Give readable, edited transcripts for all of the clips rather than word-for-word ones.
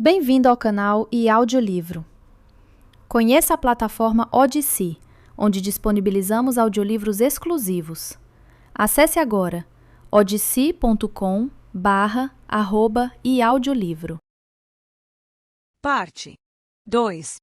Bem-vindo ao canal e audiolivro. Conheça a plataforma Odysee, onde disponibilizamos audiolivros exclusivos. Acesse agora odysee.com/e-audiolivro. Parte 2.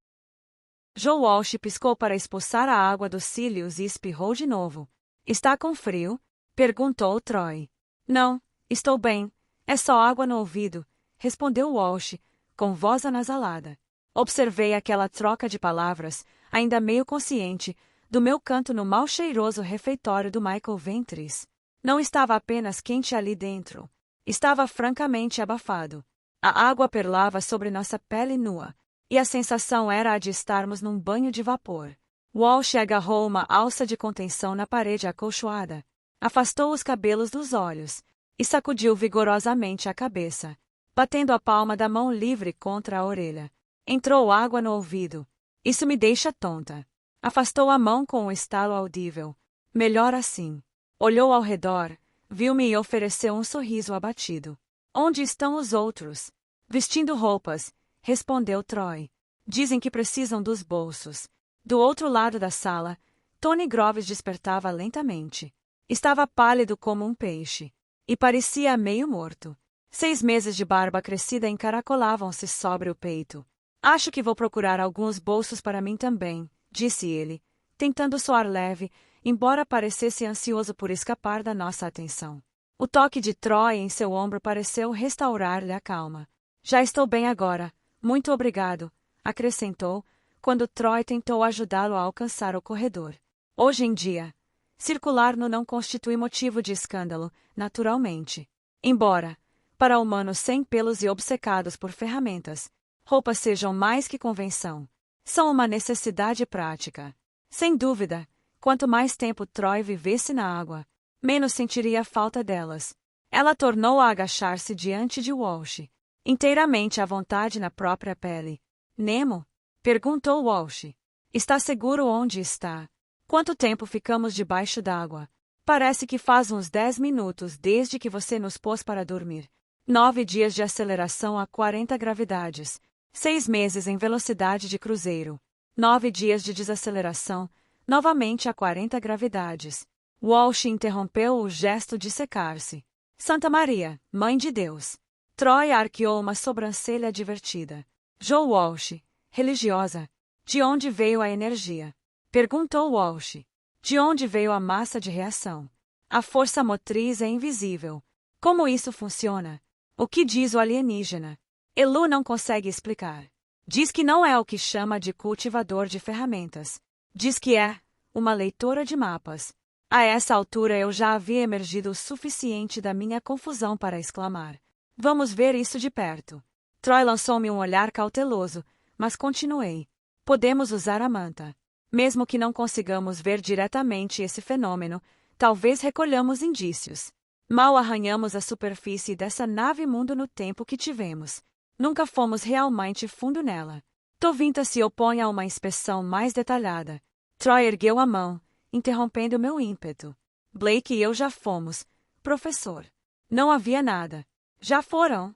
Joe Walsh piscou para expulsar a água dos cílios e espirrou de novo. Está com frio? Perguntou Troy. Não, estou bem. É só água no ouvido, respondeu Walsh, com voz anasalada. Observei aquela troca de palavras, ainda meio consciente, do meu canto no mal cheiroso refeitório do Michael Ventris. Não estava apenas quente ali dentro. Estava francamente abafado. A água perlava sobre nossa pele nua, e a sensação era a de estarmos num banho de vapor. Walsh agarrou uma alça de contenção na parede acolchoada, afastou os cabelos dos olhos e sacudiu vigorosamente a cabeça, batendo a palma da mão livre contra a orelha. Entrou água no ouvido. Isso me deixa tonta. Afastou a mão com um estalo audível. Melhor assim. Olhou ao redor, viu-me e ofereceu um sorriso abatido. Onde estão os outros? Vestindo roupas, respondeu Troy. Dizem que precisam dos bolsos. Do outro lado da sala, Tony Groves despertava lentamente. Estava pálido como um peixe. E parecia meio morto. 6 meses de barba crescida encaracolavam-se sobre o peito. Acho que vou procurar alguns bolsos para mim também, disse ele, tentando soar leve, embora parecesse ansioso por escapar da nossa atenção. O toque de Troy em seu ombro pareceu restaurar-lhe a calma. Já estou bem agora, muito obrigado, acrescentou, quando Troy tentou ajudá-lo a alcançar o corredor. Hoje em dia, circular nu não constitui motivo de escândalo, naturalmente. Embora, para humanos sem pelos e obcecados por ferramentas, roupas sejam mais que convenção. São uma necessidade prática. Sem dúvida, quanto mais tempo Troy vivesse na água, menos sentiria falta delas. Ela tornou a agachar-se diante de Walsh, inteiramente à vontade na própria pele. Nemo? Perguntou Walsh. Está seguro onde está? Quanto tempo ficamos debaixo d'água? Parece que faz uns 10 minutos desde que você nos pôs para dormir. 9 dias de aceleração a 40 gravidades. 6 meses em velocidade de cruzeiro. 9 dias de desaceleração, novamente a 40 gravidades. Walsh interrompeu o gesto de secar-se. Santa Maria, Mãe de Deus. Troy arqueou uma sobrancelha divertida. Joe Walsh, religiosa. De onde veio a energia? Perguntou Walsh. De onde veio a massa de reação? A força motriz é invisível. Como isso funciona? O que diz o alienígena? Elu não consegue explicar. Diz que não é o que chama de cultivador de ferramentas. Diz que é uma leitora de mapas. A essa altura eu já havia emergido o suficiente da minha confusão para exclamar. Vamos ver isso de perto. Troy lançou-me um olhar cauteloso, mas continuei. Podemos usar a manta. Mesmo que não consigamos ver diretamente esse fenômeno, talvez recolhamos indícios. Mal arranhamos a superfície dessa nave mundo no tempo que tivemos. Nunca fomos realmente fundo nela. Tovinta se opõe a uma inspeção mais detalhada. Troy ergueu a mão, interrompendo meu ímpeto. Blake e eu já fomos, professor. Não havia nada. Já foram?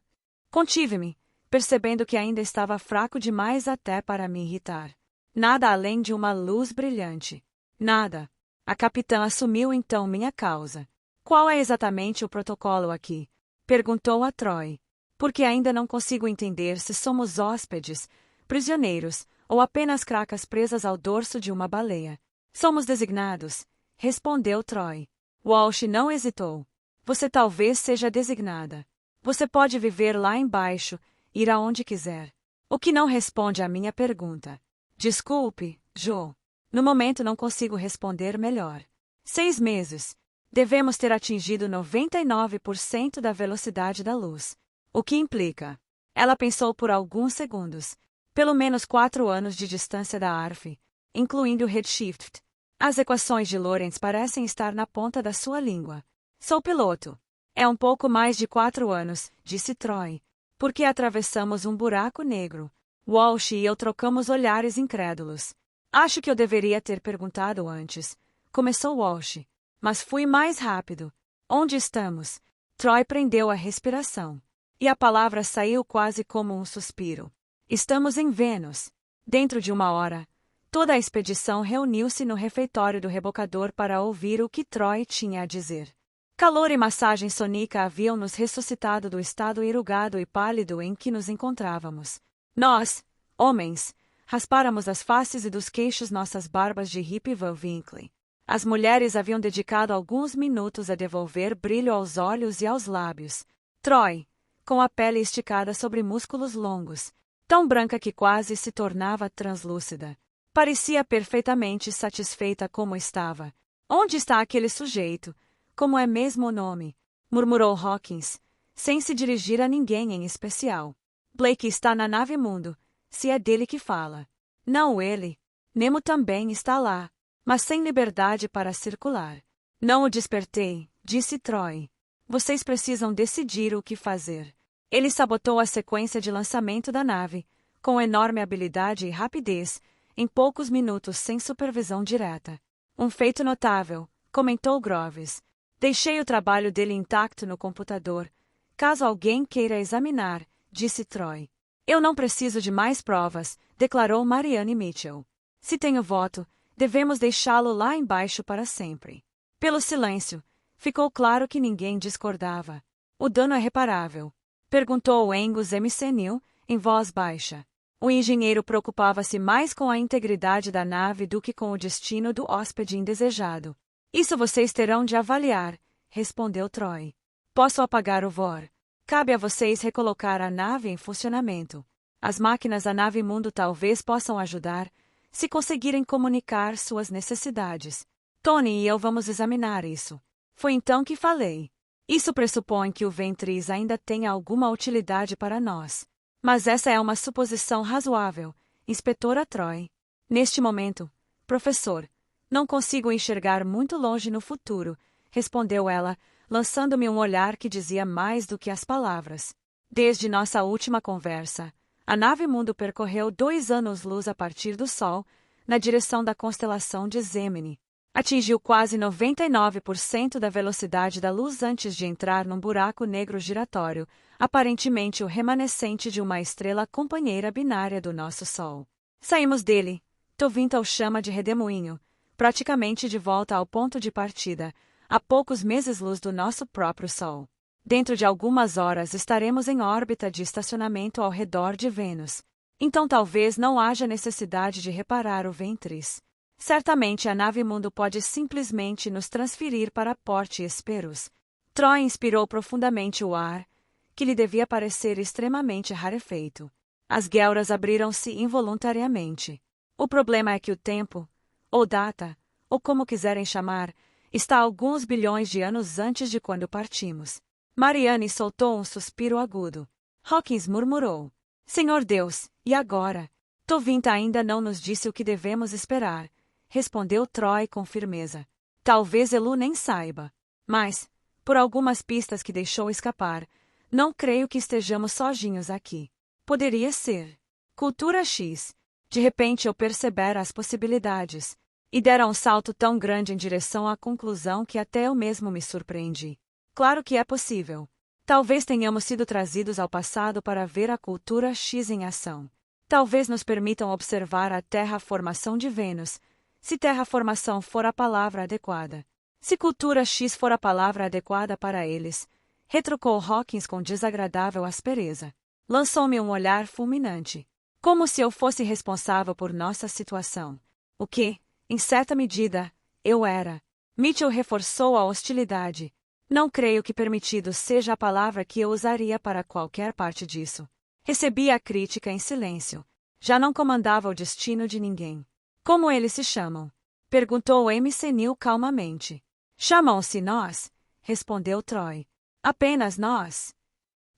Contive-me, percebendo que ainda estava fraco demais até para me irritar. Nada além de uma luz brilhante. Nada. A capitã assumiu então minha causa. Qual é exatamente o protocolo aqui? Perguntou a Troy. Porque ainda não consigo entender se somos hóspedes, prisioneiros, ou apenas cracas presas ao dorso de uma baleia. Somos designados, respondeu Troy. Walsh não hesitou. Você talvez seja designada. Você pode viver lá embaixo, ir aonde quiser. O que não responde à minha pergunta. Desculpe, Joe. No momento não consigo responder melhor. 6 meses. Devemos ter atingido 99% da velocidade da luz. O que implica? Ela pensou por alguns segundos. Pelo menos 4 anos de distância da ARF, incluindo o redshift. As equações de Lorentz parecem estar na ponta da sua língua. Sou piloto. É um pouco mais de 4 anos, disse Troy. Porque atravessamos um buraco negro. Walsh e eu trocamos olhares incrédulos. Acho que eu deveria ter perguntado antes. Começou Walsh. Mas fui mais rápido. Onde estamos? Troy prendeu a respiração. E a palavra saiu quase como um suspiro. Estamos em Vênus. Dentro de 1 hora, toda a expedição reuniu-se no refeitório do rebocador para ouvir o que Troy tinha a dizer. Calor e massagem sônica haviam nos ressuscitado do estado enrugado e pálido em que nos encontrávamos. Nós, homens, raspáramos das faces e dos queixos nossas barbas de Rip Van Winkle. As mulheres haviam dedicado alguns minutos a devolver brilho aos olhos e aos lábios. Troy, com a pele esticada sobre músculos longos, tão branca que quase se tornava translúcida, parecia perfeitamente satisfeita como estava. Onde está aquele sujeito? Como é mesmo o nome? Murmurou Hawkins, sem se dirigir a ninguém em especial. Blake está na nave mundo, se é dele que fala. Não ele. Nemo também está lá, mas sem liberdade para circular. Não o despertei, disse Troy. Vocês precisam decidir o que fazer. Ele sabotou a sequência de lançamento da nave, com enorme habilidade e rapidez, em poucos minutos sem supervisão direta. Um feito notável, comentou Groves. Deixei o trabalho dele intacto no computador. Caso alguém queira examinar, disse Troy. Eu não preciso de mais provas, declarou Marianne Mitchell. Se tenho voto, devemos deixá-lo lá embaixo para sempre. Pelo silêncio, ficou claro que ninguém discordava. O dano é reparável? Perguntou Angus McNeil, em voz baixa. O engenheiro preocupava-se mais com a integridade da nave do que com o destino do hóspede indesejado. Isso vocês terão de avaliar, respondeu Troy. Posso apagar o VOR. Cabe a vocês recolocar a nave em funcionamento. As máquinas da nave mundo talvez possam ajudar, se conseguirem comunicar suas necessidades. Tony e eu vamos examinar isso. Foi então que falei. Isso pressupõe que o Ventris ainda tenha alguma utilidade para nós. Mas essa é uma suposição razoável, inspetora Troy. Neste momento, professor, não consigo enxergar muito longe no futuro, respondeu ela, lançando-me um olhar que dizia mais do que as palavras. Desde nossa última conversa, a nave mundo percorreu 2 anos-luz a partir do Sol, na direção da constelação de Gemini. Atingiu quase 99% da velocidade da luz antes de entrar num buraco negro giratório, aparentemente o remanescente de uma estrela companheira binária do nosso Sol. Saímos dele, Tovintal chama de redemoinho, praticamente de volta ao ponto de partida, a poucos meses-luz do nosso próprio Sol. Dentro de algumas horas estaremos em órbita de estacionamento ao redor de Vênus. Então talvez não haja necessidade de reparar o Ventris. Certamente a nave mundo pode simplesmente nos transferir para Porte Esperus. Troy inspirou profundamente o ar, que lhe devia parecer extremamente rarefeito. As guelras abriram-se involuntariamente. O problema é que o tempo, ou data, ou como quiserem chamar, está alguns bilhões de anos antes de quando partimos. Marianne soltou um suspiro agudo. Hawkins murmurou. Senhor Deus, e agora? Tovinta ainda não nos disse o que devemos esperar, respondeu Troy com firmeza. Talvez Elu nem saiba. Mas, por algumas pistas que deixou escapar, não creio que estejamos sozinhos aqui. Poderia ser. Cultura X. De repente eu percebera as possibilidades, e dera um salto tão grande em direção à conclusão que até eu mesmo me surpreendi. Claro que é possível. Talvez tenhamos sido trazidos ao passado para ver a cultura X em ação. Talvez nos permitam observar a terraformação de Vênus, se terraformação for a palavra adequada. Se cultura X for a palavra adequada para eles, retrucou Hawkins com desagradável aspereza. Lançou-me um olhar fulminante. Como se eu fosse responsável por nossa situação. O que, em certa medida, eu era. Mitchell reforçou a hostilidade. Não creio que permitido seja a palavra que eu usaria para qualquer parte disso. Recebi a crítica em silêncio. Já não comandava o destino de ninguém. Como eles se chamam? Perguntou McNeil calmamente. Chamam-se nós, respondeu Troy. Apenas nós.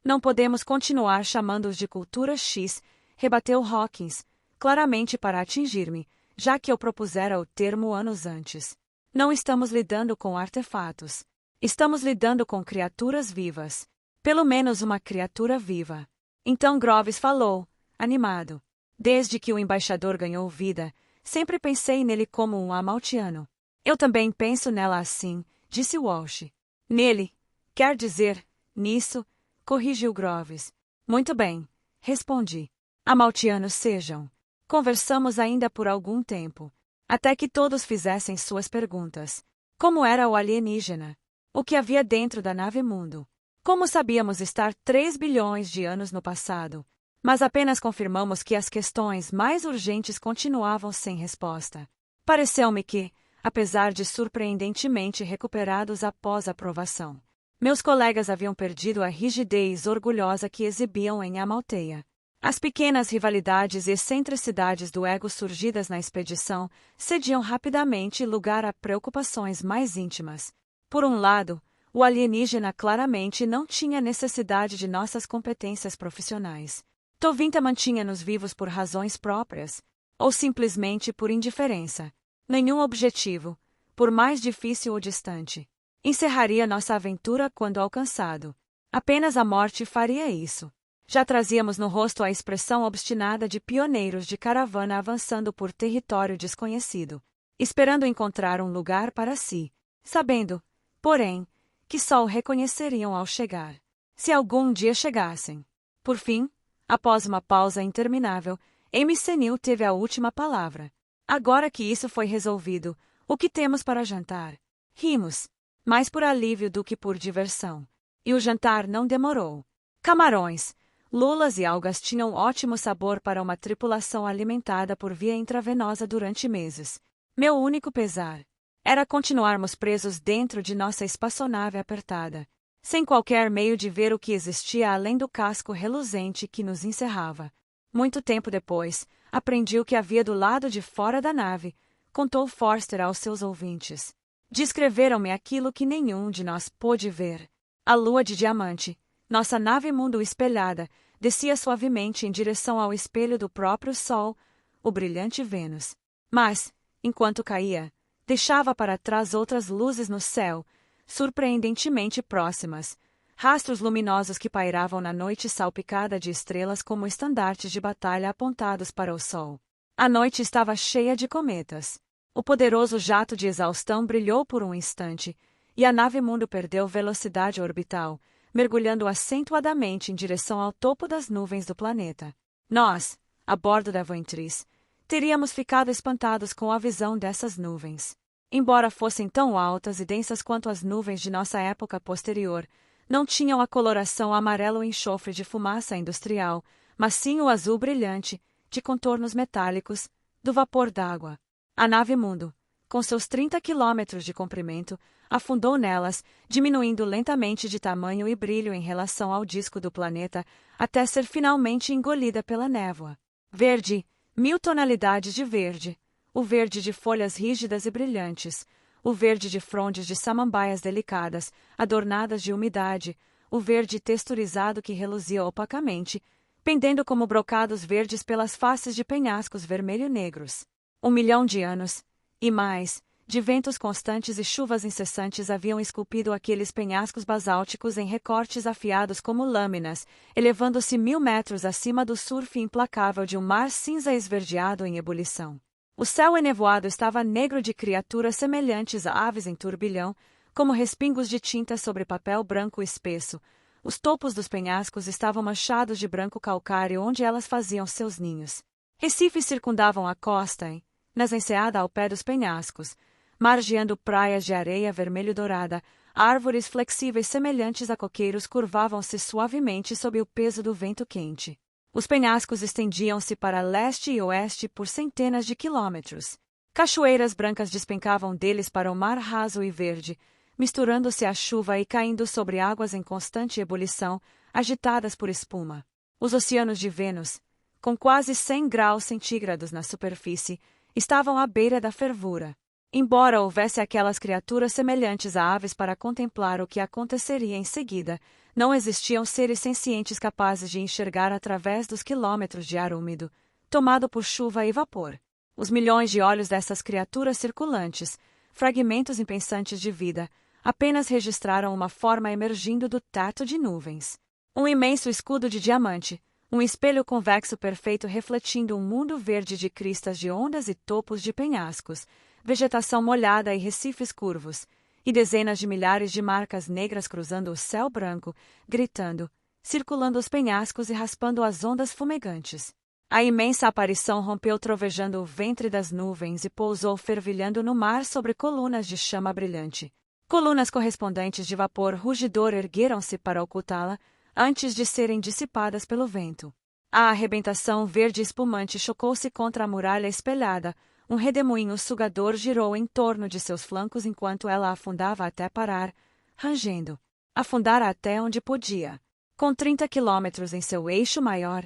Não podemos continuar chamando-os de cultura X, rebateu Hawkins, claramente para atingir-me, já que eu propusera o termo anos antes. Não estamos lidando com artefatos. Estamos lidando com criaturas vivas. Pelo menos uma criatura viva. Então Groves falou, animado. Desde que o embaixador ganhou vida, sempre pensei nele como um amaltiano. Eu também penso nela assim, disse Walsh. Nele, quer dizer, nisso, corrigiu Groves. Muito bem, respondi. Amaltianos sejam. Conversamos ainda por algum tempo, até que todos fizessem suas perguntas. Como era o alienígena? O que havia dentro da nave mundo? Como sabíamos estar 3 bilhões de anos no passado? Mas apenas confirmamos que as questões mais urgentes continuavam sem resposta. Pareceu-me que, apesar de surpreendentemente recuperados após a provação, meus colegas haviam perdido a rigidez orgulhosa que exibiam em Amalteia. As pequenas rivalidades e excentricidades do ego surgidas na expedição cediam rapidamente lugar a preocupações mais íntimas. Por um lado, o alienígena claramente não tinha necessidade de nossas competências profissionais. Tovinta mantinha-nos vivos por razões próprias, ou simplesmente por indiferença. Nenhum objetivo, por mais difícil ou distante, encerraria nossa aventura quando alcançado. Apenas a morte faria isso. Já trazíamos no rosto a expressão obstinada de pioneiros de caravana avançando por território desconhecido, esperando encontrar um lugar para si, sabendo, porém, que só o reconheceriam ao chegar, se algum dia chegassem. Por fim, após uma pausa interminável, Amy Senil teve a última palavra. Agora que isso foi resolvido, o que temos para jantar? Rimos, mais por alívio do que por diversão. E o jantar não demorou. Camarões, lulas e algas tinham ótimo sabor para uma tripulação alimentada por via intravenosa durante meses. Meu único pesar era continuarmos presos dentro de nossa espaçonave apertada, sem qualquer meio de ver o que existia além do casco reluzente que nos encerrava. Muito tempo depois, aprendi o que havia do lado de fora da nave, contou Forster aos seus ouvintes. Descreveram-me aquilo que nenhum de nós pôde ver. A lua de diamante, nossa nave mundo espelhada, descia suavemente em direção ao espelho do próprio Sol, o brilhante Vênus. Mas, enquanto caía, deixava para trás outras luzes no céu, surpreendentemente próximas, rastros luminosos que pairavam na noite salpicada de estrelas como estandartes de batalha apontados para o Sol. A noite estava cheia de cometas. O poderoso jato de exaustão brilhou por um instante, e a nave mundo perdeu velocidade orbital, mergulhando acentuadamente em direção ao topo das nuvens do planeta. Nós, a bordo da Ventrice, teríamos ficado espantados com a visão dessas nuvens. Embora fossem tão altas e densas quanto as nuvens de nossa época posterior, não tinham a coloração amarelo enxofre de fumaça industrial, mas sim o azul brilhante, de contornos metálicos, do vapor d'água. A nave mundo, com seus 30 quilômetros de comprimento, afundou nelas, diminuindo lentamente de tamanho e brilho em relação ao disco do planeta, até ser finalmente engolida pela névoa. Verde, 1000 tonalidades de verde, o verde de folhas rígidas e brilhantes, o verde de frondes de samambaias delicadas, adornadas de umidade, o verde texturizado que reluzia opacamente, pendendo como brocados verdes pelas faces de penhascos vermelho-negros. 1 milhão de anos, e mais, de ventos constantes e chuvas incessantes haviam esculpido aqueles penhascos basálticos em recortes afiados como lâminas, elevando-se 1000 metros acima do surf implacável de um mar cinza esverdeado em ebulição. O céu enevoado estava negro de criaturas semelhantes a aves em turbilhão, como respingos de tinta sobre papel branco espesso. Os topos dos penhascos estavam manchados de branco calcário onde elas faziam seus ninhos. Recifes circundavam a costa, nas enseada ao pé dos penhascos, margeando praias de areia vermelho-dourada. Árvores flexíveis semelhantes a coqueiros curvavam-se suavemente sob o peso do vento quente. Os penhascos estendiam-se para leste e oeste por centenas de quilômetros. Cachoeiras brancas despencavam deles para o mar raso e verde, misturando-se à chuva e caindo sobre águas em constante ebulição, agitadas por espuma. Os oceanos de Vênus, com quase 100 graus centígrados na superfície, estavam à beira da fervura. Embora houvesse aquelas criaturas semelhantes a aves para contemplar o que aconteceria em seguida, não existiam seres sencientes capazes de enxergar através dos quilômetros de ar úmido, tomado por chuva e vapor. Os milhões de olhos dessas criaturas circulantes, fragmentos impensantes de vida, apenas registraram uma forma emergindo do teto de nuvens. Um imenso escudo de diamante, um espelho convexo perfeito refletindo um mundo verde de cristas de ondas e topos de penhascos, vegetação molhada e recifes curvos, e dezenas de milhares de marcas negras cruzando o céu branco, gritando, circulando os penhascos e raspando as ondas fumegantes. A imensa aparição rompeu trovejando o ventre das nuvens e pousou fervilhando no mar sobre colunas de chama brilhante. Colunas correspondentes de vapor rugidor ergueram-se para ocultá-la, antes de serem dissipadas pelo vento. A arrebentação verde espumante chocou-se contra a muralha espelhada, um redemoinho sugador girou em torno de seus flancos enquanto ela afundava até parar, rangendo. Afundara até onde podia. Com 30 quilômetros em seu eixo maior,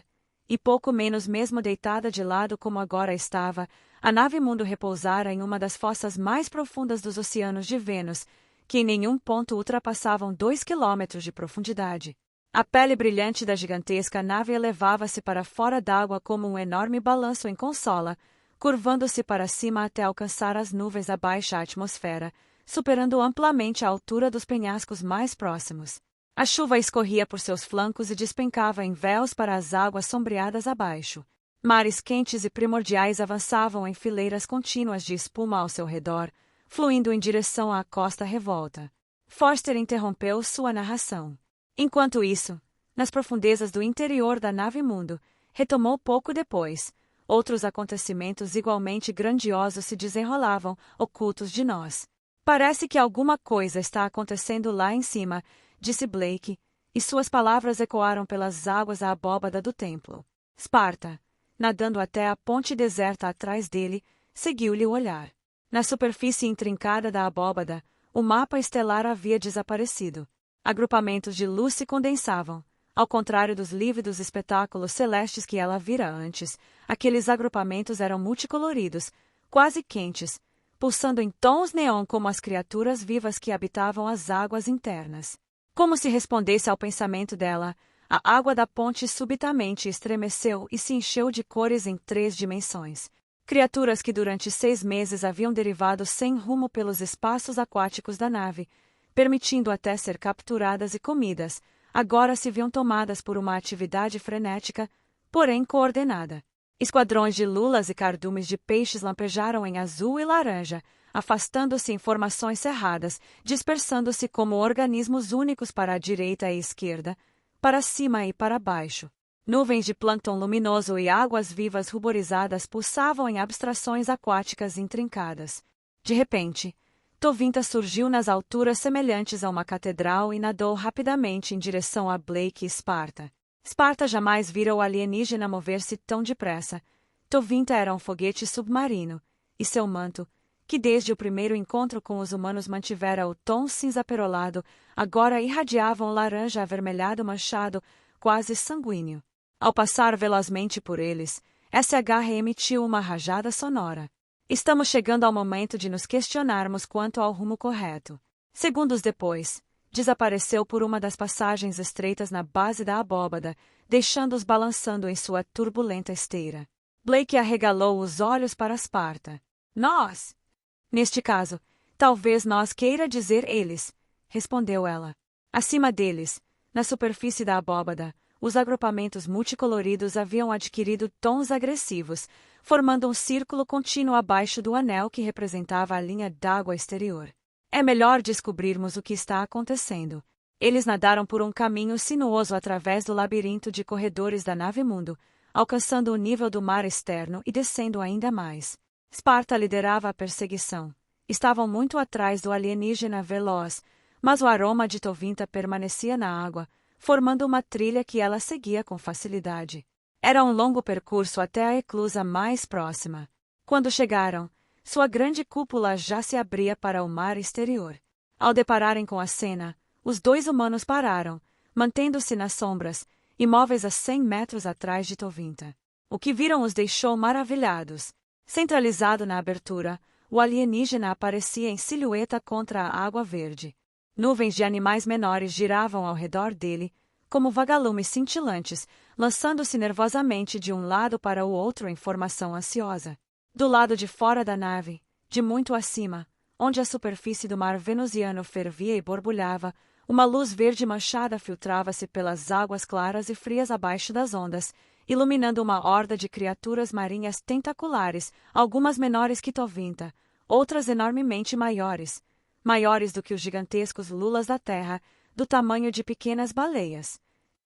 e pouco menos mesmo deitada de lado como agora estava, a nave Mundo repousara em uma das fossas mais profundas dos oceanos de Vênus, que em nenhum ponto ultrapassavam 2 quilômetros de profundidade. A pele brilhante da gigantesca nave elevava-se para fora d'água como um enorme balanço em consola, curvando-se para cima até alcançar as nuvens da baixa atmosfera, superando amplamente a altura dos penhascos mais próximos. A chuva escorria por seus flancos e despencava em véus para as águas sombreadas abaixo. Mares quentes e primordiais avançavam em fileiras contínuas de espuma ao seu redor, fluindo em direção à costa revolta. Forster interrompeu sua narração. Enquanto isso, nas profundezas do interior da nave Mundo, retomou pouco depois, outros acontecimentos igualmente grandiosos se desenrolavam, ocultos de nós. Parece que alguma coisa está acontecendo lá em cima, disse Blake, e suas palavras ecoaram pelas águas da abóbada do templo. Sparta, nadando até a ponte deserta atrás dele, seguiu-lhe o olhar. Na superfície intrincada da abóbada, o mapa estelar havia desaparecido. Agrupamentos de luz se condensavam. Ao contrário dos lívidos espetáculos celestes que ela vira antes, aqueles agrupamentos eram multicoloridos, quase quentes, pulsando em tons neon como as criaturas vivas que habitavam as águas internas. Como se respondesse ao pensamento dela, a água da ponte subitamente estremeceu e se encheu de cores em 3 dimensões. Criaturas que durante 6 meses haviam derivado sem rumo pelos espaços aquáticos da nave, permitindo até ser capturadas e comidas, agora se viam tomadas por uma atividade frenética, porém coordenada. Esquadrões de lulas e cardumes de peixes lampejaram em azul e laranja, afastando-se em formações cerradas, dispersando-se como organismos únicos para a direita e esquerda, para cima e para baixo. Nuvens de plâncton luminoso e águas vivas ruborizadas pulsavam em abstrações aquáticas intrincadas. De repente, Tovinta surgiu nas alturas semelhantes a uma catedral e nadou rapidamente em direção a Blake e Sparta. Sparta jamais vira o alienígena mover-se tão depressa. Tovinta era um foguete submarino, e seu manto, que desde o primeiro encontro com os humanos mantivera o tom cinza perolado, agora irradiava um laranja avermelhado manchado, quase sanguíneo. Ao passar velozmente por eles, SH emitiu uma rajada sonora. Estamos chegando ao momento de nos questionarmos quanto ao rumo correto. Segundos depois, desapareceu por uma das passagens estreitas na base da abóbada, deixando-os balançando em sua turbulenta esteira. Blake arregalou os olhos para Sparta. Nós! Neste caso, talvez nós queira dizer eles, respondeu ela. Acima deles, na superfície da abóbada, os agrupamentos multicoloridos haviam adquirido tons agressivos, formando um círculo contínuo abaixo do anel que representava a linha d'água exterior. É melhor descobrirmos o que está acontecendo. Eles nadaram por um caminho sinuoso através do labirinto de corredores da nave Mundo, alcançando o nível do mar externo e descendo ainda mais. Sparta liderava a perseguição. Estavam muito atrás do alienígena veloz, mas o aroma de Tovinta permanecia na água, formando uma trilha que ela seguia com facilidade. Era um longo percurso até a eclusa mais próxima. Quando chegaram, sua grande cúpula já se abria para o mar exterior. Ao depararem com a cena, os 2 humanos pararam, mantendo-se nas sombras, imóveis a 100 metros atrás de Tovinta. O que viram os deixou maravilhados. Centralizado na abertura, o alienígena aparecia em silhueta contra a água verde. Nuvens de animais menores giravam ao redor dele, como vagalumes cintilantes, lançando-se nervosamente de um lado para o outro em formação ansiosa. Do lado de fora da nave, de muito acima, onde a superfície do mar venusiano fervia e borbulhava, uma luz verde manchada filtrava-se pelas águas claras e frias abaixo das ondas, iluminando uma horda de criaturas marinhas tentaculares, algumas menores que Tovinta, outras enormemente maiores, maiores do que os gigantescos lulas da terra, do tamanho de pequenas baleias.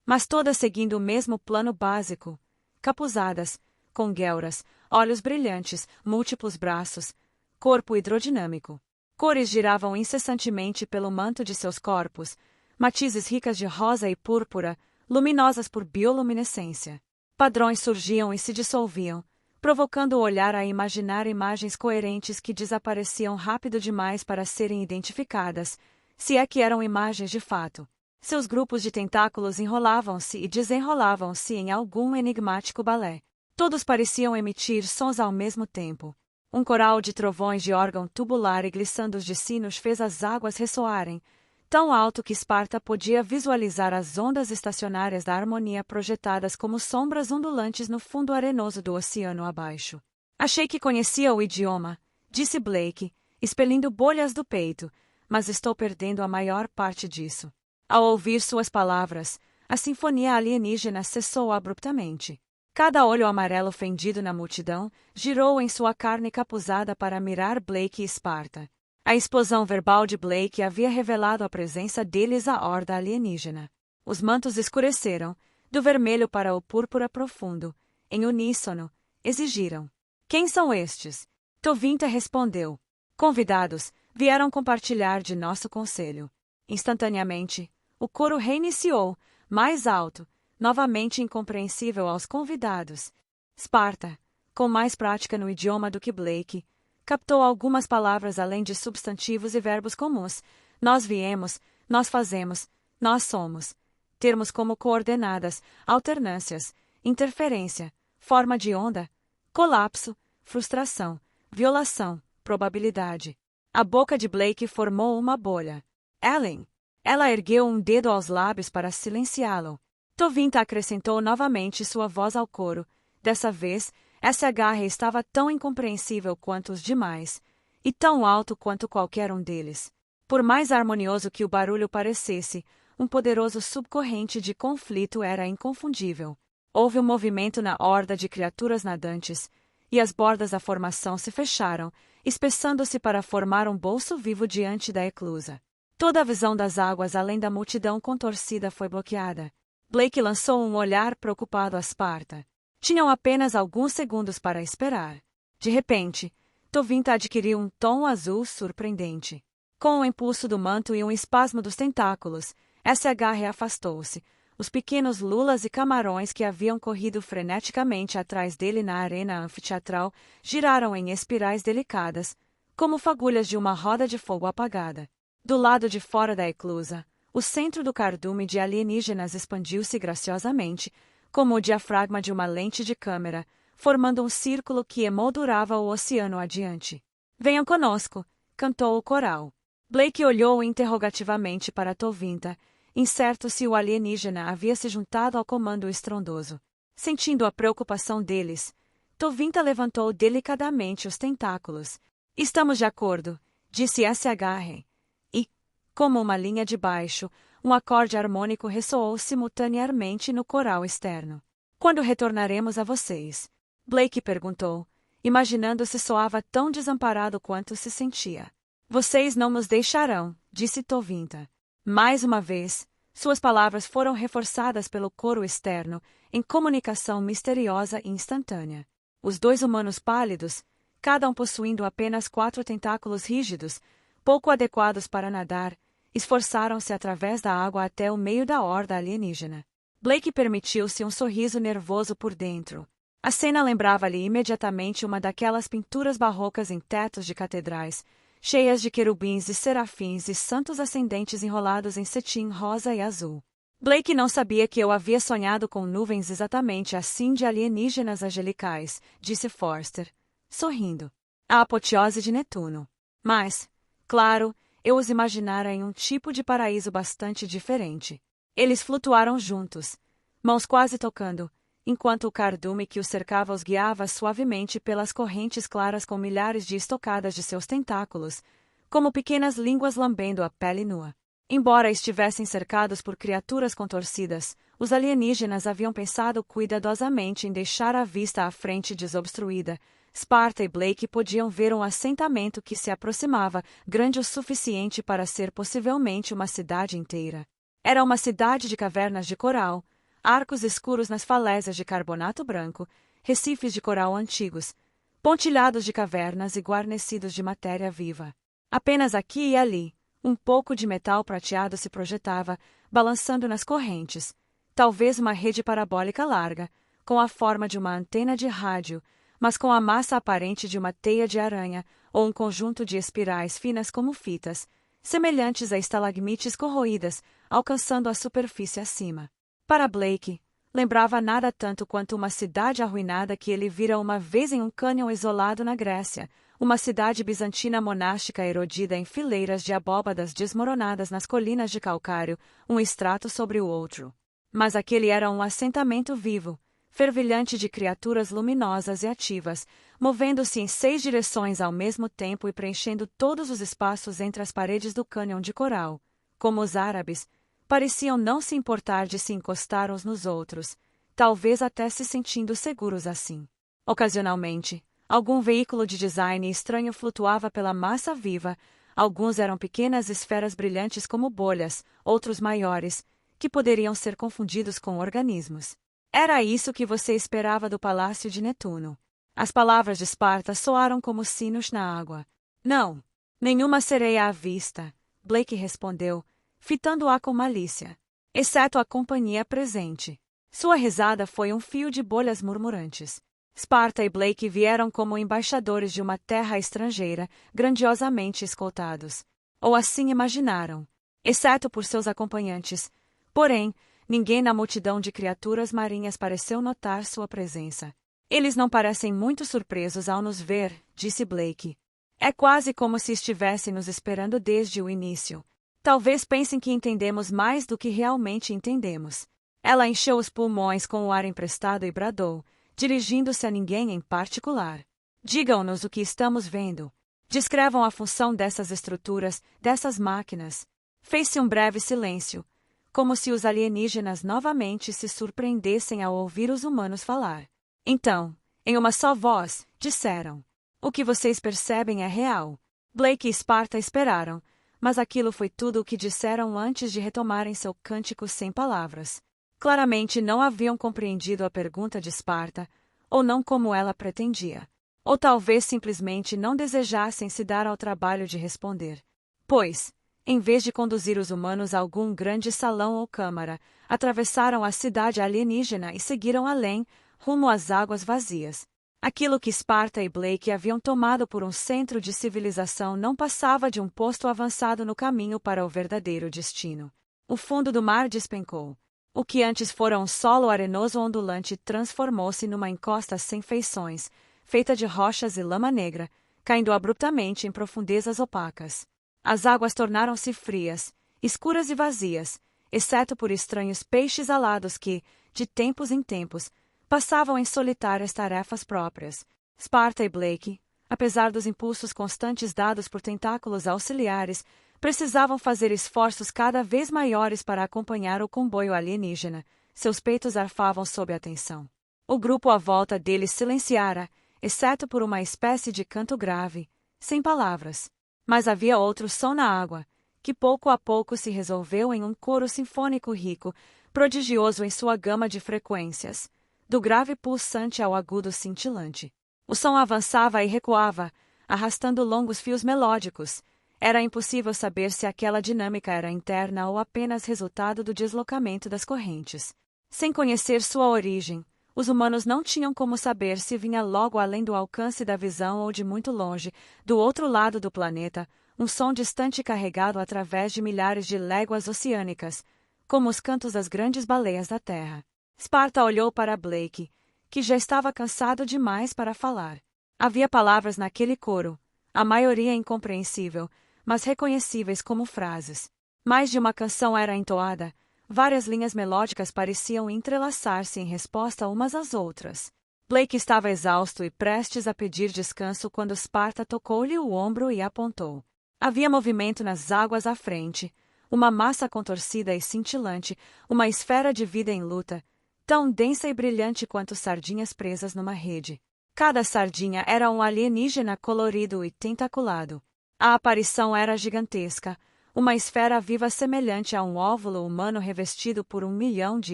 mas todas seguindo o mesmo plano básico. Capuzadas, com guelras, olhos brilhantes, múltiplos braços, corpo hidrodinâmico. Cores giravam incessantemente pelo manto de seus corpos, matizes ricas de rosa e púrpura, luminosas por bioluminescência. Padrões surgiam e se dissolviam, provocando o olhar a imaginar imagens coerentes que desapareciam rápido demais para serem identificadas, se é que eram imagens de fato. Seus grupos de tentáculos enrolavam-se e desenrolavam-se em algum enigmático balé. Todos pareciam emitir sons ao mesmo tempo. Um coral de trovões de órgão tubular e glissandos de sinos fez as águas ressoarem, tão alto que Esparta podia visualizar as ondas estacionárias da harmonia projetadas como sombras ondulantes no fundo arenoso do oceano abaixo. Achei que conhecia o idioma, disse Blake, expelindo bolhas do peito, mas estou perdendo a maior parte disso. Ao ouvir suas palavras, a sinfonia alienígena cessou abruptamente. Cada olho amarelo fendido na multidão girou em sua carne capuzada para mirar Blake e Esparta. A explosão verbal de Blake havia revelado a presença deles à horda alienígena. Os mantos escureceram, do vermelho para o púrpura profundo. Em uníssono, exigiram. Quem são estes? Tovinta respondeu. Convidados, vieram compartilhar de nosso conselho. Instantaneamente, o coro reiniciou, mais alto, novamente incompreensível aos convidados. Esparta, com mais prática no idioma do que Blake, captou algumas palavras além de substantivos e verbos comuns. Nós viemos, nós fazemos, nós somos. Termos como coordenadas, alternâncias, interferência, forma de onda, colapso, frustração, violação, probabilidade. A boca de Blake formou uma bolha. Ellen! Ela ergueu um dedo aos lábios para silenciá-lo. Tovinta acrescentou novamente sua voz ao coro. Dessa vez, SH estava tão incompreensível quanto os demais, e tão alto quanto qualquer um deles. Por mais harmonioso que o barulho parecesse, um poderoso subcorrente de conflito era inconfundível. Houve um movimento na horda de criaturas nadantes, e as bordas da formação se fecharam, espessando-se para formar um bolso vivo diante da eclusa. Toda a visão das águas além da multidão contorcida foi bloqueada. Blake lançou um olhar preocupado a Esparta. Tinham apenas alguns segundos para esperar. De repente, Tovinta adquiriu um tom azul surpreendente. Com o impulso do manto e um espasmo dos tentáculos, SH afastou-se. Os pequenos lulas e camarões que haviam corrido freneticamente atrás dele na arena anfiteatral giraram em espirais delicadas, como fagulhas de uma roda de fogo apagada. Do lado de fora da eclusa, o centro do cardume de alienígenas expandiu-se graciosamente, como o diafragma de uma lente de câmera, formando um círculo que emoldurava o oceano adiante. Venham conosco, cantou o coral. Blake olhou interrogativamente para Tovinta, incerto se o alienígena havia se juntado ao comando estrondoso. Sentindo a preocupação deles, Tovinta levantou delicadamente os tentáculos. Estamos de acordo, disse SH. E, como uma linha de baixo, um acorde harmônico ressoou simultaneamente no coral externo. Quando retornaremos a vocês? Blake perguntou, imaginando se soava tão desamparado quanto se sentia. Vocês não nos deixarão, disse Tovinta. Mais uma vez, suas palavras foram reforçadas pelo coro externo, em comunicação misteriosa e instantânea. Os dois humanos pálidos, cada um possuindo apenas 4 tentáculos rígidos, pouco adequados para nadar, esforçaram-se através da água até o meio da horda alienígena. Blake permitiu-se um sorriso nervoso por dentro. A cena lembrava-lhe imediatamente uma daquelas pinturas barrocas em tetos de catedrais, cheias de querubins e serafins e santos ascendentes enrolados em cetim rosa e azul. Blake não sabia que eu havia sonhado com nuvens exatamente assim de alienígenas angelicais, disse Forster, sorrindo. A apoteose de Netuno. Mas, claro, eu os imaginara em um tipo de paraíso bastante diferente. Eles flutuaram juntos, mãos quase tocando, enquanto o cardume que os cercava os guiava suavemente pelas correntes claras com milhares de estocadas de seus tentáculos, como pequenas línguas lambendo a pele nua. Embora estivessem cercados por criaturas contorcidas, os alienígenas haviam pensado cuidadosamente em deixar a vista à frente desobstruída. Esparta e Blake podiam ver um assentamento que se aproximava, grande o suficiente para ser possivelmente uma cidade inteira. Era uma cidade de cavernas de coral, arcos escuros nas falésias de carbonato branco, recifes de coral antigos, pontilhados de cavernas e guarnecidos de matéria viva. Apenas aqui e ali, um pouco de metal prateado se projetava, balançando nas correntes, talvez uma rede parabólica larga, com a forma de uma antena de rádio, mas com a massa aparente de uma teia de aranha ou um conjunto de espirais finas como fitas, semelhantes a estalagmites corroídas, alcançando a superfície acima. Para Blake, lembrava nada tanto quanto uma cidade arruinada que ele vira uma vez em um cânion isolado na Grécia, uma cidade bizantina monástica erodida em fileiras de abóbadas desmoronadas nas colinas de calcário, um estrato sobre o outro. Mas aquele era um assentamento vivo, fervilhante de criaturas luminosas e ativas, movendo-se em 6 direções ao mesmo tempo e preenchendo todos os espaços entre as paredes do cânion de coral. Como os árabes, pareciam não se importar de se encostar uns nos outros, talvez até se sentindo seguros assim. Ocasionalmente, algum veículo de design estranho flutuava pela massa viva, alguns eram pequenas esferas brilhantes como bolhas, outros maiores, que poderiam ser confundidos com organismos. Era isso que você esperava do palácio de Netuno. As palavras de Esparta soaram como sinos na água. Não, nenhuma sereia à vista, Blake respondeu, fitando-a com malícia, exceto a companhia presente. Sua risada foi um fio de bolhas murmurantes. Esparta e Blake vieram como embaixadores de uma terra estrangeira, grandiosamente escoltados. Ou assim imaginaram, exceto por seus acompanhantes. Porém, ninguém na multidão de criaturas marinhas pareceu notar sua presença. Eles não parecem muito surpresos ao nos ver, disse Blake. É quase como se estivessem nos esperando desde o início. Talvez pensem que entendemos mais do que realmente entendemos. Ela encheu os pulmões com o ar emprestado e bradou, dirigindo-se a ninguém em particular. Digam-nos o que estamos vendo. Descrevam a função dessas estruturas, dessas máquinas. Fez-se um breve silêncio, como se os alienígenas novamente se surpreendessem ao ouvir os humanos falar. Então, em uma só voz, disseram: "O que vocês percebem é real." Blake e Esparta esperaram, mas aquilo foi tudo o que disseram antes de retomarem seu cântico sem palavras. Claramente não haviam compreendido a pergunta de Esparta, ou não como ela pretendia. Ou talvez simplesmente não desejassem se dar ao trabalho de responder. Pois, em vez de conduzir os humanos a algum grande salão ou câmara, atravessaram a cidade alienígena e seguiram além, rumo às águas vazias. Aquilo que Esparta e Blake haviam tomado por um centro de civilização não passava de um posto avançado no caminho para o verdadeiro destino. O fundo do mar despencou. O que antes fora um solo arenoso ondulante transformou-se numa encosta sem feições, feita de rochas e lama negra, caindo abruptamente em profundezas opacas. As águas tornaram-se frias, escuras e vazias, exceto por estranhos peixes alados que, de tempos em tempos, passavam em solitárias tarefas próprias. Esparta e Blake, apesar dos impulsos constantes dados por tentáculos auxiliares, precisavam fazer esforços cada vez maiores para acompanhar o comboio alienígena. Seus peitos arfavam sob a tensão. O grupo à volta deles silenciara, exceto por uma espécie de canto grave, sem palavras. Mas havia outro som na água, que pouco a pouco se resolveu em um coro sinfônico rico, prodigioso em sua gama de frequências, do grave pulsante ao agudo cintilante. O som avançava e recuava, arrastando longos fios melódicos. Era impossível saber se aquela dinâmica era interna ou apenas resultado do deslocamento das correntes. Sem conhecer sua origem, os humanos não tinham como saber se vinha logo além do alcance da visão ou de muito longe, do outro lado do planeta, um som distante carregado através de milhares de léguas oceânicas, como os cantos das grandes baleias da Terra. Esparta olhou para Blake, que já estava cansado demais para falar. Havia palavras naquele coro, a maioria incompreensível, mas reconhecíveis como frases. Mais de uma canção era entoada, várias linhas melódicas pareciam entrelaçar-se em resposta umas às outras. Blake estava exausto e prestes a pedir descanso quando Esparta tocou-lhe o ombro e apontou. Havia movimento nas águas à frente, uma massa contorcida e cintilante, uma esfera de vida em luta, tão densa e brilhante quanto sardinhas presas numa rede. Cada sardinha era um alienígena colorido e tentaculado. A aparição era gigantesca, uma esfera viva semelhante a um óvulo humano revestido por 1 milhão de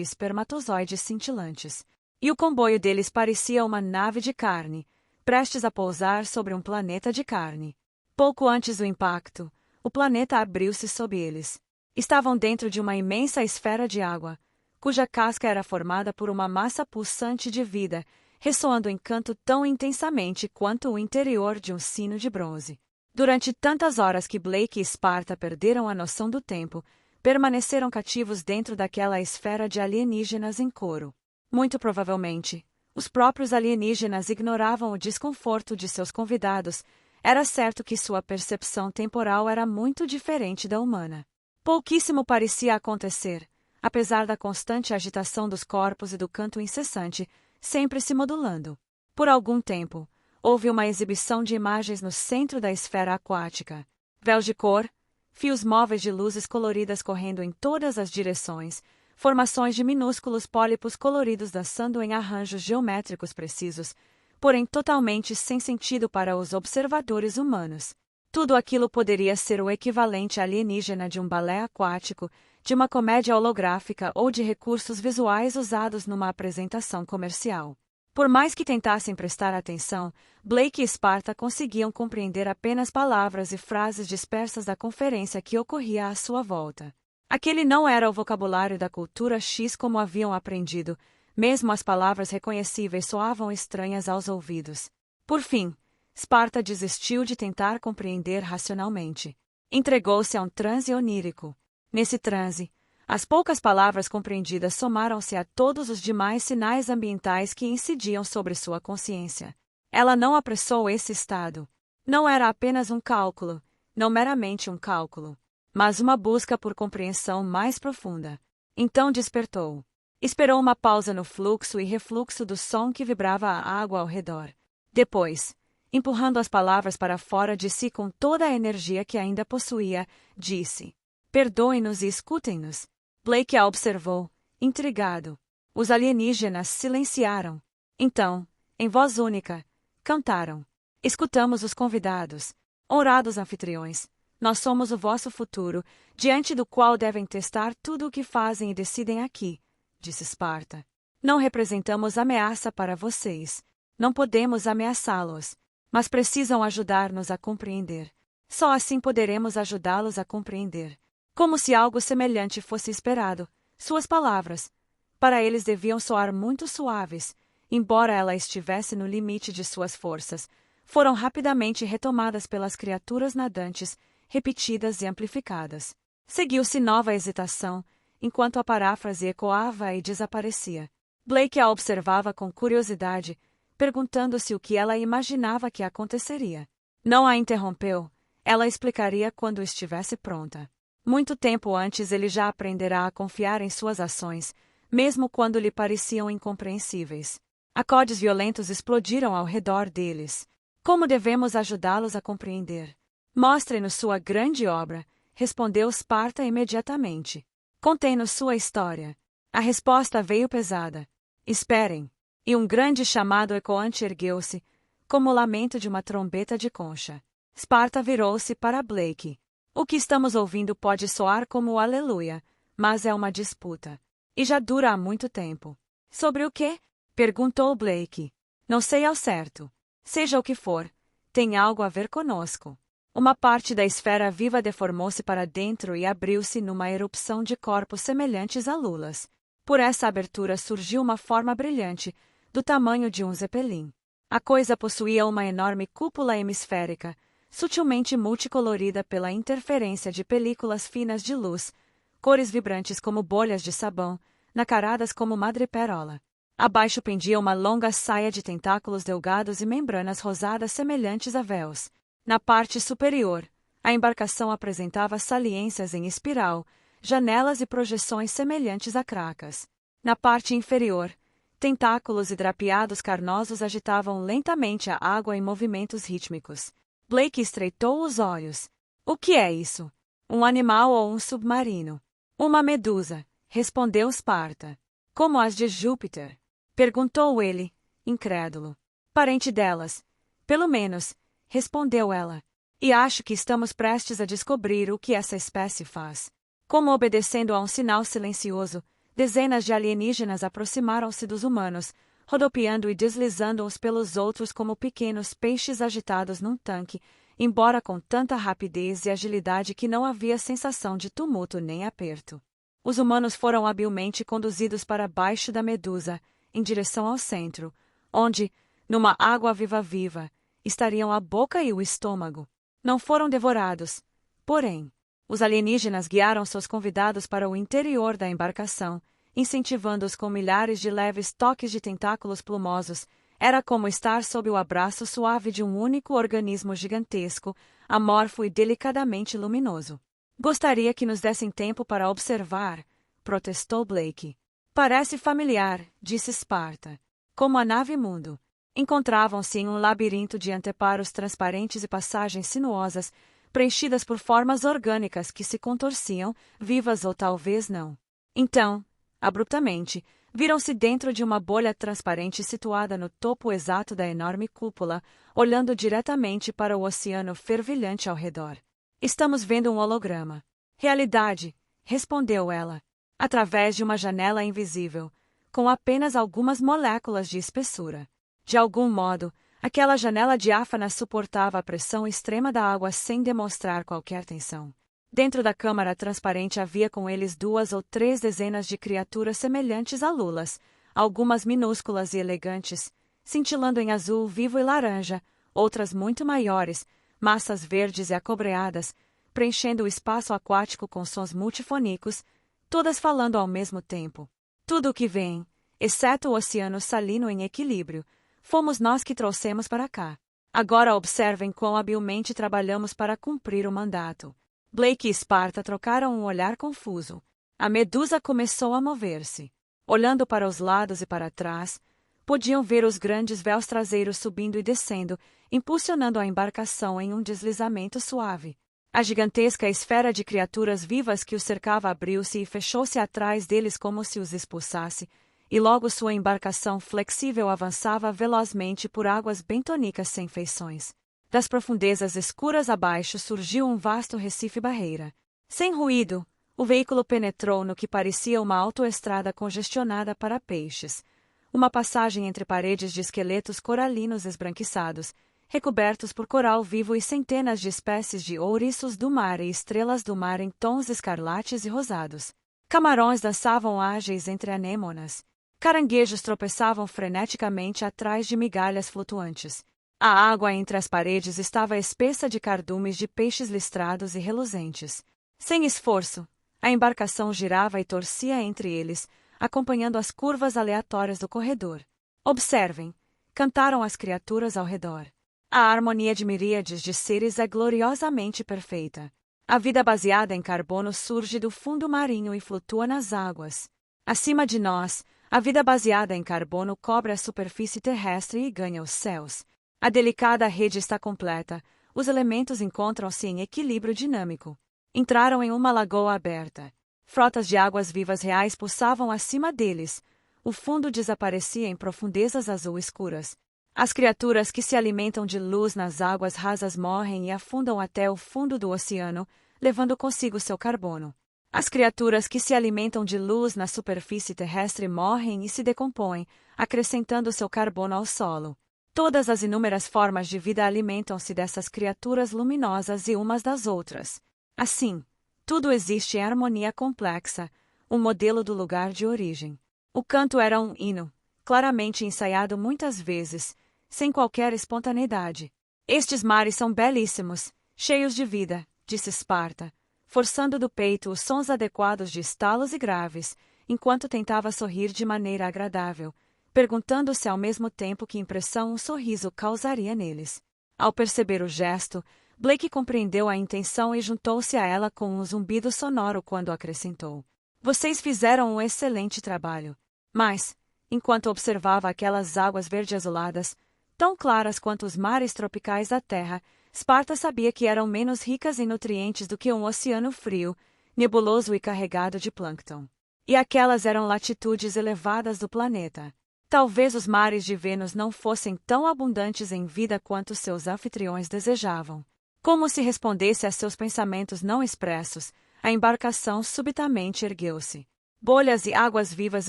espermatozoides cintilantes. E o comboio deles parecia uma nave de carne, prestes a pousar sobre um planeta de carne. Pouco antes do impacto, o planeta abriu-se sob eles. Estavam dentro de uma imensa esfera de água, cuja casca era formada por uma massa pulsante de vida, ressoando em canto tão intensamente quanto o interior de um sino de bronze. Durante tantas horas que Blake e Sparta perderam a noção do tempo, permaneceram cativos dentro daquela esfera de alienígenas em coro. Muito provavelmente, os próprios alienígenas ignoravam o desconforto de seus convidados. Era certo que sua percepção temporal era muito diferente da humana. Pouquíssimo parecia acontecer, apesar da constante agitação dos corpos e do canto incessante, sempre se modulando. Por algum tempo, houve uma exibição de imagens no centro da esfera aquática. Véus de cor, fios móveis de luzes coloridas correndo em todas as direções, formações de minúsculos pólipos coloridos dançando em arranjos geométricos precisos, porém totalmente sem sentido para os observadores humanos. Tudo aquilo poderia ser o equivalente alienígena de um balé aquático, de uma comédia holográfica ou de recursos visuais usados numa apresentação comercial. Por mais que tentassem prestar atenção, Blake e Sparta conseguiam compreender apenas palavras e frases dispersas da conferência que ocorria à sua volta. Aquele não era o vocabulário da cultura X como haviam aprendido, mesmo as palavras reconhecíveis soavam estranhas aos ouvidos. Por fim, Sparta desistiu de tentar compreender racionalmente. Entregou-se a um transe onírico. Nesse transe, as poucas palavras compreendidas somaram-se a todos os demais sinais ambientais que incidiam sobre sua consciência. Ela não apressou esse estado. Não era apenas um cálculo, não meramente um cálculo, mas uma busca por compreensão mais profunda. Então despertou. Esperou uma pausa no fluxo e refluxo do som que vibrava a água ao redor. Depois, empurrando as palavras para fora de si com toda a energia que ainda possuía, disse: "Perdoem-nos e escutem-nos." Blake a observou, intrigado. Os alienígenas silenciaram. Então, em voz única, cantaram: "Escutamos os convidados. Honrados anfitriões, nós somos o vosso futuro, diante do qual devem testar tudo o que fazem e decidem aqui", disse Sparta. "Não representamos ameaça para vocês. Não podemos ameaçá-los, mas precisam ajudar-nos a compreender. Só assim poderemos ajudá-los a compreender." Como se algo semelhante fosse esperado, suas palavras, para eles deviam soar muito suaves, embora ela estivesse no limite de suas forças, foram rapidamente retomadas pelas criaturas nadantes, repetidas e amplificadas. Seguiu-se nova hesitação, enquanto a paráfrase ecoava e desaparecia. Blake a observava com curiosidade, perguntando-se o que ela imaginava que aconteceria. Não a interrompeu, ela explicaria quando estivesse pronta. Muito tempo antes ele já aprenderá a confiar em suas ações, mesmo quando lhe pareciam incompreensíveis. Acordes violentos explodiram ao redor deles. Como devemos ajudá-los a compreender? "Mostre-nos sua grande obra", respondeu Sparta imediatamente. "Contém-nos sua história." A resposta veio pesada. "Esperem." E um grande chamado ecoante ergueu-se, como o lamento de uma trombeta de concha. Sparta virou-se para Blake. "O que estamos ouvindo pode soar como o aleluia, mas é uma disputa. E já dura há muito tempo." "Sobre o quê?" perguntou Blake. "Não sei ao certo. Seja o que for, tem algo a ver conosco." Uma parte da esfera viva deformou-se para dentro e abriu-se numa erupção de corpos semelhantes a lulas. Por essa abertura surgiu uma forma brilhante, do tamanho de um zeppelin. A coisa possuía uma enorme cúpula hemisférica, sutilmente multicolorida pela interferência de películas finas de luz, cores vibrantes como bolhas de sabão, nacaradas como madreperola. Abaixo pendia uma longa saia de tentáculos delgados e membranas rosadas semelhantes a véus. Na parte superior, a embarcação apresentava saliências em espiral, janelas e projeções semelhantes a cracas. Na parte inferior, tentáculos e drapeados carnosos agitavam lentamente a água em movimentos rítmicos. Blake estreitou os olhos. "O que é isso? Um animal ou um submarino?" "Uma medusa", respondeu Sparta. "Como as de Júpiter?" perguntou ele, incrédulo. "Parente delas. Pelo menos", respondeu ela. E acho que estamos prestes a descobrir o que essa espécie faz. Como obedecendo a um sinal silencioso, dezenas de alienígenas aproximaram-se dos humanos, rodopiando e deslizando uns pelos outros como pequenos peixes agitados num tanque, embora com tanta rapidez e agilidade que não havia sensação de tumulto nem aperto. Os humanos foram habilmente conduzidos para baixo da medusa, em direção ao centro, onde, numa água viva-viva, estariam a boca e o estômago. Não foram devorados, porém, os alienígenas guiaram seus convidados para o interior da embarcação, incentivando-os com milhares de leves toques de tentáculos plumosos. Era como estar sob o abraço suave de um único organismo gigantesco, amorfo e delicadamente luminoso. Gostaria que nos dessem tempo para observar, protestou Blake. Parece familiar, disse Sparta. Como a nave Mundo. Encontravam-se em um labirinto de anteparos transparentes e passagens sinuosas, preenchidas por formas orgânicas que se contorciam, vivas ou talvez não. Então, abruptamente, viram-se dentro de uma bolha transparente situada no topo exato da enorme cúpula, olhando diretamente para o oceano fervilhante ao redor. Estamos vendo um holograma. Realidade, respondeu ela, através de uma janela invisível, com apenas algumas moléculas de espessura. De algum modo, aquela janela diáfana suportava a pressão extrema da água sem demonstrar qualquer tensão. Dentro da câmara transparente havia com eles 2 ou 3 dezenas de criaturas semelhantes a lulas, algumas minúsculas e elegantes, cintilando em azul vivo e laranja, outras muito maiores, massas verdes e acobreadas, preenchendo o espaço aquático com sons multifônicos, todas falando ao mesmo tempo. Tudo o que vem, exceto o oceano salino em equilíbrio, fomos nós que trouxemos para cá. Agora observem quão habilmente trabalhamos para cumprir o mandato. Blake e Sparta trocaram um olhar confuso. A medusa começou a mover-se. Olhando para os lados e para trás, podiam ver os grandes véus traseiros subindo e descendo, impulsionando a embarcação em um deslizamento suave. A gigantesca esfera de criaturas vivas que os cercava abriu-se e fechou-se atrás deles como se os expulsasse, e logo sua embarcação flexível avançava velozmente por águas bentonicas sem feições. Das profundezas escuras abaixo surgiu um vasto recife-barreira. Sem ruído, o veículo penetrou no que parecia uma autoestrada congestionada para peixes, uma passagem entre paredes de esqueletos coralinos esbranquiçados, recobertos por coral vivo e centenas de espécies de ouriços do mar e estrelas do mar em tons escarlates e rosados. Camarões dançavam ágeis entre anêmonas. Caranguejos tropeçavam freneticamente atrás de migalhas flutuantes. A água entre as paredes estava espessa de cardumes de peixes listrados e reluzentes. Sem esforço, a embarcação girava e torcia entre eles, acompanhando as curvas aleatórias do corredor. Observem, cantaram as criaturas ao redor. A harmonia de miríades de seres é gloriosamente perfeita. A vida baseada em carbono surge do fundo marinho e flutua nas águas. Acima de nós, a vida baseada em carbono cobre a superfície terrestre e ganha os céus. A delicada rede está completa, os elementos encontram-se em equilíbrio dinâmico. Entraram em uma lagoa aberta. Frotas de águas vivas reais pulsavam acima deles. O fundo desaparecia em profundezas azul escuras. As criaturas que se alimentam de luz nas águas rasas morrem e afundam até o fundo do oceano, levando consigo seu carbono. As criaturas que se alimentam de luz na superfície terrestre morrem e se decompõem, acrescentando seu carbono ao solo. Todas as inúmeras formas de vida alimentam-se dessas criaturas luminosas e umas das outras. Assim, tudo existe em harmonia complexa, um modelo do lugar de origem. O canto era um hino, claramente ensaiado muitas vezes, sem qualquer espontaneidade. Estes mares são belíssimos, cheios de vida, disse Sparta, forçando do peito os sons adequados de estalos e graves, enquanto tentava sorrir de maneira agradável, perguntando-se ao mesmo tempo que impressão um sorriso causaria neles. Ao perceber o gesto, Blake compreendeu a intenção e juntou-se a ela com um zumbido sonoro quando acrescentou: "Vocês fizeram um excelente trabalho." Mas, enquanto observava aquelas águas verde-azuladas, tão claras quanto os mares tropicais da Terra, Sparta sabia que eram menos ricas em nutrientes do que um oceano frio, nebuloso e carregado de plâncton. E aquelas eram latitudes elevadas do planeta. Talvez os mares de Vênus não fossem tão abundantes em vida quanto seus anfitriões desejavam. Como se respondesse a seus pensamentos não expressos, a embarcação subitamente ergueu-se. Bolhas e águas vivas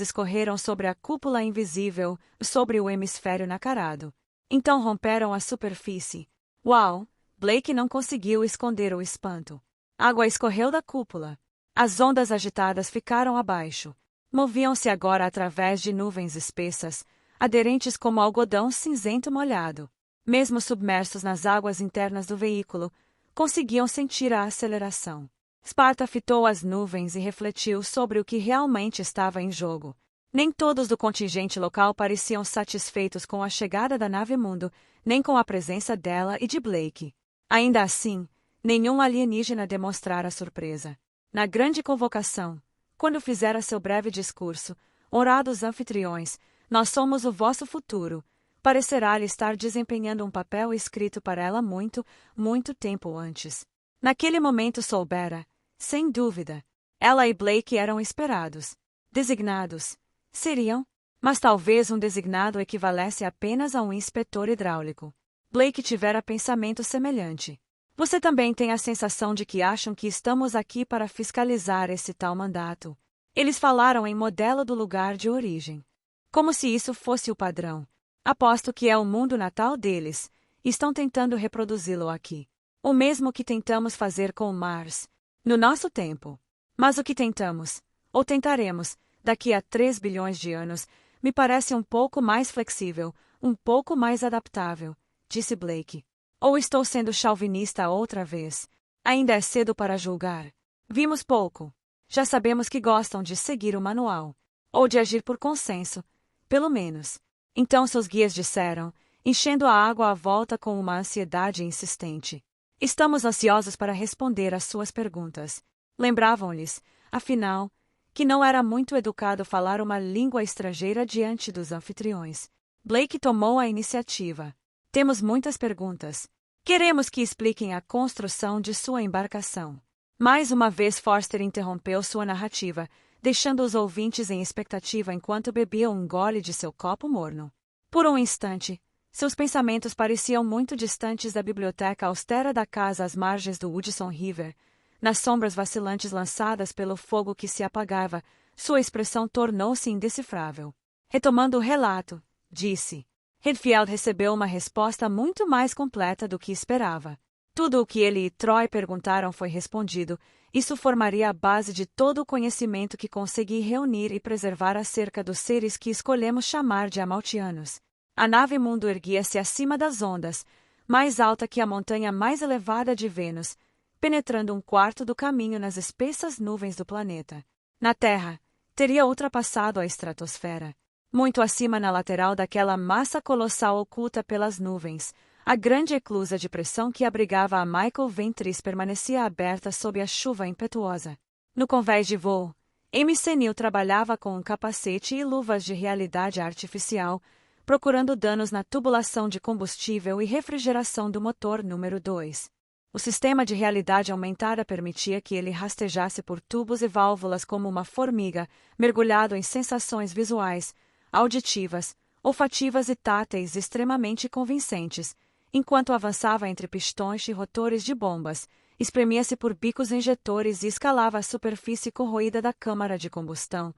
escorreram sobre a cúpula invisível, sobre o hemisfério nacarado. Então romperam a superfície. Uau! Blake não conseguiu esconder o espanto. Água escorreu da cúpula. As ondas agitadas ficaram abaixo. Moviam-se agora através de nuvens espessas, aderentes como algodão cinzento molhado. Mesmo submersos nas águas internas do veículo, conseguiam sentir a aceleração. Sparta fitou as nuvens e refletiu sobre o que realmente estava em jogo. Nem todos do contingente local pareciam satisfeitos com a chegada da nave Mundo, nem com a presença dela e de Blake. Ainda assim, nenhum alienígena demonstrara surpresa. Na grande convocação, quando fizera seu breve discurso, honrados anfitriões, nós somos o vosso futuro, parecerá-lhe estar desempenhando um papel escrito para ela muito, muito tempo antes. Naquele momento soubera, sem dúvida, ela e Blake eram esperados. Designados. Seriam? Mas talvez um designado equivalesse apenas a um inspetor hidráulico. Blake tivera pensamento semelhante. Você também tem a sensação de que acham que estamos aqui para fiscalizar esse tal mandato. Eles falaram em modelo do lugar de origem. Como se isso fosse o padrão. Aposto que é o mundo natal deles. Estão tentando reproduzi-lo aqui. O mesmo que tentamos fazer com Mars. No nosso tempo. Mas o que tentamos, ou tentaremos, daqui a 3 bilhões de anos, me parece um pouco mais flexível, um pouco mais adaptável, disse Blake. Ou estou sendo chauvinista outra vez? Ainda é cedo para julgar. Vimos pouco. Já sabemos que gostam de seguir o manual. Ou de agir por consenso, pelo menos. Então seus guias disseram, enchendo a água à volta com uma ansiedade insistente. Estamos ansiosos para responder às suas perguntas. Lembravam-lhes, afinal, que não era muito educado falar uma língua estrangeira diante dos anfitriões. Blake tomou a iniciativa. Temos muitas perguntas. Queremos que expliquem a construção de sua embarcação. Mais uma vez Forster interrompeu sua narrativa, deixando os ouvintes em expectativa enquanto bebiam um gole de seu copo morno. Por um instante, seus pensamentos pareciam muito distantes da biblioteca austera da casa às margens do Hudson River. Nas sombras vacilantes lançadas pelo fogo que se apagava, sua expressão tornou-se indecifrável. Retomando o relato, disse. Redfield recebeu uma resposta muito mais completa do que esperava. Tudo o que ele e Troy perguntaram foi respondido. Isso formaria a base de todo o conhecimento que consegui reunir e preservar acerca dos seres que escolhemos chamar de Amaltianos. A nave Mundo erguia-se acima das ondas, mais alta que a montanha mais elevada de Vênus, penetrando 1/4 do caminho nas espessas nuvens do planeta. Na Terra, teria ultrapassado a estratosfera. Muito acima na lateral daquela massa colossal oculta pelas nuvens, a grande eclusa de pressão que abrigava a Michael Ventris permanecia aberta sob a chuva impetuosa. No convés de voo, Amy Senil trabalhava com um capacete e luvas de realidade artificial, procurando danos na tubulação de combustível e refrigeração do motor número 2. O sistema de realidade aumentada permitia que ele rastejasse por tubos e válvulas como uma formiga, mergulhado em sensações visuais, auditivas, olfativas e táteis extremamente convincentes, enquanto avançava entre pistões e rotores de bombas, espremia-se por bicos injetores e escalava a superfície corroída da câmara de combustão.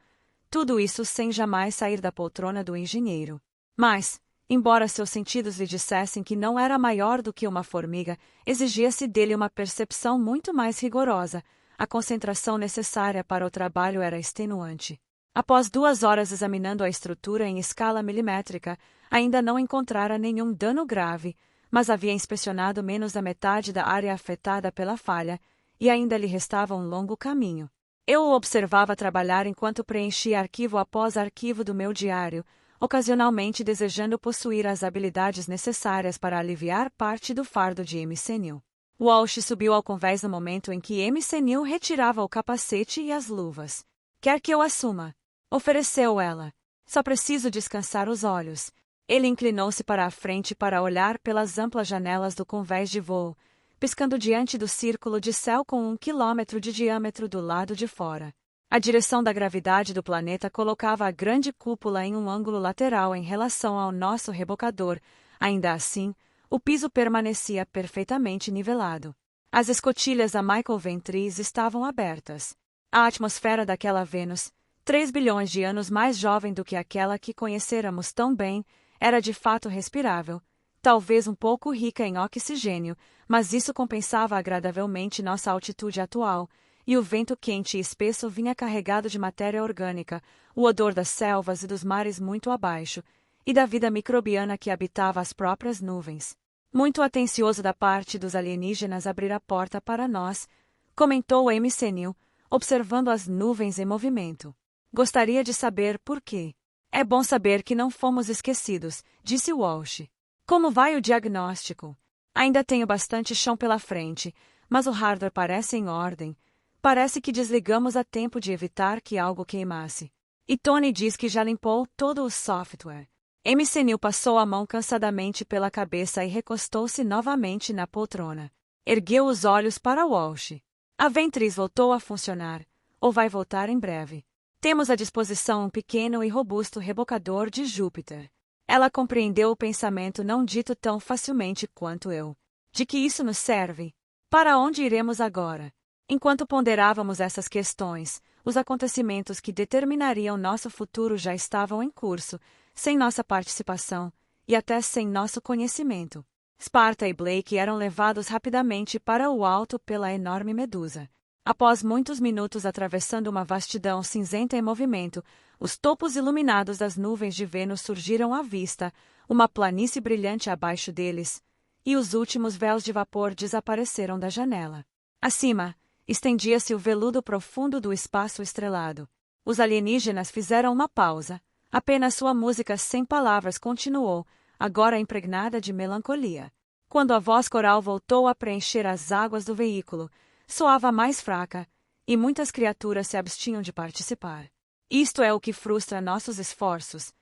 Tudo isso sem jamais sair da poltrona do engenheiro. Mas, embora seus sentidos lhe dissessem que não era maior do que uma formiga, exigia-se dele uma percepção muito mais rigorosa. A concentração necessária para o trabalho era extenuante. Após 2 horas examinando a estrutura em escala milimétrica, ainda não encontrara nenhum dano grave, mas havia inspecionado menos da metade da área afetada pela falha, e ainda lhe restava um longo caminho. Eu o observava trabalhar enquanto preenchia arquivo após arquivo do meu diário, ocasionalmente desejando possuir as habilidades necessárias para aliviar parte do fardo de Amy Senil. Walsh subiu ao convés no momento em que Amy Senil retirava o capacete e as luvas. Quer que eu assuma? Ofereceu ela. Só preciso descansar os olhos. Ele inclinou-se para a frente para olhar pelas amplas janelas do convés de voo, piscando diante do círculo de céu com 1 quilômetro de diâmetro do lado de fora. A direção da gravidade do planeta colocava a grande cúpula em um ângulo lateral em relação ao nosso rebocador. Ainda assim, O piso permanecia perfeitamente nivelado. As escotilhas da Michael Ventris estavam abertas. A atmosfera daquela Vênus, 3 bilhões de anos mais jovem do que aquela que conhecêramos tão bem, era de fato respirável, talvez um pouco rica em oxigênio, mas isso compensava agradavelmente nossa altitude atual, e o vento quente e espesso vinha carregado de matéria orgânica, o odor das selvas e dos mares muito abaixo, e da vida microbiana que habitava as próprias nuvens. Muito atencioso da parte dos alienígenas abrir a porta para nós, comentou Amy Senil, observando as nuvens em movimento. Gostaria de saber por quê. É bom saber que não fomos esquecidos, disse Walsh. Como vai o diagnóstico? Ainda tenho bastante chão pela frente, mas o hardware parece em ordem. Parece que desligamos a tempo de evitar que algo queimasse. E Tony diz que já limpou todo o software. Amy Senil passou a mão cansadamente pela cabeça e recostou-se novamente na poltrona. Ergueu os olhos para Walsh. A Ventris voltou a funcionar, ou vai voltar em breve. Temos à disposição um pequeno e robusto rebocador de Júpiter. Ela compreendeu o pensamento não dito tão facilmente quanto eu. De que isso nos serve? Para onde iremos agora? Enquanto ponderávamos essas questões, os acontecimentos que determinariam nosso futuro já estavam em curso, sem nossa participação, e até sem nosso conhecimento. Sparta e Blake eram levados rapidamente para o alto pela enorme medusa. Após muitos minutos atravessando uma vastidão cinzenta em movimento, os topos iluminados das nuvens de Vênus surgiram à vista, uma planície brilhante abaixo deles, e os últimos véus de vapor desapareceram da janela. Acima, estendia-se o veludo profundo do espaço estrelado. Os alienígenas fizeram uma pausa. Apenas sua música sem palavras continuou, agora impregnada de melancolia. Quando a voz coral voltou a preencher as águas do veículo, soava mais fraca, e muitas criaturas se abstinham de participar. Isto é o que frustra nossos esforços,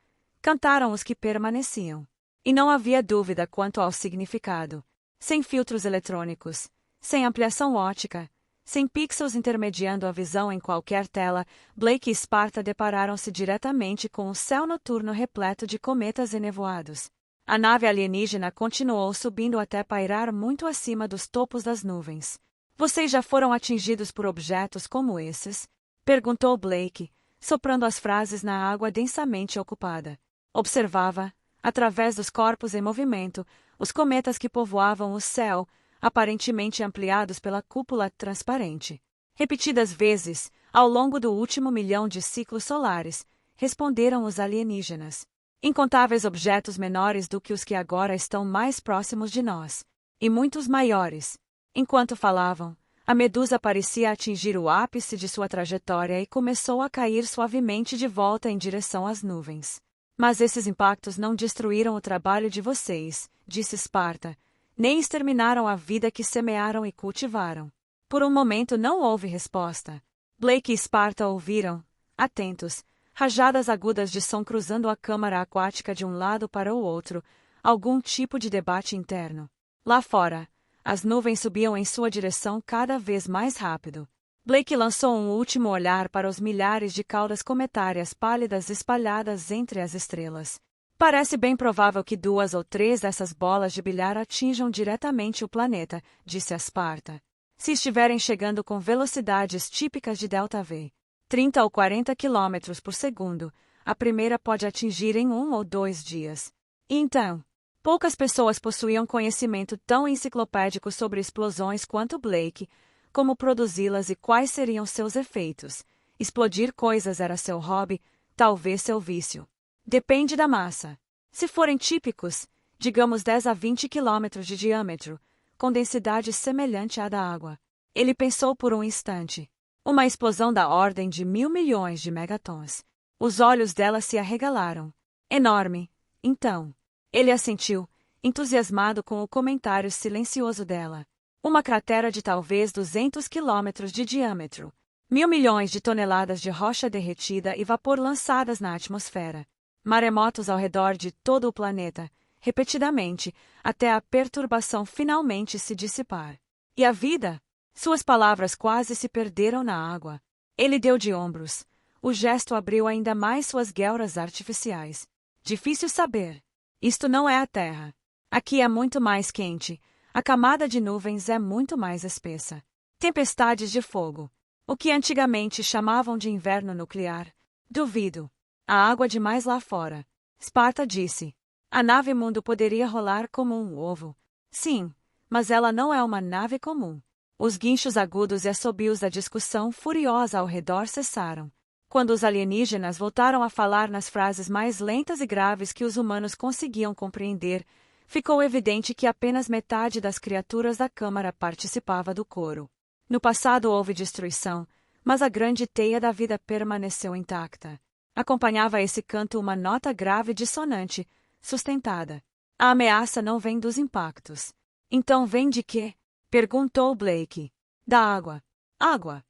cantaram os que permaneciam. E não havia dúvida quanto ao significado. Sem filtros eletrônicos, sem ampliação óptica, sem pixels intermediando a visão em qualquer tela, Blake e Sparta depararam-se diretamente com o céu noturno repleto de cometas enevoados. A nave alienígena continuou subindo até pairar muito acima dos topos das nuvens. Vocês já foram atingidos por objetos como esses? Perguntou Blake, soprando as frases na água densamente ocupada. Observava, através dos corpos em movimento, os cometas que povoavam o céu, aparentemente ampliados pela cúpula transparente. Repetidas vezes, ao longo do último 1.000.000 de ciclos solares, responderam os alienígenas. Incontáveis objetos menores do que os que agora estão mais próximos de nós, e muitos maiores. Enquanto falavam, a medusa parecia atingir o ápice de sua trajetória e começou a cair suavemente de volta em direção às nuvens. Mas esses impactos não destruíram o trabalho de vocês, disse Sparta, nem exterminaram a vida que semearam e cultivaram. Por um momento não houve resposta. Blake e Sparta ouviram, atentos, rajadas agudas de som cruzando a câmara aquática de um lado para o outro, algum tipo de debate interno. Lá fora, as nuvens subiam em sua direção cada vez mais rápido. Blake lançou um último olhar para os milhares de caudas cometárias pálidas espalhadas entre as estrelas. Parece bem provável que 2 ou 3 dessas bolas de bilhar atinjam diretamente o planeta, disse a Sparta. Se estiverem chegando com velocidades típicas de Delta-V, 30 ou 40 km por segundo, a primeira pode atingir em 1 ou 2 dias. E então, poucas pessoas possuíam conhecimento tão enciclopédico sobre explosões quanto Blake, como produzi-las e quais seriam seus efeitos. Explodir coisas era seu hobby, talvez seu vício. Depende da massa. Se forem típicos, digamos 10 a 20 km de diâmetro, com densidade semelhante à da água. Ele pensou por um instante. Uma explosão da ordem de 1.000 milhões de megatons. Os olhos dela se arregalaram. Enorme, então. Ele assentiu, entusiasmado com o comentário silencioso dela. Uma cratera de talvez 200 quilômetros de diâmetro. 1.000 milhões de toneladas de rocha derretida e vapor lançadas na atmosfera. Maremotos ao redor de todo o planeta, repetidamente, até a perturbação finalmente se dissipar. E a vida? Suas palavras quase se perderam na água. Ele deu de ombros. O gesto abriu ainda mais suas guelras artificiais. Difícil saber. Isto não é a Terra. Aqui é muito mais quente. A camada de nuvens é muito mais espessa. Tempestades de fogo. O que antigamente chamavam de inverno nuclear. Duvido. Há água demais lá fora. Sparta disse. A nave mundo poderia rolar como um ovo. Sim, mas ela não é uma nave comum. Os guinchos agudos e assobios da discussão furiosa ao redor cessaram. Quando os alienígenas voltaram a falar nas frases mais lentas e graves que os humanos conseguiam compreender, ficou evidente que apenas metade das criaturas da Câmara participava do coro. No passado houve destruição, mas a grande teia da vida permaneceu intacta. Acompanhava esse canto uma nota grave dissonante, sustentada. A ameaça não vem dos impactos. Então vem de quê? Perguntou Blake. Da água. Água.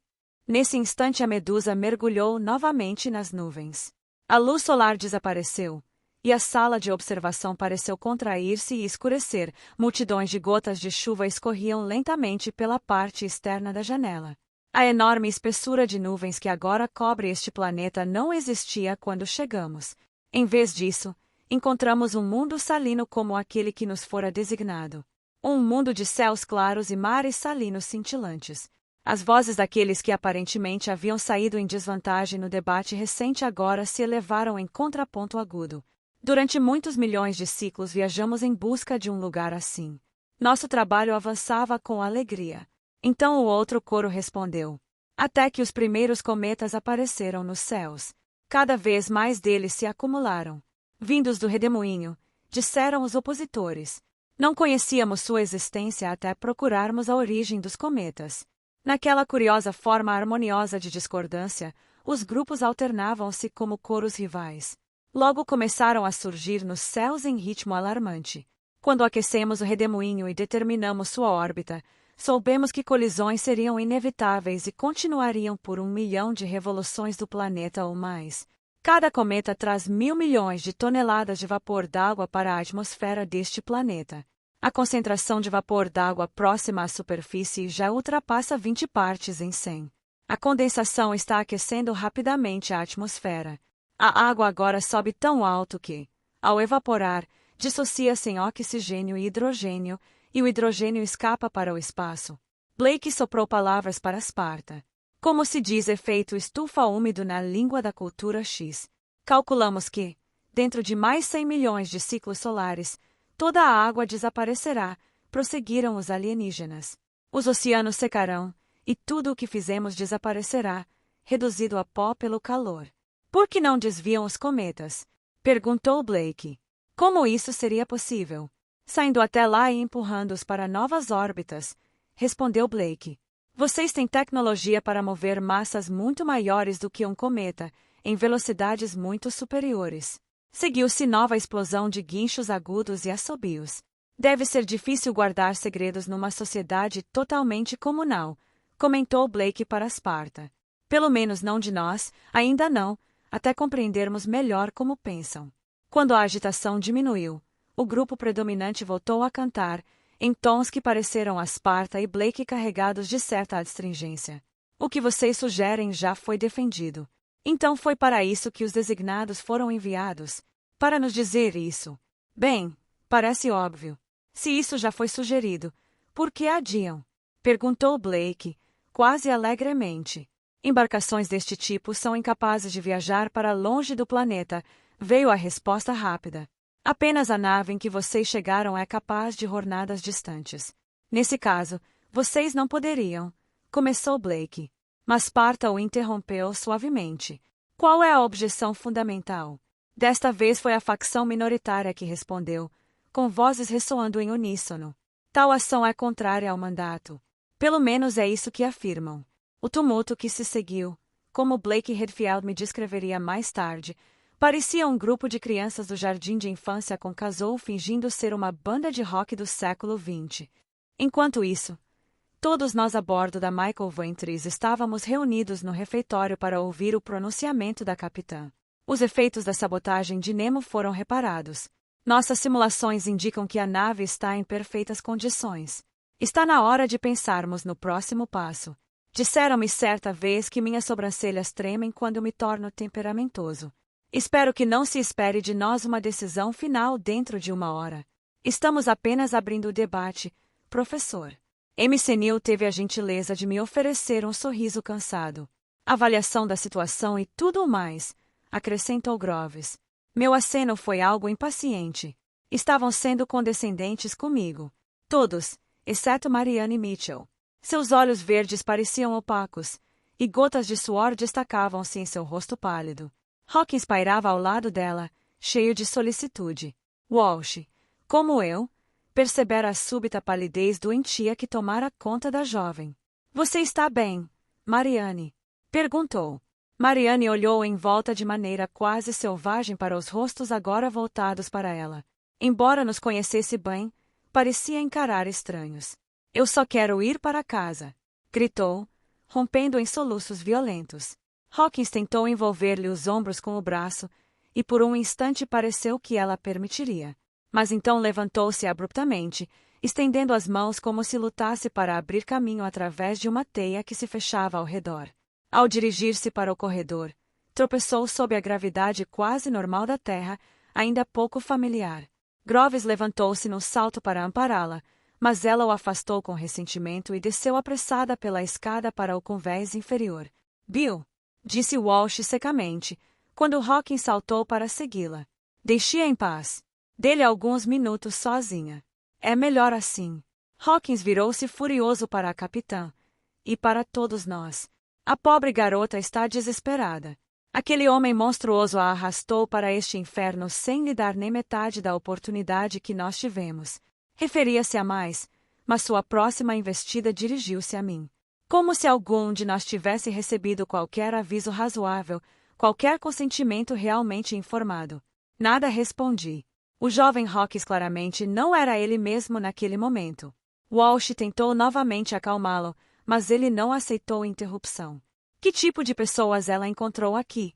Nesse instante a medusa mergulhou novamente nas nuvens. A luz solar desapareceu, e a sala de observação pareceu contrair-se e escurecer. Multidões de gotas de chuva escorriam lentamente pela parte externa da janela. A enorme espessura de nuvens que agora cobre este planeta não existia quando chegamos. Em vez disso, encontramos um mundo salino como aquele que nos fora designado. Um mundo de céus claros e mares salinos cintilantes. As vozes daqueles que aparentemente haviam saído em desvantagem no debate recente agora se elevaram em contraponto agudo. Durante muitos milhões de ciclos viajamos em busca de um lugar assim. Nosso trabalho avançava com alegria. Então o outro coro respondeu. Até que os primeiros cometas apareceram nos céus. Cada vez mais deles se acumularam. Vindos do redemoinho, disseram os opositores. Não conhecíamos sua existência até procurarmos a origem dos cometas. Naquela curiosa forma harmoniosa de discordância, os grupos alternavam-se como coros rivais. Logo começaram a surgir nos céus em ritmo alarmante. Quando aquecemos o redemoinho e determinamos sua órbita, soubemos que colisões seriam inevitáveis e continuariam por 1 milhão de revoluções do planeta ou mais. Cada cometa traz 1.000 milhões de toneladas de vapor d'água para a atmosfera deste planeta. A concentração de vapor d'água próxima à superfície já ultrapassa 20 partes em 100. A condensação está aquecendo rapidamente a atmosfera. A água agora sobe tão alto que, ao evaporar, dissocia-se em oxigênio e hidrogênio, e o hidrogênio escapa para o espaço. Blake soprou palavras para Sparta. Como se diz efeito estufa úmido na língua da cultura X. Calculamos que, dentro de mais 100 milhões de ciclos solares, toda a água desaparecerá, prosseguiram os alienígenas. Os oceanos secarão, e tudo o que fizemos desaparecerá, reduzido a pó pelo calor. Por que não desviam os cometas? Perguntou Blake. Como isso seria possível? Saindo até lá e empurrando-os para novas órbitas, respondeu Blake. Vocês têm tecnologia para mover massas muito maiores do que um cometa, em velocidades muito superiores. Seguiu-se nova explosão de guinchos agudos e assobios. Deve ser difícil guardar segredos numa sociedade totalmente comunal, comentou Blake para Sparta. Pelo menos não de nós, ainda não, até compreendermos melhor como pensam. Quando a agitação diminuiu, o grupo predominante voltou a cantar, em tons que pareceram a Sparta e Blake carregados de certa astringência. O que vocês sugerem já foi defendido. Então foi para isso que os designados foram enviados, para nos dizer isso. Bem, parece óbvio. Se isso já foi sugerido, por que adiam? Perguntou Blake, quase alegremente. Embarcações deste tipo são incapazes de viajar para longe do planeta, veio a resposta rápida. Apenas a nave em que vocês chegaram é capaz de jornadas distantes. Nesse caso, vocês não poderiam, começou Blake. Mas Sparta o interrompeu suavemente. Qual é a objeção fundamental? Desta vez foi a facção minoritária que respondeu, com vozes ressoando em uníssono. Tal ação é contrária ao mandato. Pelo menos é isso que afirmam. O tumulto que se seguiu, como Blake Redfield me descreveria mais tarde, parecia um grupo de crianças do jardim de infância com casou fingindo ser uma banda de rock do século XX. Enquanto isso, todos nós a bordo da Michael Ventris estávamos reunidos no refeitório para ouvir o pronunciamento da capitã. Os efeitos da sabotagem de Nemo foram reparados. Nossas simulações indicam que a nave está em perfeitas condições. Está na hora de pensarmos no próximo passo. Disseram-me certa vez que minhas sobrancelhas tremem quando me torno temperamentoso. Espero que não se espere de nós uma decisão final dentro de 1 hora. Estamos apenas abrindo o debate, professor. McNeil teve a gentileza de me oferecer um sorriso cansado. Avaliação da situação e tudo o mais, acrescentou Groves. Meu aceno foi algo impaciente. Estavam sendo condescendentes comigo. Todos, exceto Marianne Mitchell. Seus olhos verdes pareciam opacos, e gotas de suor destacavam-se em seu rosto pálido. Hawkins pairava ao lado dela, cheio de solicitude. Walsh, como eu, percebera a súbita palidez doentia que tomara conta da jovem. Você está bem, Marianne? Perguntou. Marianne olhou em volta de maneira quase selvagem para os rostos agora voltados para ela. Embora nos conhecesse bem, parecia encarar estranhos. Eu só quero ir para casa, gritou, rompendo em soluços violentos. Hawkins tentou envolver-lhe os ombros com o braço, e por um instante pareceu que ela permitiria. Mas então levantou-se abruptamente, estendendo as mãos como se lutasse para abrir caminho através de uma teia que se fechava ao redor. Ao dirigir-se para o corredor, tropeçou sob a gravidade quase normal da terra, ainda pouco familiar. Groves levantou-se num salto para ampará-la, mas ela o afastou com ressentimento e desceu apressada pela escada para o convés inferior. Bill, disse Walsh secamente, quando Hawkins saltou para segui-la. Deixe-a em paz. Dê-lhe alguns minutos sozinha. É melhor assim. Hawkins virou-se furioso para a capitã. E para todos nós. A pobre garota está desesperada. Aquele homem monstruoso a arrastou para este inferno sem lhe dar nem metade da oportunidade que nós tivemos. Referia-se a mais, mas sua próxima investida dirigiu-se a mim. Como se algum de nós tivesse recebido qualquer aviso razoável, qualquer consentimento realmente informado. Nada respondi. O jovem Hawkins claramente não era ele mesmo naquele momento. Walsh tentou novamente acalmá-lo, mas ele não aceitou interrupção. Que tipo de pessoas ela encontrou aqui?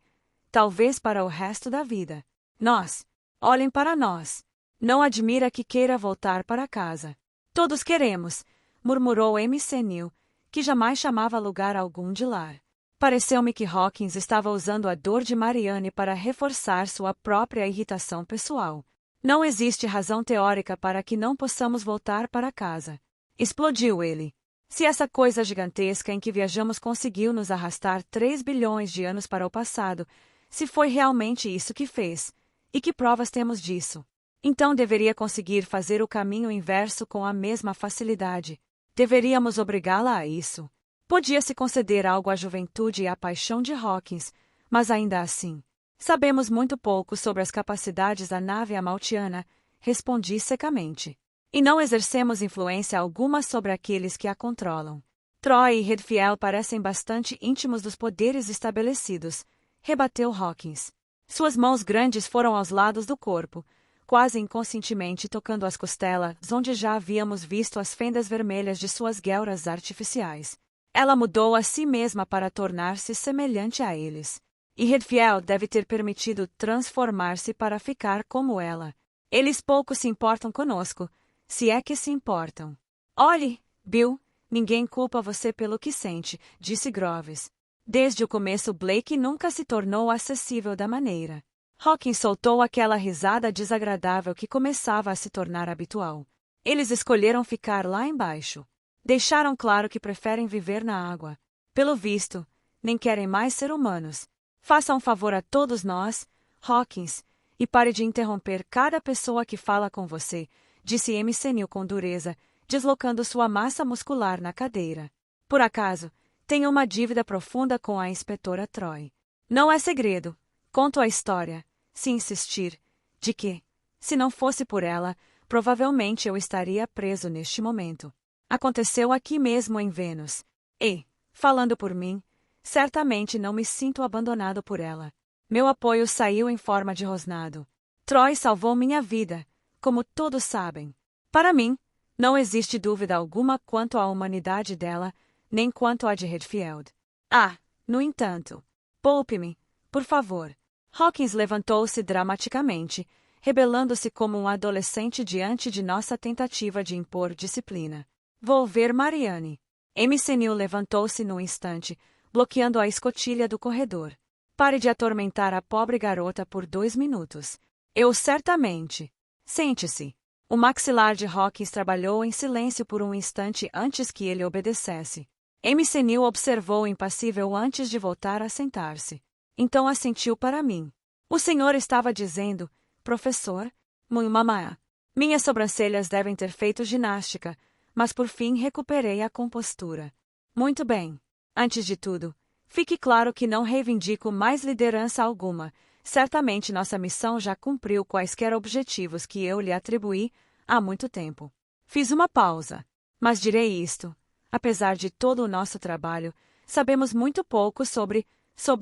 Talvez para o resto da vida. Nós. Olhem para nós. Não admira que queira voltar para casa. Todos queremos, murmurou McNeil, que jamais chamava lugar algum de lar. Pareceu-me que Hawkins estava usando a dor de Marianne para reforçar sua própria irritação pessoal. Não existe razão teórica para que não possamos voltar para casa. Explodiu ele. Se essa coisa gigantesca em que viajamos conseguiu nos arrastar 3 bilhões de anos para o passado, se foi realmente isso que fez, e que provas temos disso? Então deveria conseguir fazer o caminho inverso com a mesma facilidade. Deveríamos obrigá-la a isso. Podia-se conceder algo à juventude e à paixão de Hawkins, mas ainda assim. Sabemos muito pouco sobre as capacidades da nave amaltiana, respondi secamente. E não exercemos influência alguma sobre aqueles que a controlam. Troy e Redfield parecem bastante íntimos dos poderes estabelecidos, rebateu Hawkins. Suas mãos grandes foram aos lados do corpo, quase inconscientemente tocando as costelas, onde já havíamos visto as fendas vermelhas de suas guelras artificiais. Ela mudou a si mesma para tornar-se semelhante a eles. E Redfield deve ter permitido transformar-se para ficar como ela. Eles pouco se importam conosco, se é que se importam. Olhe, Bill, ninguém culpa você pelo que sente, disse Groves. Desde o começo Blake nunca se tornou acessível da maneira. Hawkins soltou aquela risada desagradável que começava a se tornar habitual. Eles escolheram ficar lá embaixo. Deixaram claro que preferem viver na água. Pelo visto, nem querem mais ser humanos. Faça um favor a todos nós, Hawkins, e pare de interromper cada pessoa que fala com você, disse McNeil com dureza, deslocando sua massa muscular na cadeira. Por acaso, tenho uma dívida profunda com a inspetora Troy. Não é segredo. Conto a história, se insistir, de que, se não fosse por ela, provavelmente eu estaria preso neste momento. Aconteceu aqui mesmo em Vênus. E, falando por mim, certamente não me sinto abandonado por ela. Meu apoio saiu em forma de rosnado. Troy salvou minha vida, como todos sabem. Para mim, não existe dúvida alguma quanto à humanidade dela, nem quanto à de Redfield. Ah, no entanto, poupe-me, por favor. Hawkins levantou-se dramaticamente, rebelando-se como um adolescente diante de nossa tentativa de impor disciplina. Vou ver Marianne. McNeil levantou-se num instante, bloqueando a escotilha do corredor. Pare de atormentar a pobre garota por 2 minutos. Eu certamente. Sente-se. O maxilar de Hawkins trabalhou em silêncio por um instante antes que ele obedecesse. MC Neil observou impassível antes de voltar a sentar-se. Então assentiu para mim. O senhor estava dizendo, professor? Mamãe. Minhas sobrancelhas devem ter feito ginástica, mas por fim recuperei a compostura. Muito bem. Antes de tudo, fique claro que não reivindico mais liderança alguma. Certamente nossa missão já cumpriu quaisquer objetivos que eu lhe atribuí há muito tempo. Fiz uma pausa. Mas direi isto. Apesar de todo o nosso trabalho, sabemos muito pouco sobre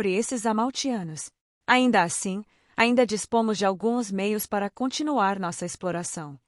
esses amaltianos. Ainda assim, ainda dispomos de alguns meios para continuar nossa exploração.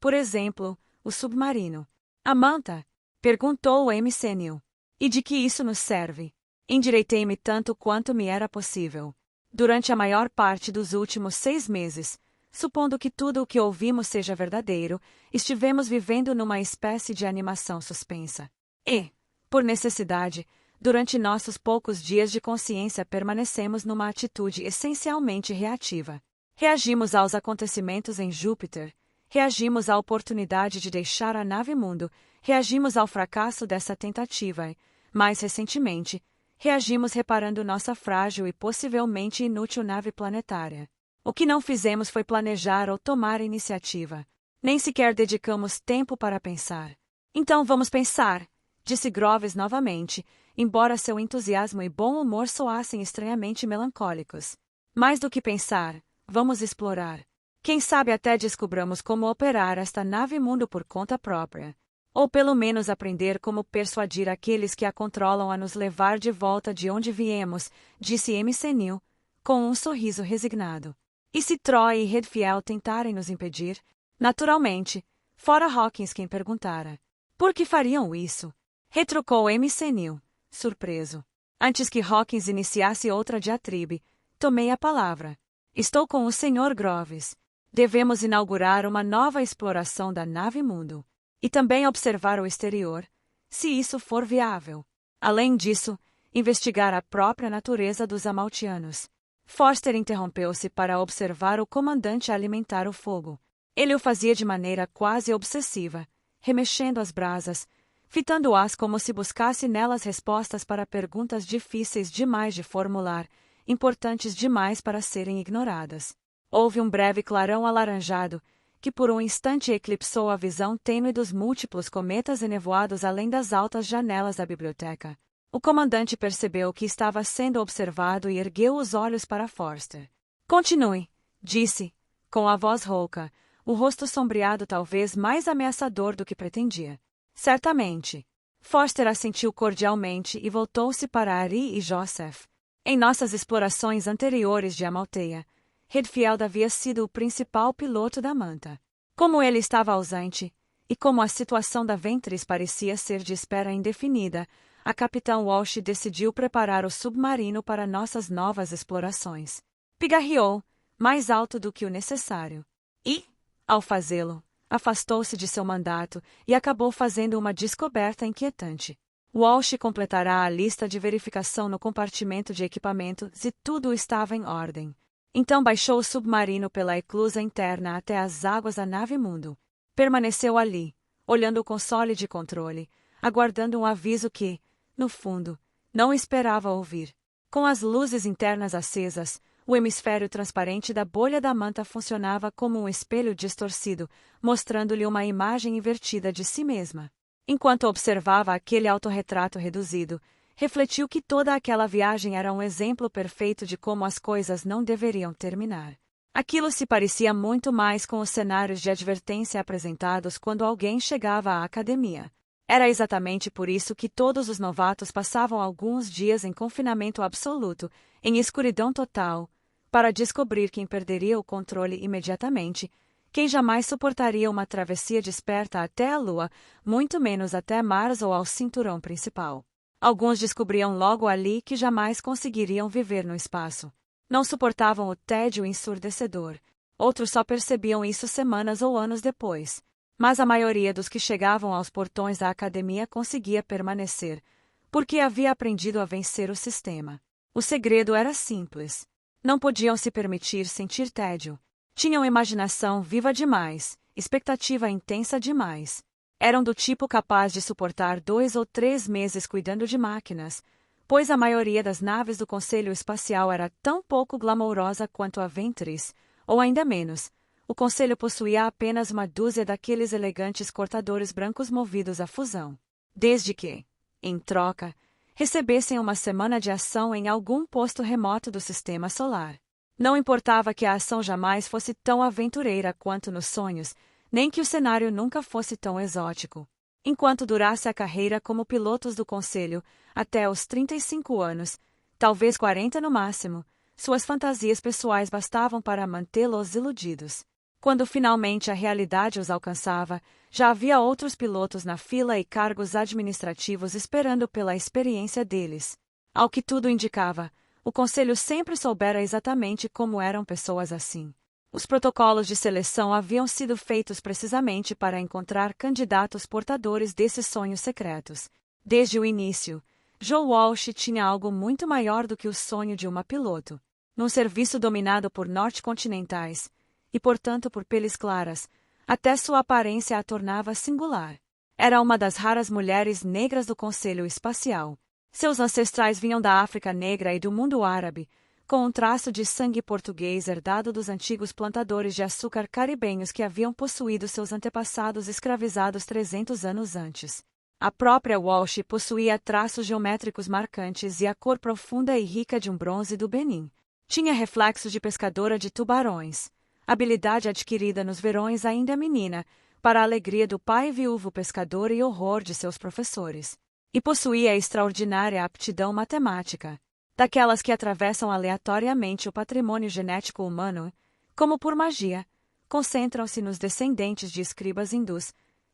Por exemplo, o submarino. A manta? Perguntou o MC Neil. E de que isso nos serve? Endireitei-me tanto quanto me era possível. Durante a maior parte dos últimos 6 meses, supondo que tudo o que ouvimos seja verdadeiro, estivemos vivendo numa espécie de animação suspensa. E, por necessidade, durante nossos poucos dias de consciência permanecemos numa atitude essencialmente reativa. Reagimos aos acontecimentos em Júpiter, reagimos à oportunidade de deixar a nave-mundo, reagimos ao fracasso dessa tentativa e, mais recentemente, reagimos reparando nossa frágil e possivelmente inútil nave planetária. O que não fizemos foi planejar ou tomar iniciativa. Nem sequer dedicamos tempo para pensar. Então vamos pensar, disse Groves novamente, embora seu entusiasmo e bom humor soassem estranhamente melancólicos. Mais do que pensar, vamos explorar. Quem sabe até descobramos como operar esta nave-mundo por conta própria. Ou pelo menos aprender como persuadir aqueles que a controlam a nos levar de volta de onde viemos, disse MC Neil, com um sorriso resignado. E se Troy e Redfield tentarem nos impedir? Naturalmente, fora Hawkins quem perguntara. Por que fariam isso? Retrucou MC Neil, surpreso. Antes que Hawkins iniciasse outra diatribe, tomei a palavra. Estou com o Sr. Groves. Devemos inaugurar uma nova exploração da nave-mundo. E também observar o exterior, se isso for viável. Além disso, investigar a própria natureza dos amaltianos. Foster interrompeu-se para observar o comandante alimentar o fogo. Ele o fazia de maneira quase obsessiva, remexendo as brasas, fitando-as como se buscasse nelas respostas para perguntas difíceis demais de formular, importantes demais para serem ignoradas. Houve um breve clarão alaranjado, que por um instante eclipsou a visão tênue dos múltiplos cometas enevoados além das altas janelas da biblioteca. O comandante percebeu que estava sendo observado e ergueu os olhos para Forster. Continue, disse, com a voz rouca, o rosto sombreado talvez mais ameaçador do que pretendia. Certamente. Forster assentiu cordialmente e voltou-se para Ari e Joseph. Em nossas explorações anteriores de Amalteia, Redfield havia sido o principal piloto da manta. Como ele estava ausente, e como a situação da Ventris parecia ser de espera indefinida, a capitã Walsh decidiu preparar o submarino para nossas novas explorações. Pigarreou, mais alto do que o necessário. E, ao fazê-lo, afastou-se de seu mandato e acabou fazendo uma descoberta inquietante. Walsh completará a lista de verificação no compartimento de equipamento se tudo estava em ordem. Então baixou o submarino pela eclusa interna até as águas da nave-mundo. Permaneceu ali, olhando o console de controle, aguardando um aviso que, no fundo, não esperava ouvir. Com as luzes internas acesas, o hemisfério transparente da bolha da manta funcionava como um espelho distorcido, mostrando-lhe uma imagem invertida de si mesma. Enquanto observava aquele autorretrato reduzido, refletiu que toda aquela viagem era um exemplo perfeito de como as coisas não deveriam terminar. Aquilo se parecia muito mais com os cenários de advertência apresentados quando alguém chegava à academia. Era exatamente por isso que todos os novatos passavam alguns dias em confinamento absoluto, em escuridão total, para descobrir quem perderia o controle imediatamente, quem jamais suportaria uma travessia desperta até a Lua, muito menos até Mars ou ao cinturão principal. Alguns descobriam logo ali que jamais conseguiriam viver no espaço. Não suportavam o tédio ensurdecedor. Outros só percebiam isso semanas ou anos depois. Mas a maioria dos que chegavam aos portões da academia conseguia permanecer, porque havia aprendido a vencer o sistema. O segredo era simples. Não podiam se permitir sentir tédio. Tinham imaginação viva demais, expectativa intensa demais. Eram do tipo capaz de suportar 2 ou 3 meses cuidando de máquinas, pois a maioria das naves do Conselho Espacial era tão pouco glamourosa quanto a Ventris, ou ainda menos. O Conselho possuía apenas uma dúzia daqueles elegantes cortadores brancos movidos à fusão. Desde que, em troca, recebessem uma semana de ação em algum posto remoto do Sistema Solar. Não importava que a ação jamais fosse tão aventureira quanto nos sonhos, nem que o cenário nunca fosse tão exótico. Enquanto durasse a carreira como pilotos do Conselho, até os 35 anos, talvez 40 no máximo, suas fantasias pessoais bastavam para mantê-los iludidos. Quando finalmente a realidade os alcançava, já havia outros pilotos na fila e cargos administrativos esperando pela experiência deles. Ao que tudo indicava, o Conselho sempre soubera exatamente como eram pessoas assim. Os protocolos de seleção haviam sido feitos precisamente para encontrar candidatos portadores desses sonhos secretos. Desde o início, Joe Walsh tinha algo muito maior do que o sonho de uma piloto. Num serviço dominado por norte-continentais, e portanto por peles claras, até sua aparência a tornava singular. Era uma das raras mulheres negras do Conselho Espacial. Seus ancestrais vinham da África Negra e do mundo árabe, com um traço de sangue português herdado dos antigos plantadores de açúcar caribenhos que haviam possuído seus antepassados escravizados 300 anos antes. A própria Walsh possuía traços geométricos marcantes e a cor profunda e rica de um bronze do Benin. Tinha reflexos de pescadora de tubarões, habilidade adquirida nos verões ainda menina, para a alegria do pai viúvo pescador e horror de seus professores. E possuía extraordinária aptidão matemática, daquelas que atravessam aleatoriamente o patrimônio genético humano, como por magia, concentram-se nos descendentes de escribas hindus,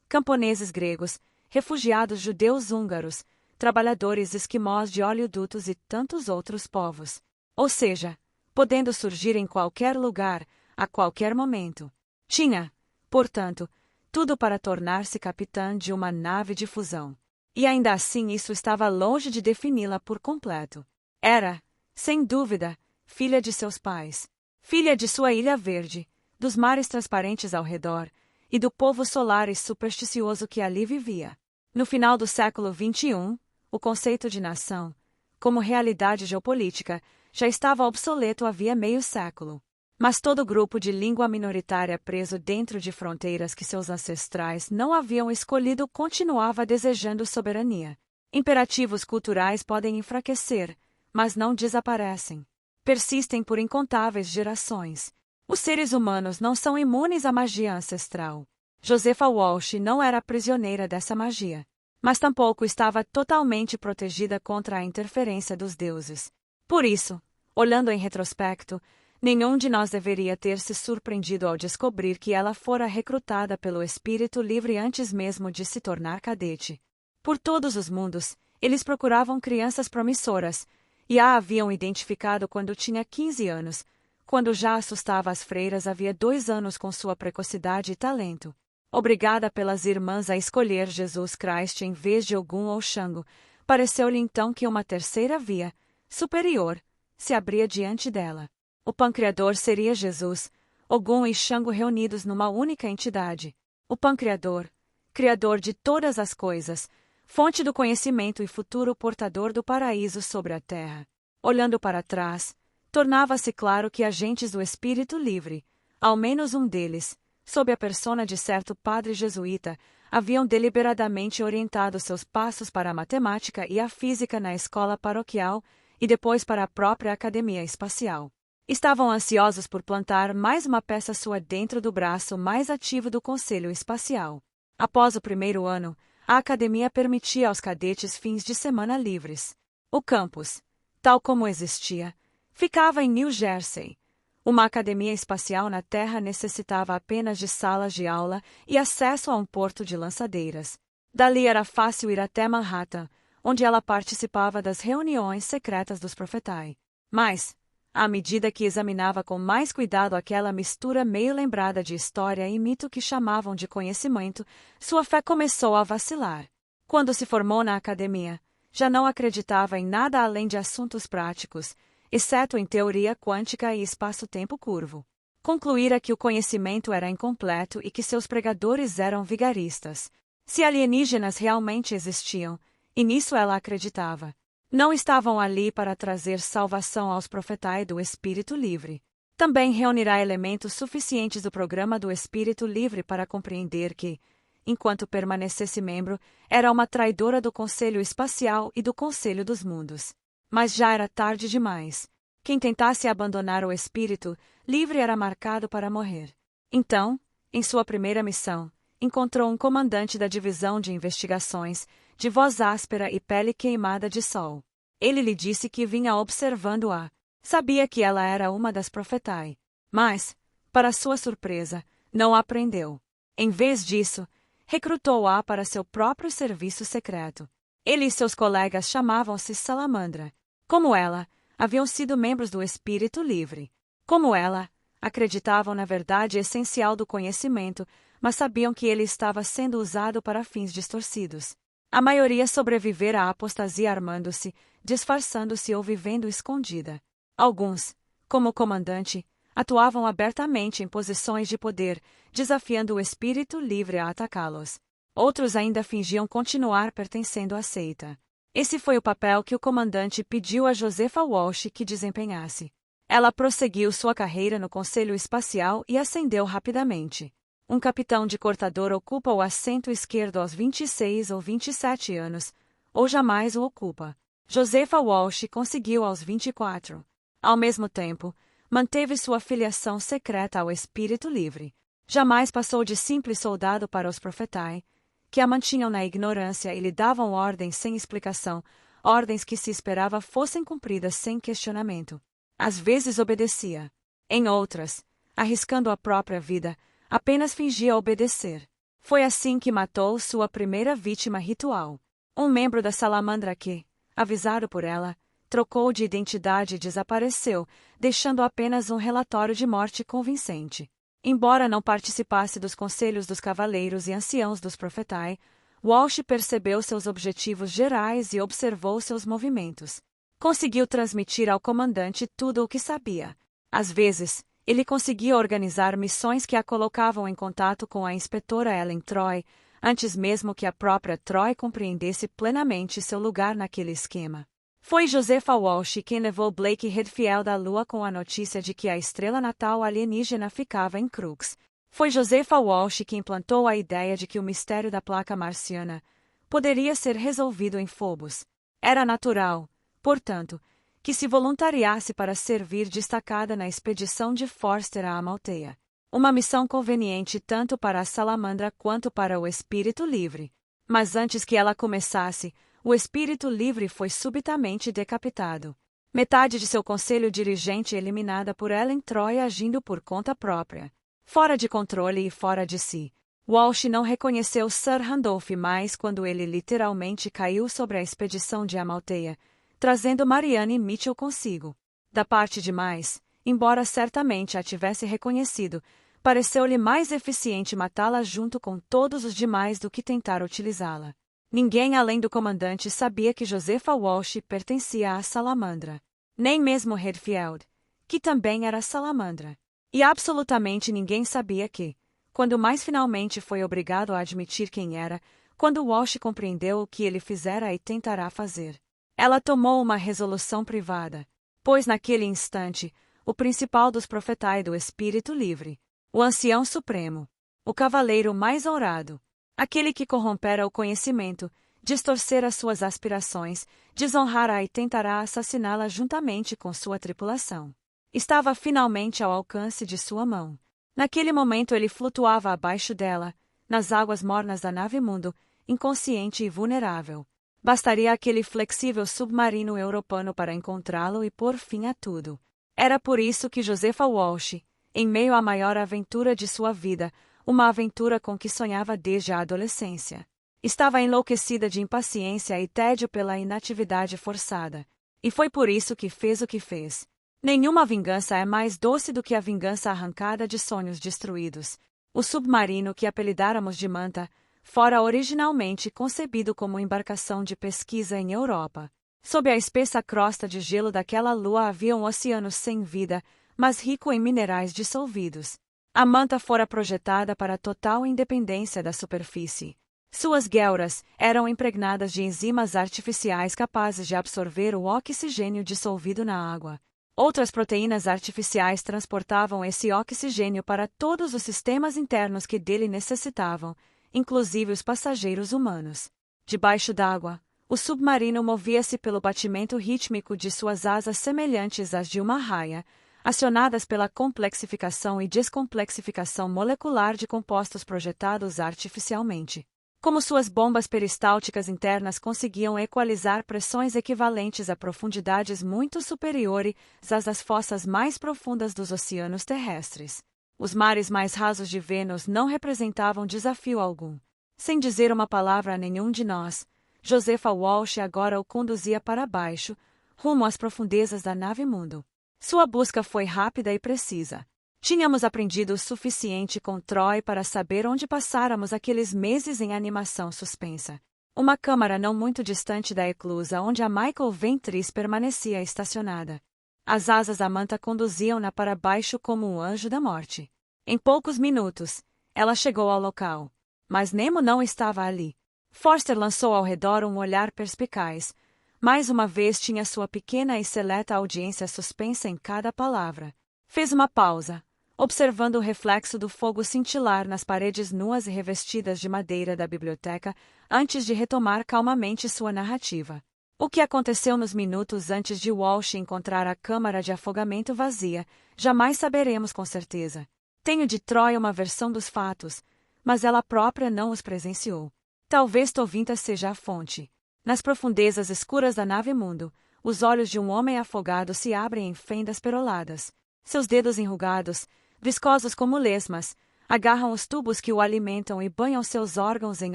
camponeses gregos, refugiados judeus húngaros, trabalhadores esquimós de oleodutos e tantos outros povos. Ou seja, podendo surgir em qualquer lugar, a qualquer momento. Tinha, portanto, tudo para tornar-se capitã de uma nave de fusão. E ainda assim isso estava longe de defini-la por completo. Era, sem dúvida, filha de seus pais. Filha de sua Ilha Verde, dos mares transparentes ao redor, e do povo solar e supersticioso que ali vivia. No final do século XXI, o conceito de nação, como realidade geopolítica, já estava obsoleto havia meio século. Mas todo grupo de língua minoritária preso dentro de fronteiras que seus ancestrais não haviam escolhido continuava desejando soberania. Imperativos culturais podem enfraquecer, mas não desaparecem. Persistem por incontáveis gerações. Os seres humanos não são imunes à magia ancestral. Josepha Walsh não era prisioneira dessa magia, mas tampouco estava totalmente protegida contra a interferência dos deuses. Por isso, olhando em retrospecto, nenhum de nós deveria ter se surpreendido ao descobrir que ela fora recrutada pelo espírito livre antes mesmo de se tornar cadete. Por todos os mundos, eles procuravam crianças promissoras, e a haviam identificado quando tinha 15 anos, quando já assustava as freiras havia 2 anos com sua precocidade e talento. Obrigada pelas irmãs a escolher Jesus Christ em vez de Ogum ou Xango, pareceu-lhe então que uma terceira via, superior, se abria diante dela. O Pancreador seria Jesus, Ogum e Xango reunidos numa única entidade. O Pancreador, Criador de todas as coisas, fonte do conhecimento e futuro portador do paraíso sobre a terra. Olhando para trás, tornava-se claro que agentes do espírito livre, ao menos um deles, sob a persona de certo padre jesuíta, haviam deliberadamente orientado seus passos para a matemática e a física na escola paroquial e depois para a própria academia espacial. Estavam ansiosos por plantar mais uma peça sua dentro do braço mais ativo do Conselho Espacial. Após o primeiro ano, a academia permitia aos cadetes fins de semana livres. O campus, tal como existia, ficava em New Jersey. Uma academia espacial na Terra necessitava apenas de salas de aula e acesso a um porto de lançadeiras. Dali era fácil ir até Manhattan, onde ela participava das reuniões secretas dos Prophetai. Mas, à medida que examinava com mais cuidado aquela mistura meio lembrada de história e mito que chamavam de conhecimento, sua fé começou a vacilar. Quando se formou na academia, já não acreditava em nada além de assuntos práticos, exceto em teoria quântica e espaço-tempo curvo. Concluíra que o conhecimento era incompleto e que seus pregadores eram vigaristas. Se alienígenas realmente existiam, e nisso ela acreditava, não estavam ali para trazer salvação aos profetai do Espírito Livre. Também reunirá elementos suficientes do programa do Espírito Livre para compreender que, enquanto permanecesse membro, era uma traidora do Conselho Espacial e do Conselho dos Mundos. Mas já era tarde demais. Quem tentasse abandonar o Espírito Livre era marcado para morrer. Então, em sua primeira missão, encontrou um comandante da divisão de investigações, de voz áspera e pele queimada de sol. Ele lhe disse que vinha observando-a. Sabia que ela era uma das profetai. Mas, para sua surpresa, não a prendeu. Em vez disso, recrutou-a para seu próprio serviço secreto. Ele e seus colegas chamavam-se Salamandra. Como ela, haviam sido membros do Espírito Livre. Como ela, acreditavam na verdade essencial do conhecimento, mas sabiam que ele estava sendo usado para fins distorcidos. A maioria sobrevivera à apostasia armando-se, disfarçando-se ou vivendo escondida. Alguns, como o comandante, atuavam abertamente em posições de poder, desafiando o Espírito Livre a atacá-los. Outros ainda fingiam continuar pertencendo à seita. Esse foi o papel que o comandante pediu a Josepha Walsh que desempenhasse. Ela prosseguiu sua carreira no Conselho Espacial e ascendeu rapidamente. Um capitão de cortador ocupa o assento esquerdo aos 26 ou 27 anos, ou jamais o ocupa. Josepha Walsh conseguiu aos 24. Ao mesmo tempo, manteve sua filiação secreta ao Espírito Livre. Jamais passou de simples soldado para os profetai, que a mantinham na ignorância e lhe davam ordens sem explicação, ordens que se esperava fossem cumpridas sem questionamento. Às vezes obedecia. Em outras, arriscando a própria vida, apenas fingia obedecer. Foi assim que matou sua primeira vítima ritual. Um membro da Salamandra que, avisado por ela, trocou de identidade e desapareceu, deixando apenas um relatório de morte convincente. Embora não participasse dos conselhos dos cavaleiros e anciãos dos profetai, Walsh percebeu seus objetivos gerais e observou seus movimentos. Conseguiu transmitir ao comandante tudo o que sabia. Às vezes, ele conseguia organizar missões que a colocavam em contato com a inspetora Ellen Troy, antes mesmo que a própria Troy compreendesse plenamente seu lugar naquele esquema. Foi Josepha Walsh quem levou Blake Redfield à Lua com a notícia de que a estrela natal alienígena ficava em Crux. Foi Josepha Walsh quem plantou a ideia de que o mistério da placa marciana poderia ser resolvido em Phobos. Era natural, portanto, que se voluntariasse para servir destacada na expedição de Forster a Amalteia. Uma missão conveniente tanto para a Salamandra quanto para o Espírito Livre. Mas antes que ela começasse, o Espírito Livre foi subitamente decapitado. Metade de seu conselho dirigente eliminada por Ellen Troy agindo por conta própria. Fora de controle e fora de si. Walsh não reconheceu Sir Randolph mais quando ele literalmente caiu sobre a expedição de Amalteia, trazendo Marianne Mitchell consigo. Da parte de mais, embora certamente a tivesse reconhecido, pareceu-lhe mais eficiente matá-la junto com todos os demais do que tentar utilizá-la. Ninguém além do comandante sabia que Josepha Walsh pertencia à Salamandra. Nem mesmo Redfield, que também era Salamandra. E absolutamente ninguém sabia que, quando mais finalmente foi obrigado a admitir quem era, quando Walsh compreendeu o que ele fizera e tentará fazer, ela tomou uma resolução privada, pois naquele instante, o principal dos profetai do Espírito Livre, o ancião supremo, o cavaleiro mais honrado, aquele que corrompera o conhecimento, distorcera suas aspirações, desonrará e tentará assassiná-la juntamente com sua tripulação. Estava finalmente ao alcance de sua mão. Naquele momento ele flutuava abaixo dela, nas águas mornas da nave Mundo, inconsciente e vulnerável. Bastaria aquele flexível submarino europano para encontrá-lo e pôr fim a tudo. Era por isso que Josepha Walsh, em meio à maior aventura de sua vida, uma aventura com que sonhava desde a adolescência, estava enlouquecida de impaciência e tédio pela inatividade forçada. E foi por isso que fez o que fez. Nenhuma vingança é mais doce do que a vingança arrancada de sonhos destruídos. O submarino que apelidáramos de Manta fora originalmente concebido como embarcação de pesquisa em Europa. Sob a espessa crosta de gelo daquela lua havia um oceano sem vida, mas rico em minerais dissolvidos. A manta fora projetada para total independência da superfície. Suas guelras eram impregnadas de enzimas artificiais capazes de absorver o oxigênio dissolvido na água. Outras proteínas artificiais transportavam esse oxigênio para todos os sistemas internos que dele necessitavam, inclusive os passageiros humanos. Debaixo d'água, o submarino movia-se pelo batimento rítmico de suas asas semelhantes às de uma raia, acionadas pela complexificação e descomplexificação molecular de compostos projetados artificialmente. Como suas bombas peristálticas internas conseguiam equalizar pressões equivalentes a profundidades muito superiores às das fossas mais profundas dos oceanos terrestres. Os mares mais rasos de Vênus não representavam desafio algum. Sem dizer uma palavra a nenhum de nós, Josepha Walsh agora o conduzia para baixo, rumo às profundezas da nave Mundo. Sua busca foi rápida e precisa. Tínhamos aprendido o suficiente com Troy para saber onde passáramos aqueles meses em animação suspensa. Uma câmara não muito distante da eclusa onde a Michael Ventris permanecia estacionada. As asas da manta conduziam-na para baixo como um anjo da morte. Em poucos minutos, ela chegou ao local. Mas Nemo não estava ali. Forster lançou ao redor um olhar perspicaz. Mais uma vez tinha sua pequena e seleta audiência suspensa em cada palavra. Fez uma pausa, observando o reflexo do fogo cintilar nas paredes nuas e revestidas de madeira da biblioteca, antes de retomar calmamente sua narrativa. O que aconteceu nos minutos antes de Walsh encontrar a câmara de afogamento vazia, jamais saberemos com certeza. Tenho de Troy uma versão dos fatos, mas ela própria não os presenciou. Talvez Tovinta seja a fonte. Nas profundezas escuras da nave Mundo, os olhos de um homem afogado se abrem em fendas peroladas. Seus dedos enrugados, viscosos como lesmas, agarram os tubos que o alimentam e banham seus órgãos em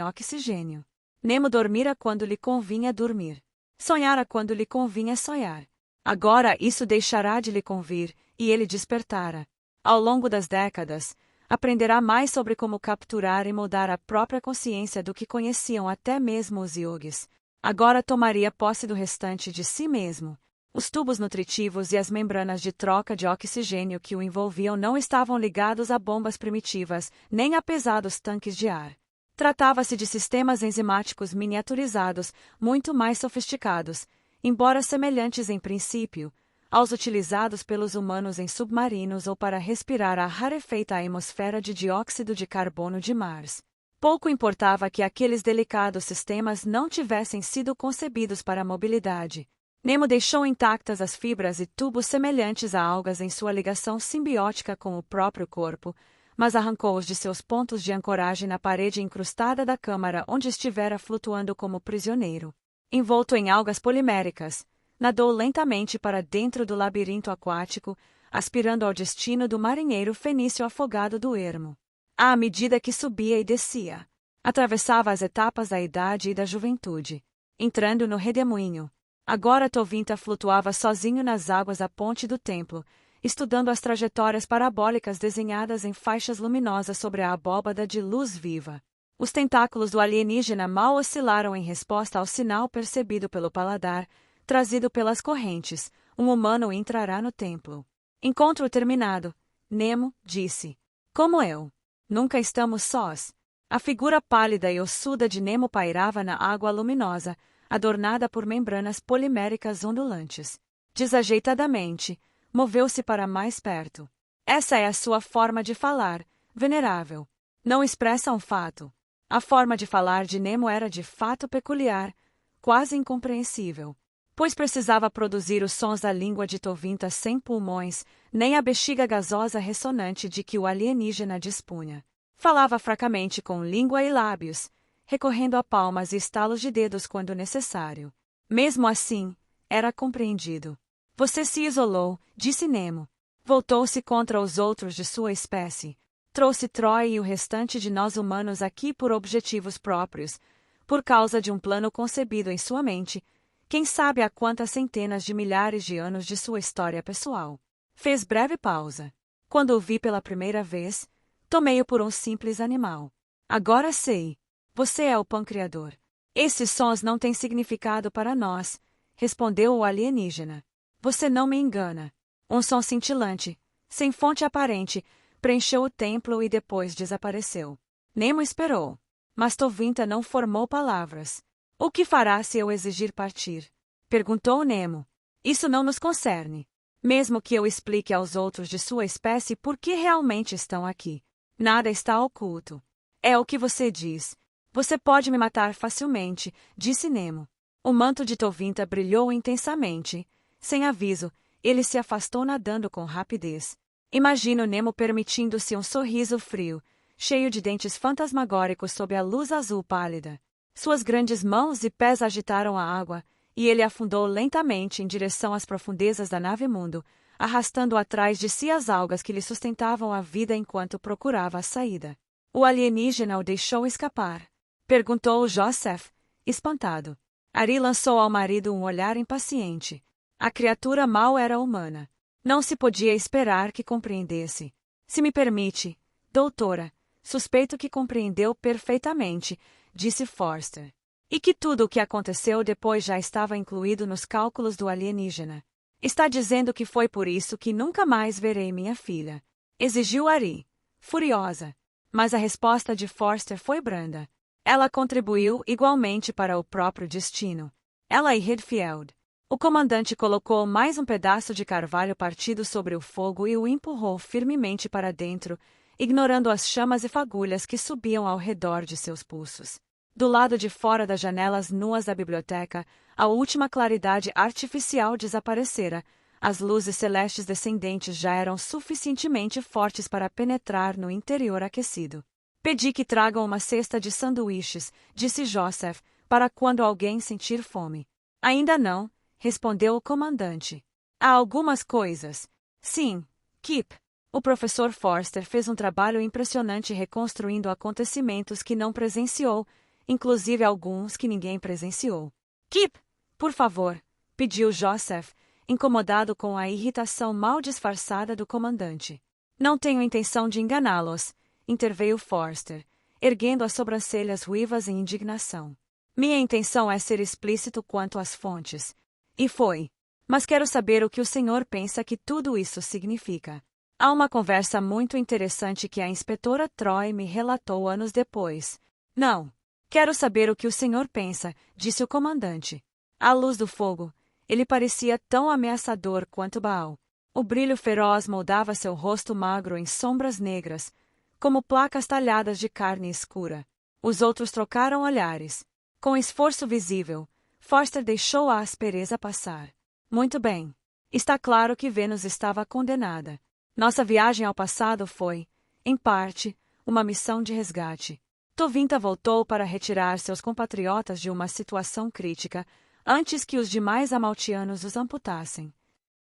oxigênio. Nemo dormira quando lhe convinha dormir. Sonhara quando lhe convinha sonhar. Agora isso deixará de lhe convir, e ele despertara. Ao longo das décadas, aprenderá mais sobre como capturar e moldar a própria consciência do que conheciam até mesmo os yogis. Agora tomaria posse do restante de si mesmo. Os tubos nutritivos e as membranas de troca de oxigênio que o envolviam não estavam ligados a bombas primitivas, nem a pesados tanques de ar. Tratava-se de sistemas enzimáticos miniaturizados, muito mais sofisticados, embora semelhantes em princípio, aos utilizados pelos humanos em submarinos ou para respirar a rarefeita atmosfera de dióxido de carbono de Mars. Pouco importava que aqueles delicados sistemas não tivessem sido concebidos para a mobilidade. Nemo deixou intactas as fibras e tubos semelhantes a algas em sua ligação simbiótica com o próprio corpo, mas arrancou-os de seus pontos de ancoragem na parede incrustada da câmara onde estivera flutuando como prisioneiro. Envolto em algas poliméricas, nadou lentamente para dentro do labirinto aquático, aspirando ao destino do marinheiro fenício afogado do ermo. À medida que subia e descia, atravessava as etapas da idade e da juventude, entrando no redemoinho. Agora Tovinta flutuava sozinho nas águas à ponte do templo, estudando as trajetórias parabólicas desenhadas em faixas luminosas sobre a abóbada de luz viva. Os tentáculos do alienígena mal oscilaram em resposta ao sinal percebido pelo paladar, trazido pelas correntes. Um humano entrará no templo. Encontro terminado. Nemo disse. Como eu. Nunca estamos sós. A figura pálida e ossuda de Nemo pairava na água luminosa, adornada por membranas poliméricas ondulantes. Desajeitadamente, moveu-se para mais perto. Essa é a sua forma de falar, venerável. Não expressa um fato. A forma de falar de Nemo era de fato peculiar, quase incompreensível, pois precisava produzir os sons da língua de Tovinta sem pulmões, nem a bexiga gasosa ressonante de que o alienígena dispunha. Falava fracamente com língua e lábios, recorrendo a palmas e estalos de dedos quando necessário. Mesmo assim, era compreendido. Você se isolou, disse Nemo. Voltou-se contra os outros de sua espécie. Trouxe Troy e o restante de nós humanos aqui por objetivos próprios, por causa de um plano concebido em sua mente, quem sabe há quantas centenas de milhares de anos de sua história pessoal. Fez breve pausa. Quando o vi pela primeira vez, tomei-o por um simples animal. Agora sei. Você é o Pão-Criador. Esses sons não têm significado para nós, respondeu o alienígena. Você não me engana. Um som cintilante, sem fonte aparente, preencheu o templo e depois desapareceu. Nemo esperou. Mas Tovinta não formou palavras. O que fará se eu exigir partir? Perguntou Nemo. Isso não nos concerne. Mesmo que eu explique aos outros de sua espécie por que realmente estão aqui. Nada está oculto. É o que você diz. Você pode me matar facilmente, disse Nemo. O manto de Tovinta brilhou intensamente. Sem aviso, ele se afastou nadando com rapidez. Imagino Nemo permitindo-se um sorriso frio, cheio de dentes fantasmagóricos sob a luz azul pálida. Suas grandes mãos e pés agitaram a água, e ele afundou lentamente em direção às profundezas da nave-mundo, arrastando atrás de si as algas que lhe sustentavam a vida enquanto procurava a saída. O alienígena o deixou escapar? Perguntou Joseph, espantado. Ari lançou ao marido um olhar impaciente. A criatura mal era humana. Não se podia esperar que compreendesse. Se me permite, doutora, suspeito que compreendeu perfeitamente, disse Forster. E que tudo o que aconteceu depois já estava incluído nos cálculos do alienígena. Está dizendo que foi por isso que nunca mais verei minha filha. Exigiu Ari, furiosa. Mas a resposta de Forster foi branda. Ela contribuiu igualmente para o próprio destino. Ela e Redfield. O comandante colocou mais um pedaço de carvalho partido sobre o fogo e o empurrou firmemente para dentro, ignorando as chamas e fagulhas que subiam ao redor de seus pulsos. Do lado de fora das janelas nuas da biblioteca, a última claridade artificial desaparecera. As luzes celestes descendentes já eram suficientemente fortes para penetrar no interior aquecido. Pedi que tragam uma cesta de sanduíches, disse Joseph, para quando alguém sentir fome. Ainda não, respondeu o comandante. Há algumas coisas. Sim, Kip. O professor Forster fez um trabalho impressionante reconstruindo acontecimentos que não presenciou, inclusive alguns que ninguém presenciou. Kip, por favor, pediu Joseph, incomodado com a irritação mal disfarçada do comandante. Não tenho intenção de enganá-los, interveio Forster, erguendo as sobrancelhas ruivas em indignação. Minha intenção é ser explícito quanto às fontes. E foi. Mas quero saber o que o senhor pensa que tudo isso significa. Há uma conversa muito interessante que a inspetora Troy me relatou anos depois. Não. Quero saber o que o senhor pensa, disse o comandante. À luz do fogo, ele parecia tão ameaçador quanto Baal. O brilho feroz moldava seu rosto magro em sombras negras, como placas talhadas de carne escura. Os outros trocaram olhares. Com esforço visível, Forster deixou a aspereza passar. Muito bem. Está claro que Vênus estava condenada. Nossa viagem ao passado foi, em parte, uma missão de resgate. Tovinta voltou para retirar seus compatriotas de uma situação crítica, antes que os demais amaltianos os amputassem.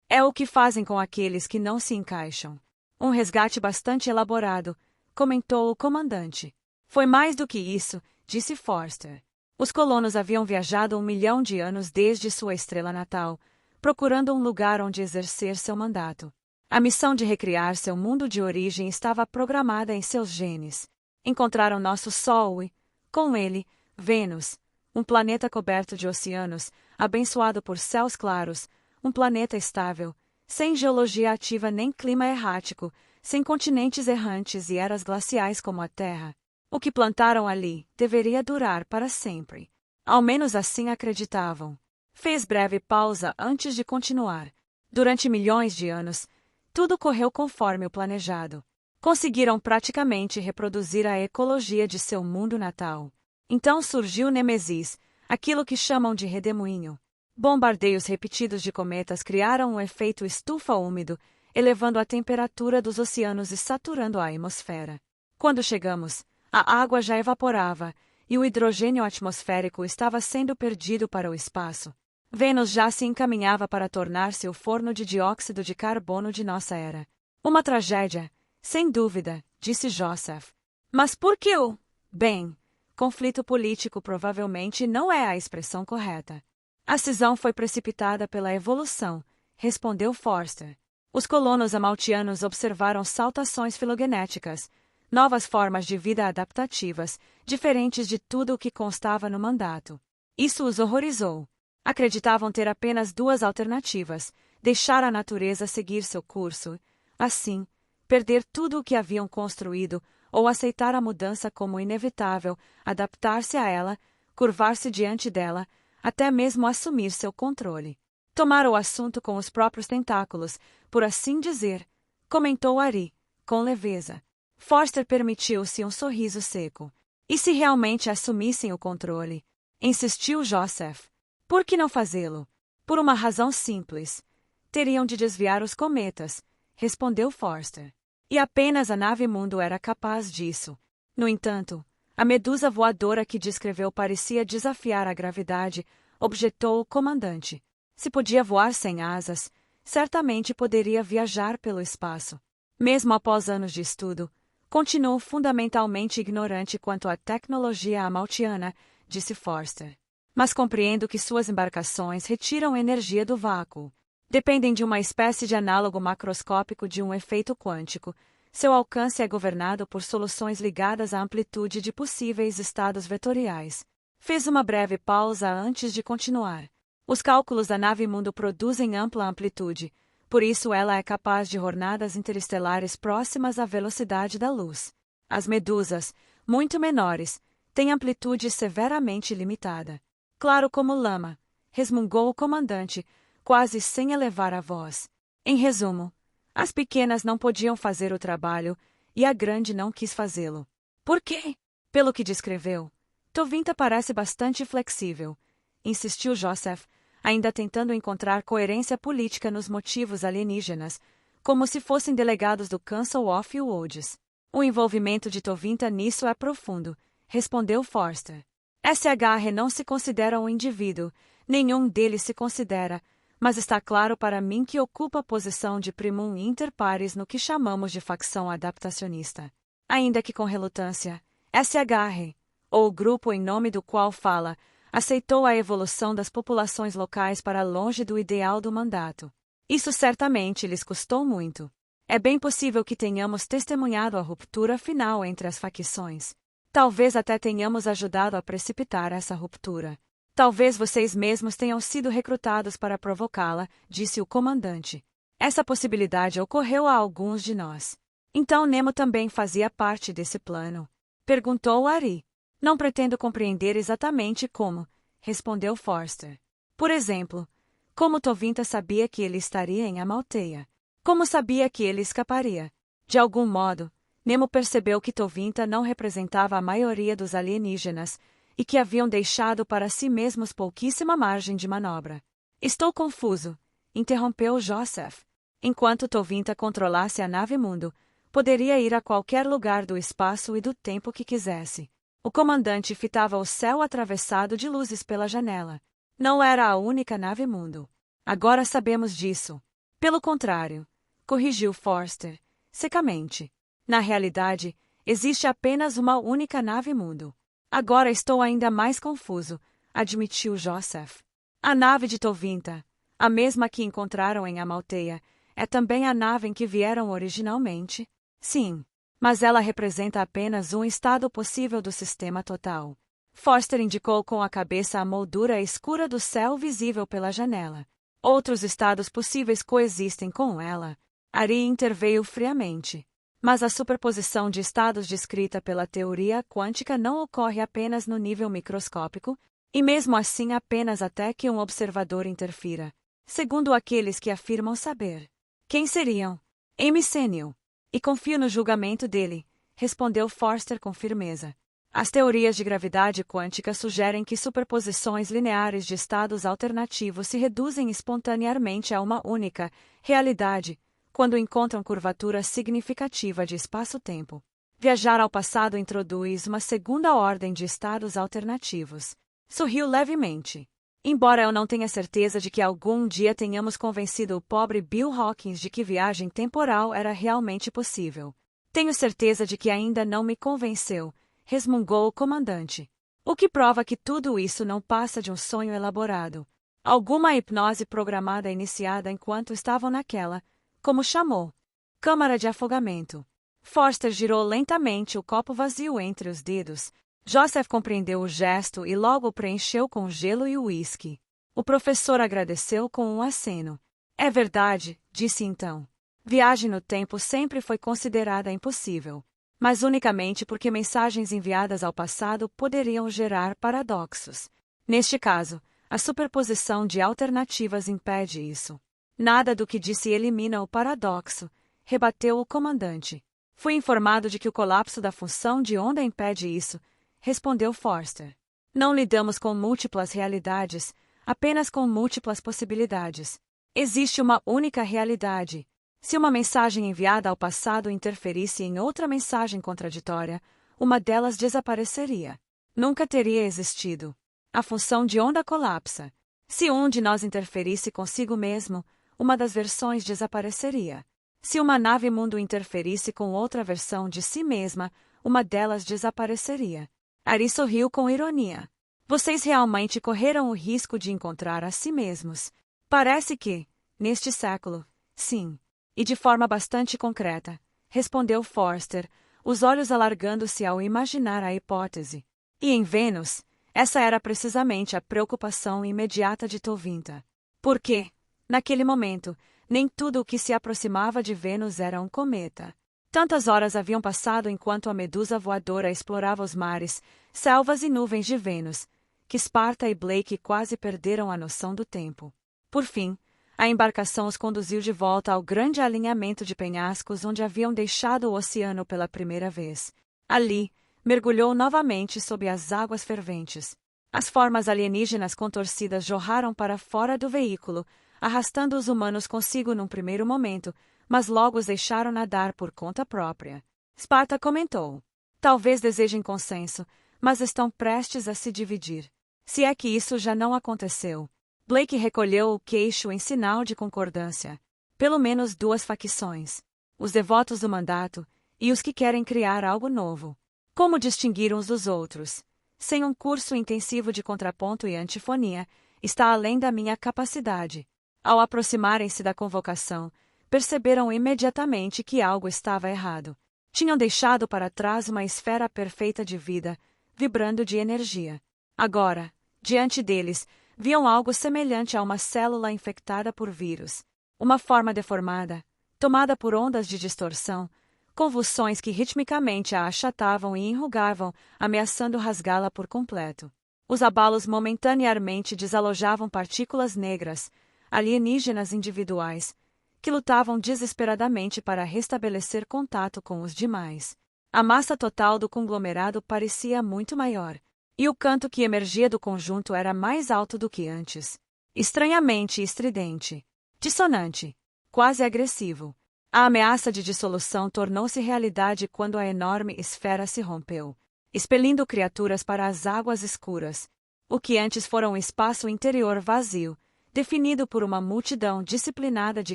É o que fazem com aqueles que não se encaixam. Um resgate bastante elaborado, comentou o comandante. Foi mais do que isso, disse Forster. Os colonos haviam viajado 1 milhão de anos desde sua estrela natal, procurando um lugar onde exercer seu mandato. A missão de recriar seu mundo de origem estava programada em seus genes. Encontraram nosso Sol e, com ele, Vênus, um planeta coberto de oceanos, abençoado por céus claros, um planeta estável, sem geologia ativa nem clima errático, sem continentes errantes e eras glaciais como a Terra. O que plantaram ali deveria durar para sempre. Ao menos assim acreditavam. Fez breve pausa antes de continuar. Durante milhões de anos, tudo correu conforme o planejado. Conseguiram praticamente reproduzir a ecologia de seu mundo natal. Então surgiu Nemesis, aquilo que chamam de redemoinho. Bombardeios repetidos de cometas criaram um efeito estufa úmido, elevando a temperatura dos oceanos e saturando a atmosfera. Quando chegamos, a água já evaporava, e o hidrogênio atmosférico estava sendo perdido para o espaço. Vênus já se encaminhava para tornar-se o forno de dióxido de carbono de nossa era. Uma tragédia, sem dúvida, disse Joseph. Mas por que o... Bem, conflito político provavelmente não é a expressão correta. A cisão foi precipitada pela evolução, respondeu Forster. Os colonos amaltianos observaram saltações filogenéticas, novas formas de vida adaptativas, diferentes de tudo o que constava no mandato. Isso os horrorizou. Acreditavam ter apenas 2 alternativas: deixar a natureza seguir seu curso, assim, perder tudo o que haviam construído, ou aceitar a mudança como inevitável, adaptar-se a ela, curvar-se diante dela, até mesmo assumir seu controle. Tomar o assunto com os próprios tentáculos, por assim dizer, comentou Ari, com leveza. Forster permitiu-se um sorriso seco. E se realmente assumissem o controle? Insistiu Joseph. Por que não fazê-lo? Por uma razão simples. Teriam de desviar os cometas, respondeu Forster. E apenas a nave Mundo era capaz disso. No entanto, a medusa voadora que descreveu parecia desafiar a gravidade, objetou o comandante. Se podia voar sem asas, certamente poderia viajar pelo espaço. Mesmo após anos de estudo, continuou fundamentalmente ignorante quanto à tecnologia amaltiana, disse Forster. Mas compreendo que suas embarcações retiram energia do vácuo. Dependem de uma espécie de análogo macroscópico de um efeito quântico. Seu alcance é governado por soluções ligadas à amplitude de possíveis estados vetoriais. Fez uma breve pausa antes de continuar. Os cálculos da nave Mundo produzem ampla amplitude, por isso ela é capaz de jornadas interestelares próximas à velocidade da luz. As medusas, muito menores, têm amplitude severamente limitada. Claro como lama, resmungou o comandante, quase sem elevar a voz. Em resumo, as pequenas não podiam fazer o trabalho, e a grande não quis fazê-lo. Por quê? Pelo que descreveu, Tovinta parece bastante flexível, insistiu Joseph, ainda tentando encontrar coerência política nos motivos alienígenas, como se fossem delegados do Council of Worlds. O envolvimento de Tovinta nisso é profundo, respondeu Forster. SHR não se considera um indivíduo, nenhum deles se considera, mas está claro para mim que ocupa a posição de primum inter pares no que chamamos de facção adaptacionista. Ainda que com relutância, SHR, ou o grupo em nome do qual fala, aceitou a evolução das populações locais para longe do ideal do mandato. Isso certamente lhes custou muito. É bem possível que tenhamos testemunhado a ruptura final entre as facções. Talvez até tenhamos ajudado a precipitar essa ruptura. Talvez vocês mesmos tenham sido recrutados para provocá-la, disse o comandante. Essa possibilidade ocorreu a alguns de nós. Então Nemo também fazia parte desse plano? Perguntou Ari. Não pretendo compreender exatamente como, respondeu Forster. Por exemplo, como Tovinta sabia que ele estaria em Amalteia? Como sabia que ele escaparia? De algum modo, Nemo percebeu que Tovinta não representava a maioria dos alienígenas, e que haviam deixado para si mesmos pouquíssima margem de manobra. Estou confuso, interrompeu Joseph. Enquanto Tovinta controlasse a nave Mundo, poderia ir a qualquer lugar do espaço e do tempo que quisesse. O comandante fitava o céu atravessado de luzes pela janela. Não era a única nave Mundo. Agora sabemos disso. Pelo contrário, corrigiu Forster, secamente. Na realidade, existe apenas uma única nave Mundo. Agora estou ainda mais confuso, admitiu Joseph. A nave de Tovinta, a mesma que encontraram em Amalteia, é também a nave em que vieram originalmente? Sim, mas ela representa apenas um estado possível do sistema total. Forster indicou com a cabeça a moldura escura do céu visível pela janela. Outros estados possíveis coexistem com ela. Ari interveio friamente. Mas a superposição de estados descrita pela teoria quântica não ocorre apenas no nível microscópico, e mesmo assim apenas até que um observador interfira. Segundo aqueles que afirmam saber. Quem seriam? Emicênio. E confio no julgamento dele, respondeu Forster com firmeza. As teorias de gravidade quântica sugerem que superposições lineares de estados alternativos se reduzem espontaneamente a uma única realidade, quando encontram curvatura significativa de espaço-tempo. Viajar ao passado introduz uma segunda ordem de estados alternativos. Sorriu levemente. Embora eu não tenha certeza de que algum dia tenhamos convencido o pobre Bill Hawkins de que viagem temporal era realmente possível. Tenho certeza de que ainda não me convenceu, resmungou o comandante. O que prova que tudo isso não passa de um sonho elaborado. Alguma hipnose programada iniciada enquanto estavam naquela, como chamou, câmara de afogamento. Forster girou lentamente o copo vazio entre os dedos. Joseph compreendeu o gesto e logo o preencheu com gelo e uísque. O professor agradeceu com um aceno. É verdade, disse então. Viagem no tempo sempre foi considerada impossível, mas unicamente porque mensagens enviadas ao passado poderiam gerar paradoxos. Neste caso, a superposição de alternativas impede isso. Nada do que disse elimina o paradoxo, rebateu o comandante. Fui informado de que o colapso da função de onda impede isso, respondeu Forster. Não lidamos com múltiplas realidades, apenas com múltiplas possibilidades. Existe uma única realidade. Se uma mensagem enviada ao passado interferisse em outra mensagem contraditória, uma delas desapareceria. Nunca teria existido. A função de onda colapsa. Se um de nós interferisse consigo mesmo, uma das versões desapareceria. Se uma nave-mundo interferisse com outra versão de si mesma, uma delas desapareceria. Ari sorriu com ironia. Vocês realmente correram o risco de encontrar a si mesmos. Parece que, neste século, sim. E de forma bastante concreta, respondeu Forster, os olhos alargando-se ao imaginar a hipótese. E em Vênus, essa era precisamente a preocupação imediata de Tovinta. Porque, naquele momento, nem tudo o que se aproximava de Vênus era um cometa. Tantas horas haviam passado enquanto a medusa voadora explorava os mares, selvas e nuvens de Vênus, que Sparta e Blake quase perderam a noção do tempo. Por fim, a embarcação os conduziu de volta ao grande alinhamento de penhascos onde haviam deixado o oceano pela primeira vez. Ali, mergulhou novamente sob as águas ferventes. As formas alienígenas contorcidas jorraram para fora do veículo, arrastando os humanos consigo num primeiro momento, mas logo os deixaram nadar por conta própria. Sparta comentou. Talvez desejem consenso, mas estão prestes a se dividir. Se é que isso já não aconteceu. Blake recolheu o queixo em sinal de concordância. Pelo menos duas facções. Os devotos do mandato e os que querem criar algo novo. Como distinguir uns dos outros? Sem um curso intensivo de contraponto e antifonia, está além da minha capacidade. Ao aproximarem-se da convocação, perceberam imediatamente que algo estava errado. Tinham deixado para trás uma esfera perfeita de vida, vibrando de energia. Agora, diante deles, viam algo semelhante a uma célula infectada por vírus. Uma forma deformada, tomada por ondas de distorção, convulsões que ritmicamente a achatavam e enrugavam, ameaçando rasgá-la por completo. Os abalos momentaneamente desalojavam partículas negras, alienígenas individuais, que lutavam desesperadamente para restabelecer contato com os demais. A massa total do conglomerado parecia muito maior, e o canto que emergia do conjunto era mais alto do que antes. Estranhamente estridente. Dissonante. Quase agressivo. A ameaça de dissolução tornou-se realidade quando a enorme esfera se rompeu, expelindo criaturas para as águas escuras. O que antes fora um espaço interior vazio, definido por uma multidão disciplinada de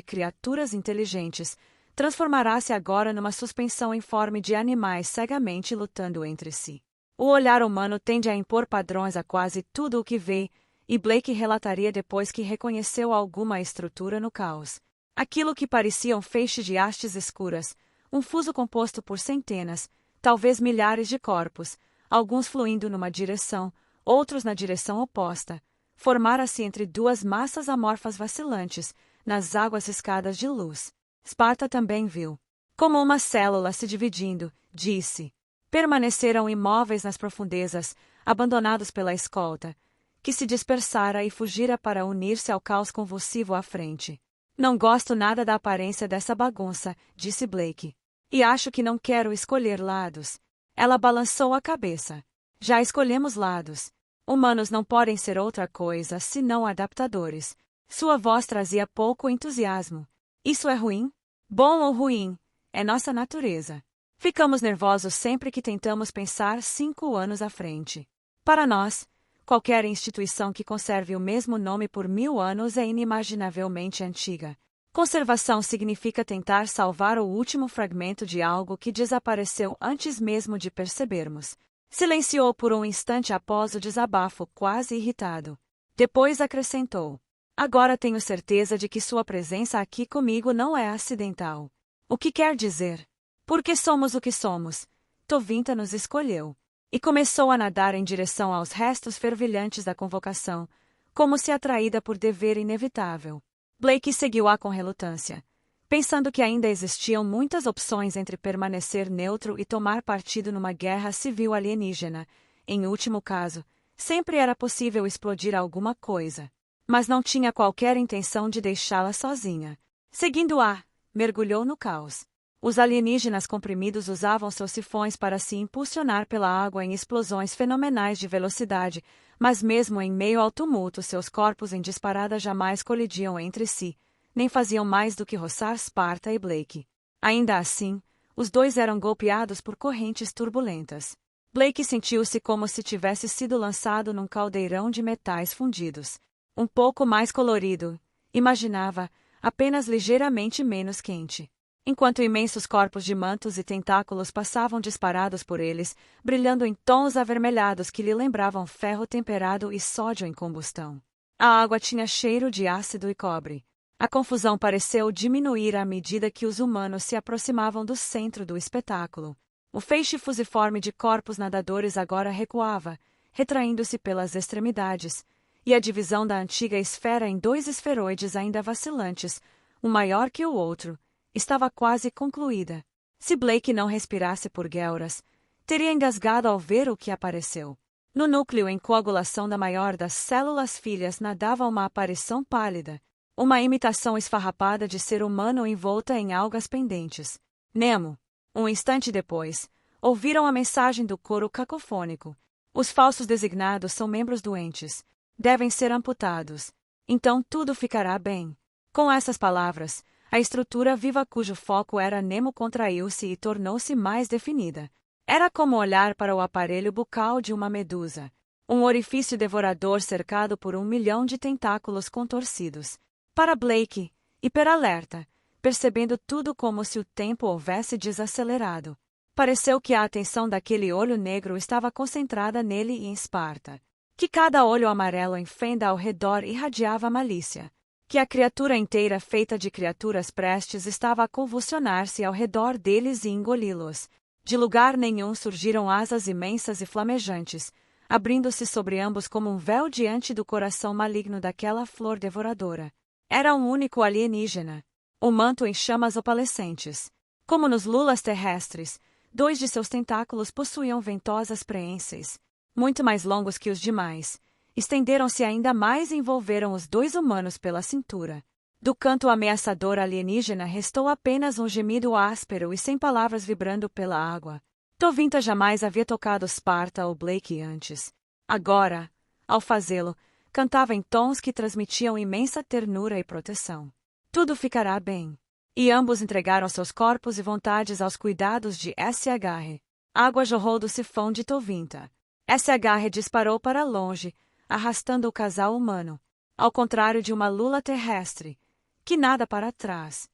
criaturas inteligentes, transformará-se agora numa suspensão informe de animais cegamente lutando entre si. O olhar humano tende a impor padrões a quase tudo o que vê, e Blake relataria depois que reconheceu alguma estrutura no caos. Aquilo que parecia um feixe de hastes escuras, um fuso composto por centenas, talvez milhares de corpos, alguns fluindo numa direção, outros na direção oposta, formara-se entre duas massas amorfas vacilantes, nas águas riscadas de luz. Sparta também viu. Como uma célula se dividindo, disse. Permaneceram imóveis nas profundezas, abandonados pela escolta, que se dispersara e fugira para unir-se ao caos convulsivo à frente. Não gosto nada da aparência dessa bagunça, disse Blake. E acho que não quero escolher lados. Ela balançou a cabeça. Já escolhemos lados. Humanos não podem ser outra coisa senão adaptadores. Sua voz trazia pouco entusiasmo. Isso é ruim? Bom ou ruim? É nossa natureza. Ficamos nervosos sempre que tentamos pensar 5 anos à frente. Para nós, qualquer instituição que conserve o mesmo nome por 1000 anos é inimaginavelmente antiga. Conservação significa tentar salvar o último fragmento de algo que desapareceu antes mesmo de percebermos. Silenciou por um instante após o desabafo, quase irritado. Depois acrescentou. Agora tenho certeza de que sua presença aqui comigo não é acidental. O que quer dizer? Porque somos o que somos. Tovinta nos escolheu. E começou a nadar em direção aos restos fervilhantes da convocação, como se atraída por dever inevitável. Blake seguiu-a com relutância. Pensando que ainda existiam muitas opções entre permanecer neutro e tomar partido numa guerra civil alienígena, em último caso, sempre era possível explodir alguma coisa. Mas não tinha qualquer intenção de deixá-la sozinha. Seguindo-a, mergulhou no caos. Os alienígenas comprimidos usavam seus sifões para se impulsionar pela água em explosões fenomenais de velocidade, mas mesmo em meio ao tumulto seus corpos em disparada jamais colidiam entre si, nem faziam mais do que roçar Sparta e Blake. Ainda assim, os dois eram golpeados por correntes turbulentas. Blake sentiu-se como se tivesse sido lançado num caldeirão de metais fundidos. Um pouco mais colorido, imaginava, apenas ligeiramente menos quente. Enquanto imensos corpos de mantos e tentáculos passavam disparados por eles, brilhando em tons avermelhados que lhe lembravam ferro temperado e sódio em combustão. A água tinha cheiro de ácido e cobre. A confusão pareceu diminuir à medida que os humanos se aproximavam do centro do espetáculo. O feixe fusiforme de corpos nadadores agora recuava, retraindo-se pelas extremidades, e a divisão da antiga esfera em dois esferoides ainda vacilantes, um maior que o outro, estava quase concluída. Se Blake não respirasse por guelras, teria engasgado ao ver o que apareceu. No núcleo em coagulação da maior das células filhas nadava uma aparição pálida, uma imitação esfarrapada de ser humano envolta em algas pendentes. Nemo. Um instante depois, ouviram a mensagem do coro cacofônico. Os falsos designados são membros doentes. Devem ser amputados. Então tudo ficará bem. Com essas palavras, a estrutura viva cujo foco era Nemo contraiu-se e tornou-se mais definida. Era como olhar para o aparelho bucal de uma medusa. Um orifício devorador cercado por 1 milhão de tentáculos contorcidos. Para Blake, hiperalerta, percebendo tudo como se o tempo houvesse desacelerado. Pareceu que a atenção daquele olho negro estava concentrada nele e em Sparta. Que cada olho amarelo em fenda ao redor irradiava malícia. Que a criatura inteira feita de criaturas prestes estava a convulsionar-se ao redor deles e engoli-los. De lugar nenhum surgiram asas imensas e flamejantes, abrindo-se sobre ambos como um véu diante do coração maligno daquela flor devoradora. Era um único alienígena. O manto em chamas opalescentes. Como nos lulas terrestres, 2 de seus tentáculos possuíam ventosas preenses, muito mais longos que os demais. Estenderam-se ainda mais e envolveram os 2 humanos pela cintura. Do canto ameaçador alienígena restou apenas um gemido áspero e sem palavras vibrando pela água. Tovinta jamais havia tocado Sparta ou Blake antes. Agora, ao fazê-lo, cantava em tons que transmitiam imensa ternura e proteção. Tudo ficará bem. E ambos entregaram seus corpos e vontades aos cuidados de SH. Água jorrou do sifão de Tovinta. SH disparou para longe, arrastando o casal humano, ao contrário de uma lula terrestre, que nada para trás.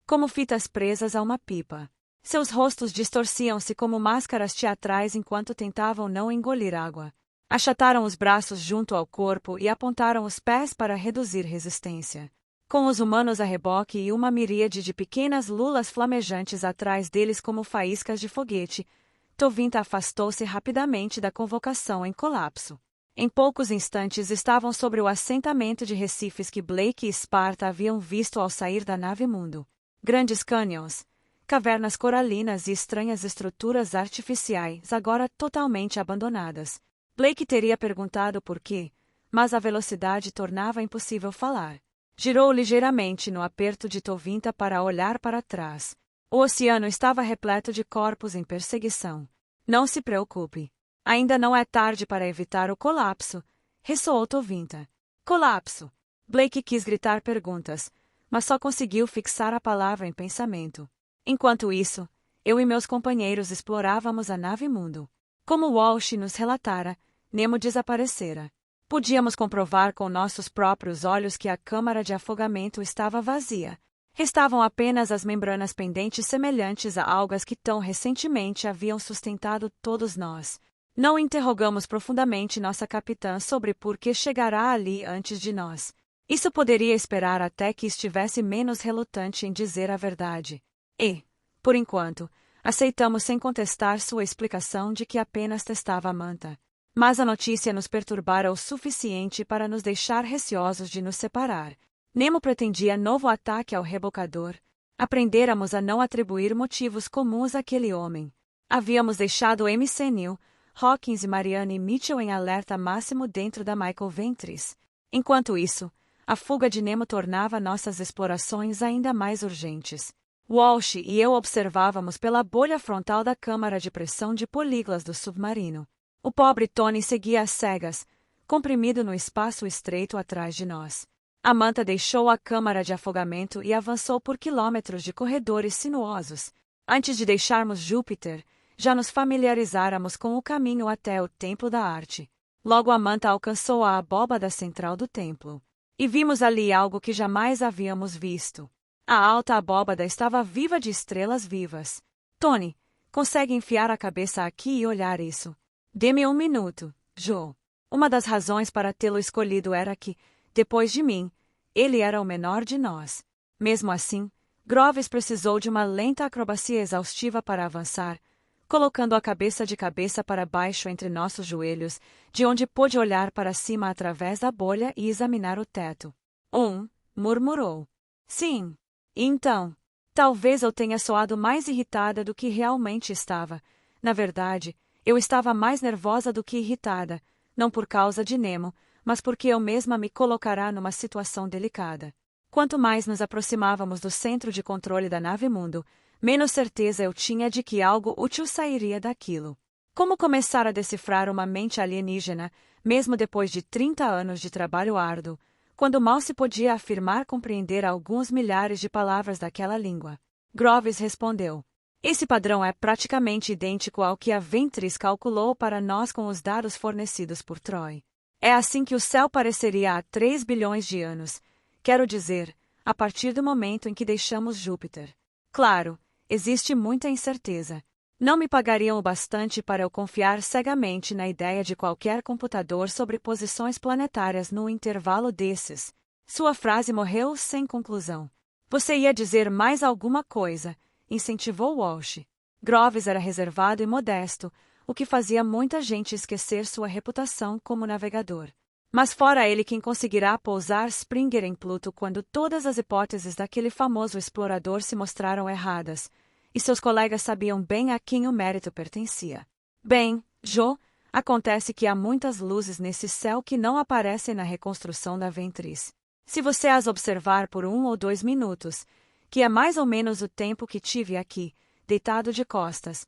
Como fitas presas a uma pipa. Seus rostos distorciam-se como máscaras teatrais enquanto tentavam não engolir água. Achataram os braços junto ao corpo e apontaram os pés para reduzir resistência. Com os humanos a reboque e uma miríade de pequenas lulas flamejantes atrás deles como faíscas de foguete, Tovinta afastou-se rapidamente da convocação em colapso. Em poucos instantes estavam sobre o assentamento de recifes que Blake e Sparta haviam visto ao sair da nave Mundo. Grandes cânions, cavernas coralinas e estranhas estruturas artificiais agora totalmente abandonadas. Blake teria perguntado por quê, mas a velocidade tornava impossível falar. Girou ligeiramente no aperto de Tovinta para olhar para trás. O oceano estava repleto de corpos em perseguição. Não se preocupe. Ainda não é tarde para evitar o colapso, ressoou Tovinta. Colapso. Blake quis gritar perguntas, mas só conseguiu fixar a palavra em pensamento. Enquanto isso, eu e meus companheiros explorávamos a nave Mundo. Como Walsh nos relatara, Nemo desaparecera. Podíamos comprovar com nossos próprios olhos que a câmara de afogamento estava vazia. Restavam apenas as membranas pendentes semelhantes a algas que tão recentemente haviam sustentado todos nós. Não interrogamos profundamente nossa capitã sobre por que chegará ali antes de nós. Isso poderia esperar até que estivesse menos relutante em dizer a verdade. E, por enquanto, aceitamos sem contestar sua explicação de que apenas testava a manta. Mas a notícia nos perturbara o suficiente para nos deixar receosos de nos separar. Nemo pretendia novo ataque ao rebocador. Aprendêramos a não atribuir motivos comuns àquele homem. Havíamos deixado MC Neil, Hawkins e Marianne Mitchell em alerta máximo dentro da Michael Ventris. Enquanto isso, a fuga de Nemo tornava nossas explorações ainda mais urgentes. Walsh e eu observávamos pela bolha frontal da câmara de pressão de políglas do submarino. O pobre Tony seguia às cegas, comprimido no espaço estreito atrás de nós. Amanda deixou a câmara de afogamento e avançou por quilômetros de corredores sinuosos. Antes de deixarmos Júpiter, já nos familiarizáramos com o caminho até o Templo da Arte. Logo Amanda alcançou a abóbada central do templo. E vimos ali algo que jamais havíamos visto. A alta abóbada estava viva de estrelas vivas. Tony, consegue enfiar a cabeça aqui e olhar isso? Dê-me um minuto, Joe. Uma das razões para tê-lo escolhido era que, depois de mim, ele era o menor de nós. Mesmo assim, Groves precisou de uma lenta acrobacia exaustiva para avançar, colocando a cabeça de cabeça para baixo entre nossos joelhos, de onde pôde olhar para cima através da bolha e examinar o teto. Murmurou. Sim. Então, talvez eu tenha soado mais irritada do que realmente estava. Na verdade, eu estava mais nervosa do que irritada, não por causa de Nemo, mas porque eu mesma me colocará numa situação delicada. Quanto mais nos aproximávamos do centro de controle da nave Mundo, menos certeza eu tinha de que algo útil sairia daquilo. Como começar a decifrar uma mente alienígena, mesmo depois de 30 anos de trabalho árduo, quando mal se podia afirmar compreender alguns milhares de palavras daquela língua? Groves respondeu. Esse padrão é praticamente idêntico ao que a Ventris calculou para nós com os dados fornecidos por Troy. É assim que o céu pareceria há 3 bilhões de anos. Quero dizer, a partir do momento em que deixamos Júpiter. Claro, existe muita incerteza. Não me pagariam o bastante para eu confiar cegamente na ideia de qualquer computador sobre posições planetárias num intervalo desses. Sua frase morreu sem conclusão. Você ia dizer mais alguma coisa, incentivou Walsh. Groves era reservado e modesto, o que fazia muita gente esquecer sua reputação como navegador. Mas fora ele quem conseguirá pousar Springer em Pluto quando todas as hipóteses daquele famoso explorador se mostraram erradas, e seus colegas sabiam bem a quem o mérito pertencia. Bem, Joe, acontece que há muitas luzes nesse céu que não aparecem na reconstrução da Ventris. Se você as observar por 1 ou 2 minutos, que é mais ou menos o tempo que tive aqui, deitado de costas,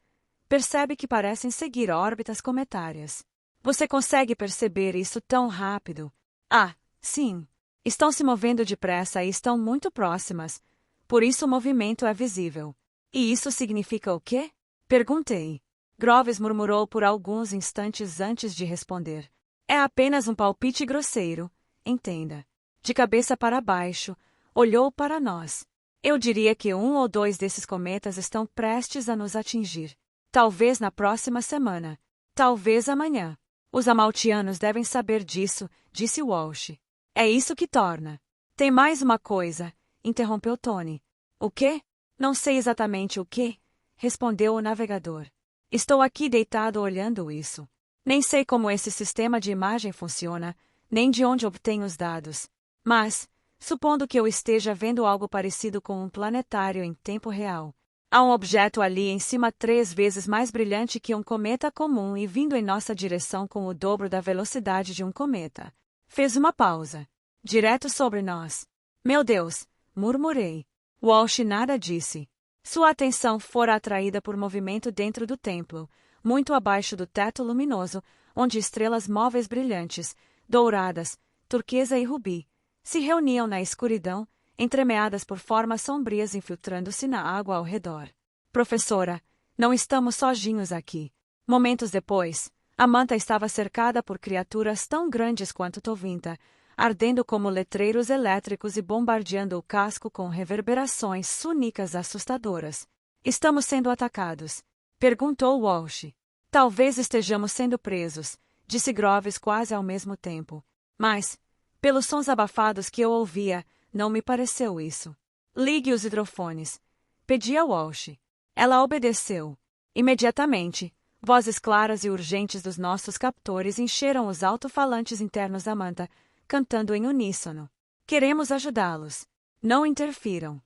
percebe que parecem seguir órbitas cometárias. Você consegue perceber isso tão rápido? Ah, sim. Estão se movendo depressa e estão muito próximas. Por isso o movimento é visível. E isso significa o quê? Perguntei. Groves murmurou por alguns instantes antes de responder. É apenas um palpite grosseiro, entenda. De cabeça para baixo, olhou para nós. Eu diria que 1 ou 2 desses cometas estão prestes a nos atingir. Talvez na próxima semana. Talvez amanhã. Os amaltianos devem saber disso, disse Walsh. É isso que torna. Tem mais uma coisa, interrompeu Tony. O quê? Não sei exatamente o quê, respondeu o navegador. Estou aqui deitado olhando isso. Nem sei como esse sistema de imagem funciona, nem de onde obtenho os dados. Mas, supondo que eu esteja vendo algo parecido com um planetário em tempo real. Há um objeto ali em cima 3 vezes mais brilhante que um cometa comum e vindo em nossa direção com o dobro da velocidade de um cometa. Fez uma pausa. Direto sobre nós. Meu Deus, murmurei. Walsh nada disse. Sua atenção fora atraída por movimento dentro do templo, muito abaixo do teto luminoso, onde estrelas móveis brilhantes, douradas, turquesa e rubi, se reuniam na escuridão, entremeadas por formas sombrias infiltrando-se na água ao redor. Professora, não estamos sozinhos aqui. Momentos depois, Amanda estava cercada por criaturas tão grandes quanto Tovinta, ardendo como letreiros elétricos e bombardeando o casco com reverberações súnicas assustadoras. Estamos sendo atacados? Perguntou Walsh. Talvez estejamos sendo presos, disse Groves quase ao mesmo tempo. Mas, pelos sons abafados que eu ouvia, não me pareceu isso. Ligue os hidrofones. Pedi a Walsh. Ela obedeceu. Imediatamente, vozes claras e urgentes dos nossos captores encheram os alto-falantes internos da Manta, cantando em uníssono. Queremos ajudá-los. Não interfiram.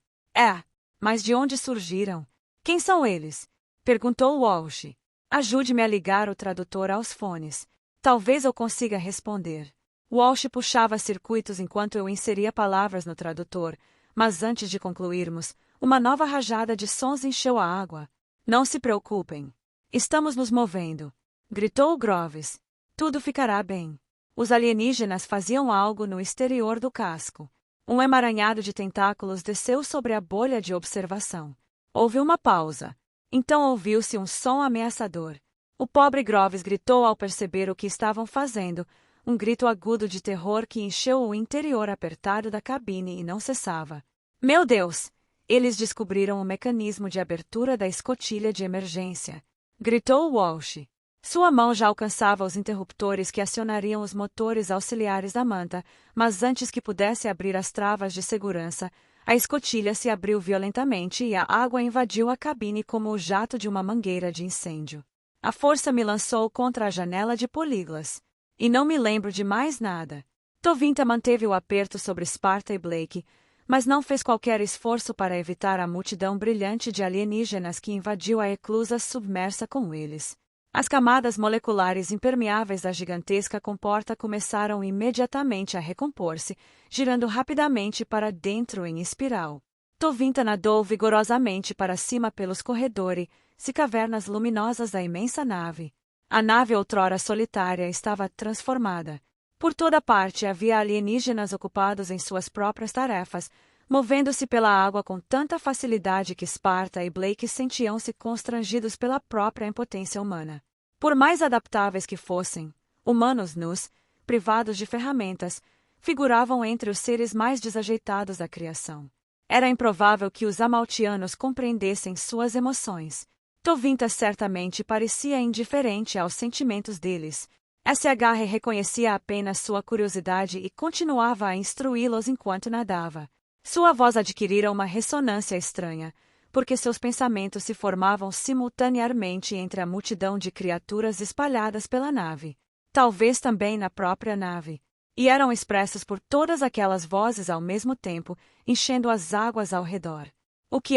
Mas de onde surgiram? Quem são eles? Perguntou Walsh. Ajude-me a ligar o tradutor aos fones. Talvez eu consiga responder. Walsh puxava circuitos enquanto eu inseria palavras no tradutor, mas antes de concluirmos, uma nova rajada de sons encheu a água. Não se preocupem. Estamos nos movendo, gritou Groves. Tudo ficará bem. Os alienígenas faziam algo no exterior do casco. Um emaranhado de tentáculos desceu sobre a bolha de observação. Houve uma pausa. Então ouviu-se um som ameaçador. O pobre Groves gritou ao perceber o que estavam fazendo, um grito agudo de terror que encheu o interior apertado da cabine e não cessava. Meu Deus! Eles descobriram o mecanismo de abertura da escotilha de emergência. Gritou Walsh. Sua mão já alcançava os interruptores que acionariam os motores auxiliares da manta, mas antes que pudesse abrir as travas de segurança, a escotilha se abriu violentamente e a água invadiu a cabine como o jato de uma mangueira de incêndio. A força me lançou contra a janela de políglas. E não me lembro de mais nada. Tovinta manteve o aperto sobre Sparta e Blake, mas não fez qualquer esforço para evitar a multidão brilhante de alienígenas que invadiu a eclusa submersa com eles. As camadas moleculares impermeáveis da gigantesca comporta começaram imediatamente a recompor-se, girando rapidamente para dentro em espiral. Tovinta nadou vigorosamente para cima pelos corredores e cavernas luminosas da imensa nave. A nave outrora solitária estava transformada. Por toda parte havia alienígenas ocupados em suas próprias tarefas, movendo-se pela água com tanta facilidade que Sparta e Blake sentiam-se constrangidos pela própria impotência humana. Por mais adaptáveis que fossem, humanos nus, privados de ferramentas, figuravam entre os seres mais desajeitados da criação. Era improvável que os amaltianos compreendessem suas emoções. Tovinta certamente parecia indiferente aos sentimentos deles. SH reconhecia apenas sua curiosidade e continuava a instruí-los enquanto nadava. Sua voz adquirira uma ressonância estranha, porque seus pensamentos se formavam simultaneamente entre a multidão de criaturas espalhadas pela nave, talvez também na própria nave, e eram expressos por todas aquelas vozes ao mesmo tempo, enchendo as águas ao redor. O que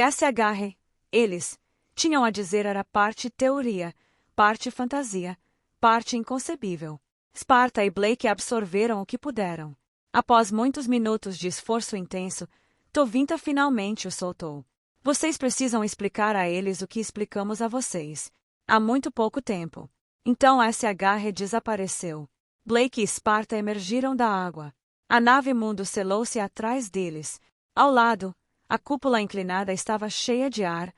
eles, tinham a dizer era parte teoria, parte fantasia, parte inconcebível. Sparta e Blake absorveram o que puderam. Após muitos minutos de esforço intenso, Tovinta finalmente o soltou. Vocês precisam explicar a eles o que explicamos a vocês. Há muito pouco tempo. Então SH desapareceu. Blake e Sparta emergiram da água. A nave mundo selou-se atrás deles. Ao lado, a cúpula inclinada estava cheia de ar,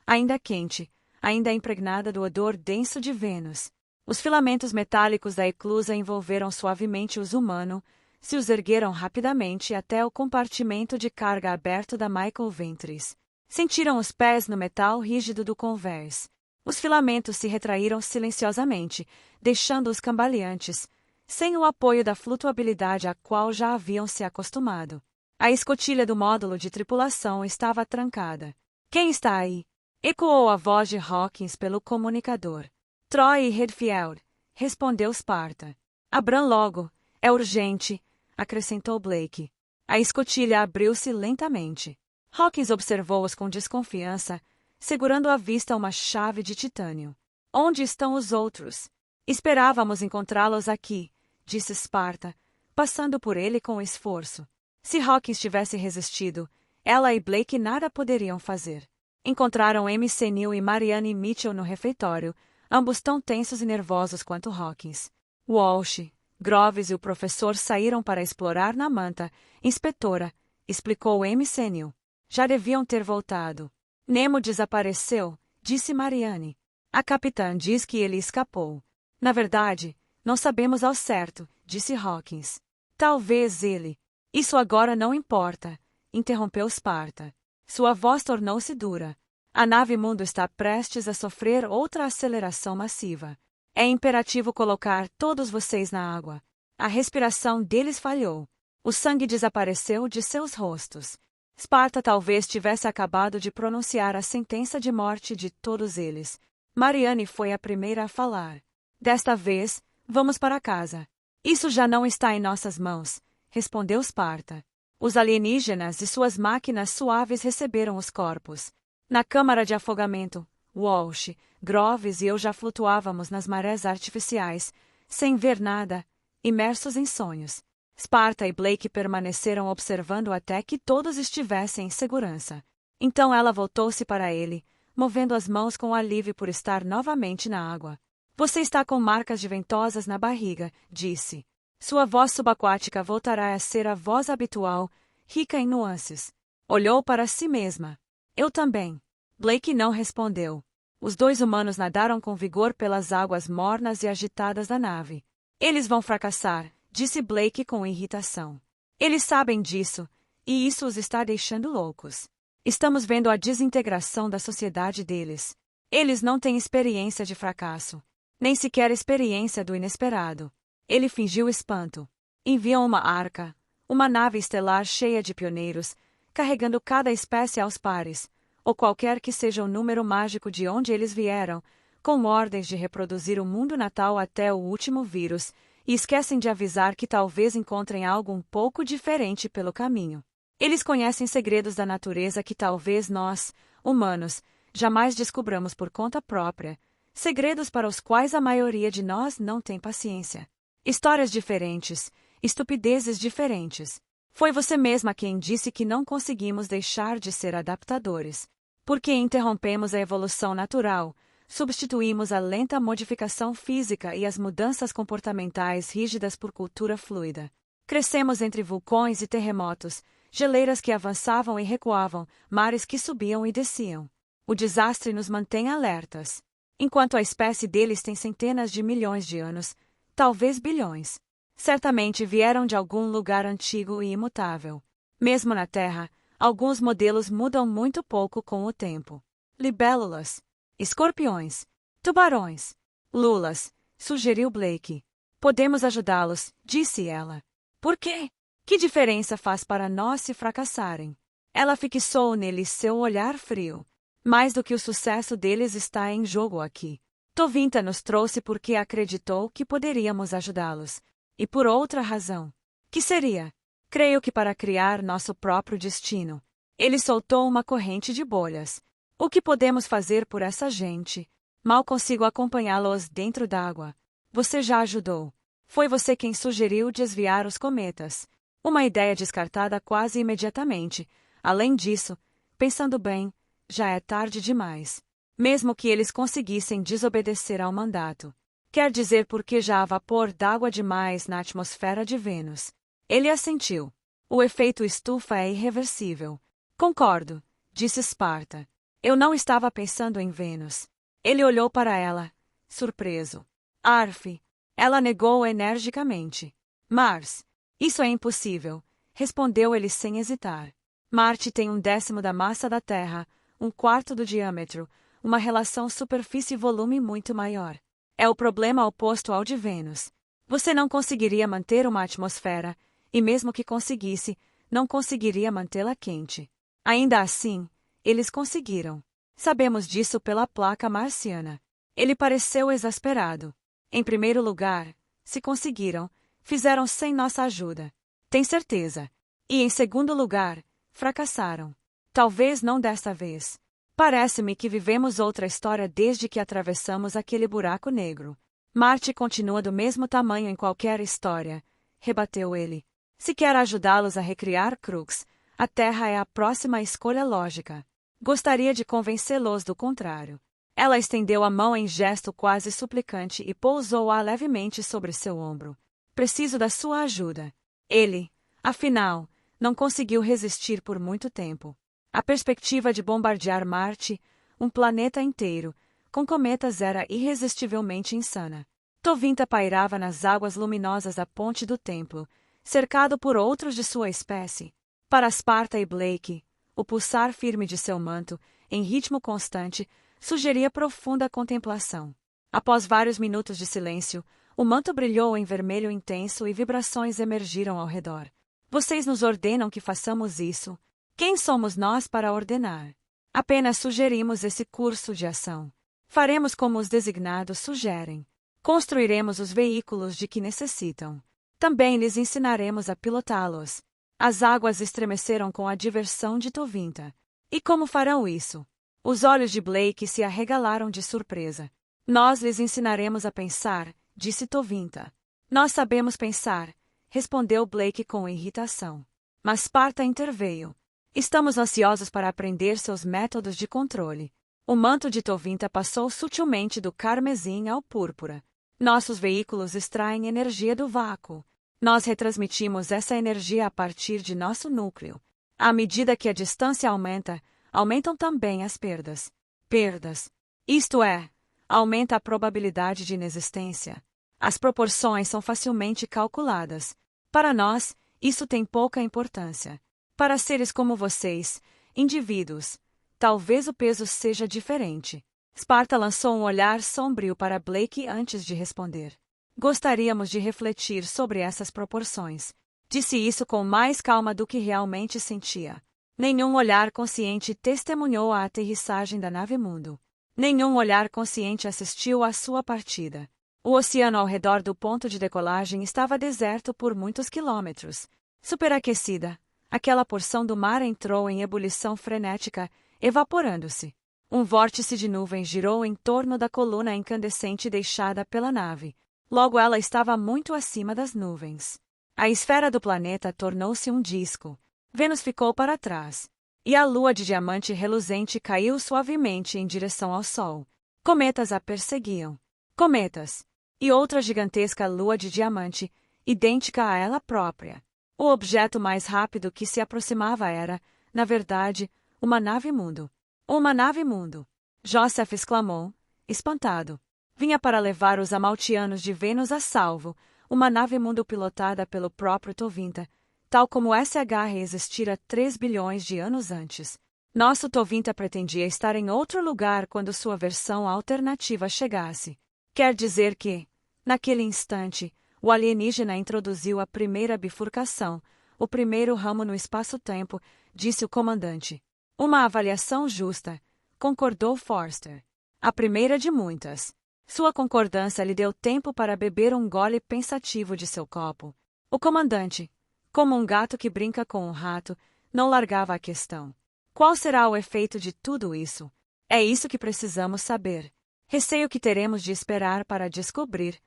ainda quente, ainda impregnada do odor denso de Vênus. Os filamentos metálicos da eclusa envolveram suavemente os humanos, se os ergueram rapidamente até o compartimento de carga aberto da Michael Ventris. Sentiram os pés no metal rígido do convés. Os filamentos se retraíram silenciosamente, deixando-os cambaleantes, sem o apoio da flutuabilidade a qual já haviam se acostumado. A escotilha do módulo de tripulação estava trancada. Quem está aí? Ecoou a voz de Hawkins pelo comunicador. Troy e Redfield, respondeu Sparta. Abram logo, é urgente, acrescentou Blake. A escotilha abriu-se lentamente. Hawkins observou-os com desconfiança, segurando à vista uma chave de titânio. Onde estão os outros? Esperávamos encontrá-los aqui, disse Sparta, passando por ele com esforço. Se Hawkins tivesse resistido, ela e Blake nada poderiam fazer. Encontraram MC Neil e Marianne Mitchell no refeitório, ambos tão tensos e nervosos quanto Hawkins. Walsh, Groves e o professor saíram para explorar na manta. Inspetora, explicou MC Neil. Já deviam ter voltado. Nemo desapareceu, disse Marianne. A capitã diz que ele escapou. Na verdade, não sabemos ao certo, disse Hawkins. Talvez ele. Isso agora não importa, interrompeu Sparta. Sua voz tornou-se dura. A nave mundo está prestes a sofrer outra aceleração massiva. É imperativo colocar todos vocês na água. A respiração deles falhou. O sangue desapareceu de seus rostos. Sparta talvez tivesse acabado de pronunciar a sentença de morte de todos eles. Marianne foi a primeira a falar. Desta vez, vamos para casa. Isso já não está em nossas mãos, respondeu Sparta. Os alienígenas e suas máquinas suaves receberam os corpos. Na câmara de afogamento, Walsh, Groves e eu já flutuávamos nas marés artificiais, sem ver nada, imersos em sonhos. Sparta e Blake permaneceram observando até que todos estivessem em segurança. Então ela voltou-se para ele, movendo as mãos com alívio por estar novamente na água. Você está com marcas de ventosas na barriga, disse. Sua voz subaquática voltará a ser a voz habitual, rica em nuances. Olhou para si mesma. Eu também. Blake não respondeu. Os dois humanos nadaram com vigor pelas águas mornas e agitadas da nave. Eles vão fracassar, disse Blake com irritação. Eles sabem disso, e isso os está deixando loucos. Estamos vendo a desintegração da sociedade deles. Eles não têm experiência de fracasso, nem sequer experiência do inesperado. Ele fingiu espanto. Enviam uma arca, uma nave estelar cheia de pioneiros, carregando cada espécie aos pares, ou qualquer que seja o número mágico de onde eles vieram, com ordens de reproduzir o mundo natal até o último vírus, e esquecem de avisar que talvez encontrem algo um pouco diferente pelo caminho. Eles conhecem segredos da natureza que talvez nós, humanos, jamais descobramos por conta própria, segredos para os quais a maioria de nós não tem paciência. Histórias diferentes, estupidezes diferentes. Foi você mesma quem disse que não conseguimos deixar de ser adaptadores. Porque interrompemos a evolução natural, substituímos a lenta modificação física e as mudanças comportamentais rígidas por cultura fluida. Crescemos entre vulcões e terremotos, geleiras que avançavam e recuavam, mares que subiam e desciam. O desastre nos mantém alertas. Enquanto a espécie deles tem centenas de milhões de anos, talvez bilhões. Certamente vieram de algum lugar antigo e imutável. Mesmo na Terra, alguns modelos mudam muito pouco com o tempo. Libélulas, escorpiões, tubarões, lulas, sugeriu Blake. Podemos ajudá-los, disse ela. Por quê? Que diferença faz para nós se fracassarem? Ela fixou nele seu olhar frio. Mais do que o sucesso deles está em jogo aqui. Tovinta nos trouxe porque acreditou que poderíamos ajudá-los. E por outra razão. Que seria? Creio que para criar nosso próprio destino. Ele soltou uma corrente de bolhas. O que podemos fazer por essa gente? Mal consigo acompanhá-los dentro d'água. Você já ajudou. Foi você quem sugeriu desviar os cometas. Uma ideia descartada quase imediatamente. Além disso, pensando bem, já é tarde demais. Mesmo que eles conseguissem desobedecer ao mandato. Quer dizer porque já há vapor d'água demais na atmosfera de Vênus. Ele assentiu. O efeito estufa é irreversível. Concordo, disse Sparta. Eu não estava pensando em Vênus. Ele olhou para ela, surpreso. Arf! Ela negou energicamente. Mars. Isso é impossível, respondeu ele sem hesitar. Marte tem 1/10 da massa da Terra, 1/4 do diâmetro, uma relação superfície-volume muito maior. É o problema oposto ao de Vênus. Você não conseguiria manter uma atmosfera, e mesmo que conseguisse, não conseguiria mantê-la quente. Ainda assim, eles conseguiram. Sabemos disso pela placa marciana. Ele pareceu exasperado. Em primeiro lugar, se conseguiram, fizeram sem nossa ajuda. Tem certeza. E em segundo lugar, fracassaram. Talvez não desta vez. Parece-me que vivemos outra história desde que atravessamos aquele buraco negro. Marte continua do mesmo tamanho em qualquer história, rebateu ele. Se quer ajudá-los a recriar Crux, a Terra é a próxima escolha lógica. Gostaria de convencê-los do contrário. Ela estendeu a mão em gesto quase suplicante e pousou-a levemente sobre seu ombro. Preciso da sua ajuda. Ele, afinal, não conseguiu resistir por muito tempo. A perspectiva de bombardear Marte, um planeta inteiro, com cometas era irresistivelmente insana. Tovinta pairava nas águas luminosas da ponte do templo, cercado por outros de sua espécie. Para Sparta e Blake, o pulsar firme de seu manto, em ritmo constante, sugeria profunda contemplação. Após vários minutos de silêncio, o manto brilhou em vermelho intenso e vibrações emergiram ao redor. Vocês nos ordenam que façamos isso. Quem somos nós para ordenar? Apenas sugerimos esse curso de ação. Faremos como os designados sugerem. Construiremos os veículos de que necessitam. Também lhes ensinaremos a pilotá-los. As águas estremeceram com a diversão de Tovinta. E como farão isso? Os olhos de Blake se arregalaram de surpresa. Nós lhes ensinaremos a pensar, disse Tovinta. Nós sabemos pensar, respondeu Blake com irritação. Mas Sparta interveio. Estamos ansiosos para aprender seus métodos de controle. O manto de Tovinta passou sutilmente do carmesim ao púrpura. Nossos veículos extraem energia do vácuo. Nós retransmitimos essa energia a partir de nosso núcleo. À medida que a distância aumenta, aumentam também as perdas. Perdas. Isto é, aumenta a probabilidade de inexistência. As proporções são facilmente calculadas. Para nós, isso tem pouca importância. Para seres como vocês, indivíduos, talvez o peso seja diferente. Sparta lançou um olhar sombrio para Blake antes de responder. Gostaríamos de refletir sobre essas proporções. Disse isso com mais calma do que realmente sentia. Nenhum olhar consciente testemunhou a aterrissagem da nave Mundo. Nenhum olhar consciente assistiu à sua partida. O oceano ao redor do ponto de decolagem estava deserto por muitos quilômetros. Superaquecida, aquela porção do mar entrou em ebulição frenética, evaporando-se. Um vórtice de nuvens girou em torno da coluna incandescente deixada pela nave. Logo ela estava muito acima das nuvens. A esfera do planeta tornou-se um disco. Vênus ficou para trás. E a lua de diamante reluzente caiu suavemente em direção ao Sol. Cometas a perseguiam. Cometas. E outra gigantesca lua de diamante, idêntica a ela própria. O objeto mais rápido que se aproximava era, na verdade, uma nave-mundo. Uma nave-mundo! Joseph exclamou, espantado. Vinha para levar os amaltianos de Vênus a salvo, uma nave-mundo pilotada pelo próprio Tovinta, tal como SH existira 3 bilhões de anos antes. Nosso Tovinta pretendia estar em outro lugar quando sua versão alternativa chegasse. Quer dizer que, naquele instante, o alienígena introduziu a primeira bifurcação, o primeiro ramo no espaço-tempo, disse o comandante. Uma avaliação justa, concordou Forster. A primeira de muitas. Sua concordância lhe deu tempo para beber um gole pensativo de seu copo. O comandante, como um gato que brinca com um rato, não largava a questão. Qual será o efeito de tudo isso? É isso que precisamos saber. Receio que teremos de esperar para descobrir.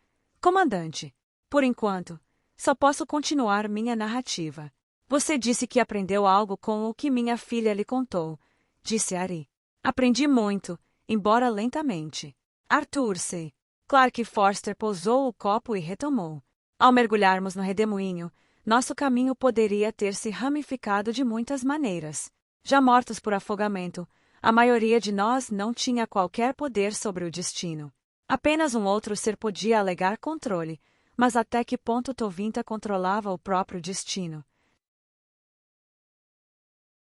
Comandante, por enquanto, só posso continuar minha narrativa. Você disse que aprendeu algo com o que minha filha lhe contou, disse Ari. Aprendi muito, embora lentamente. Arthur C. Clark Forster pousou o copo e retomou. Ao mergulharmos no redemoinho, nosso caminho poderia ter se ramificado de muitas maneiras. Já mortos por afogamento, a maioria de nós não tinha qualquer poder sobre o destino. Apenas um outro ser podia alegar controle, mas até que ponto Tovinta controlava o próprio destino?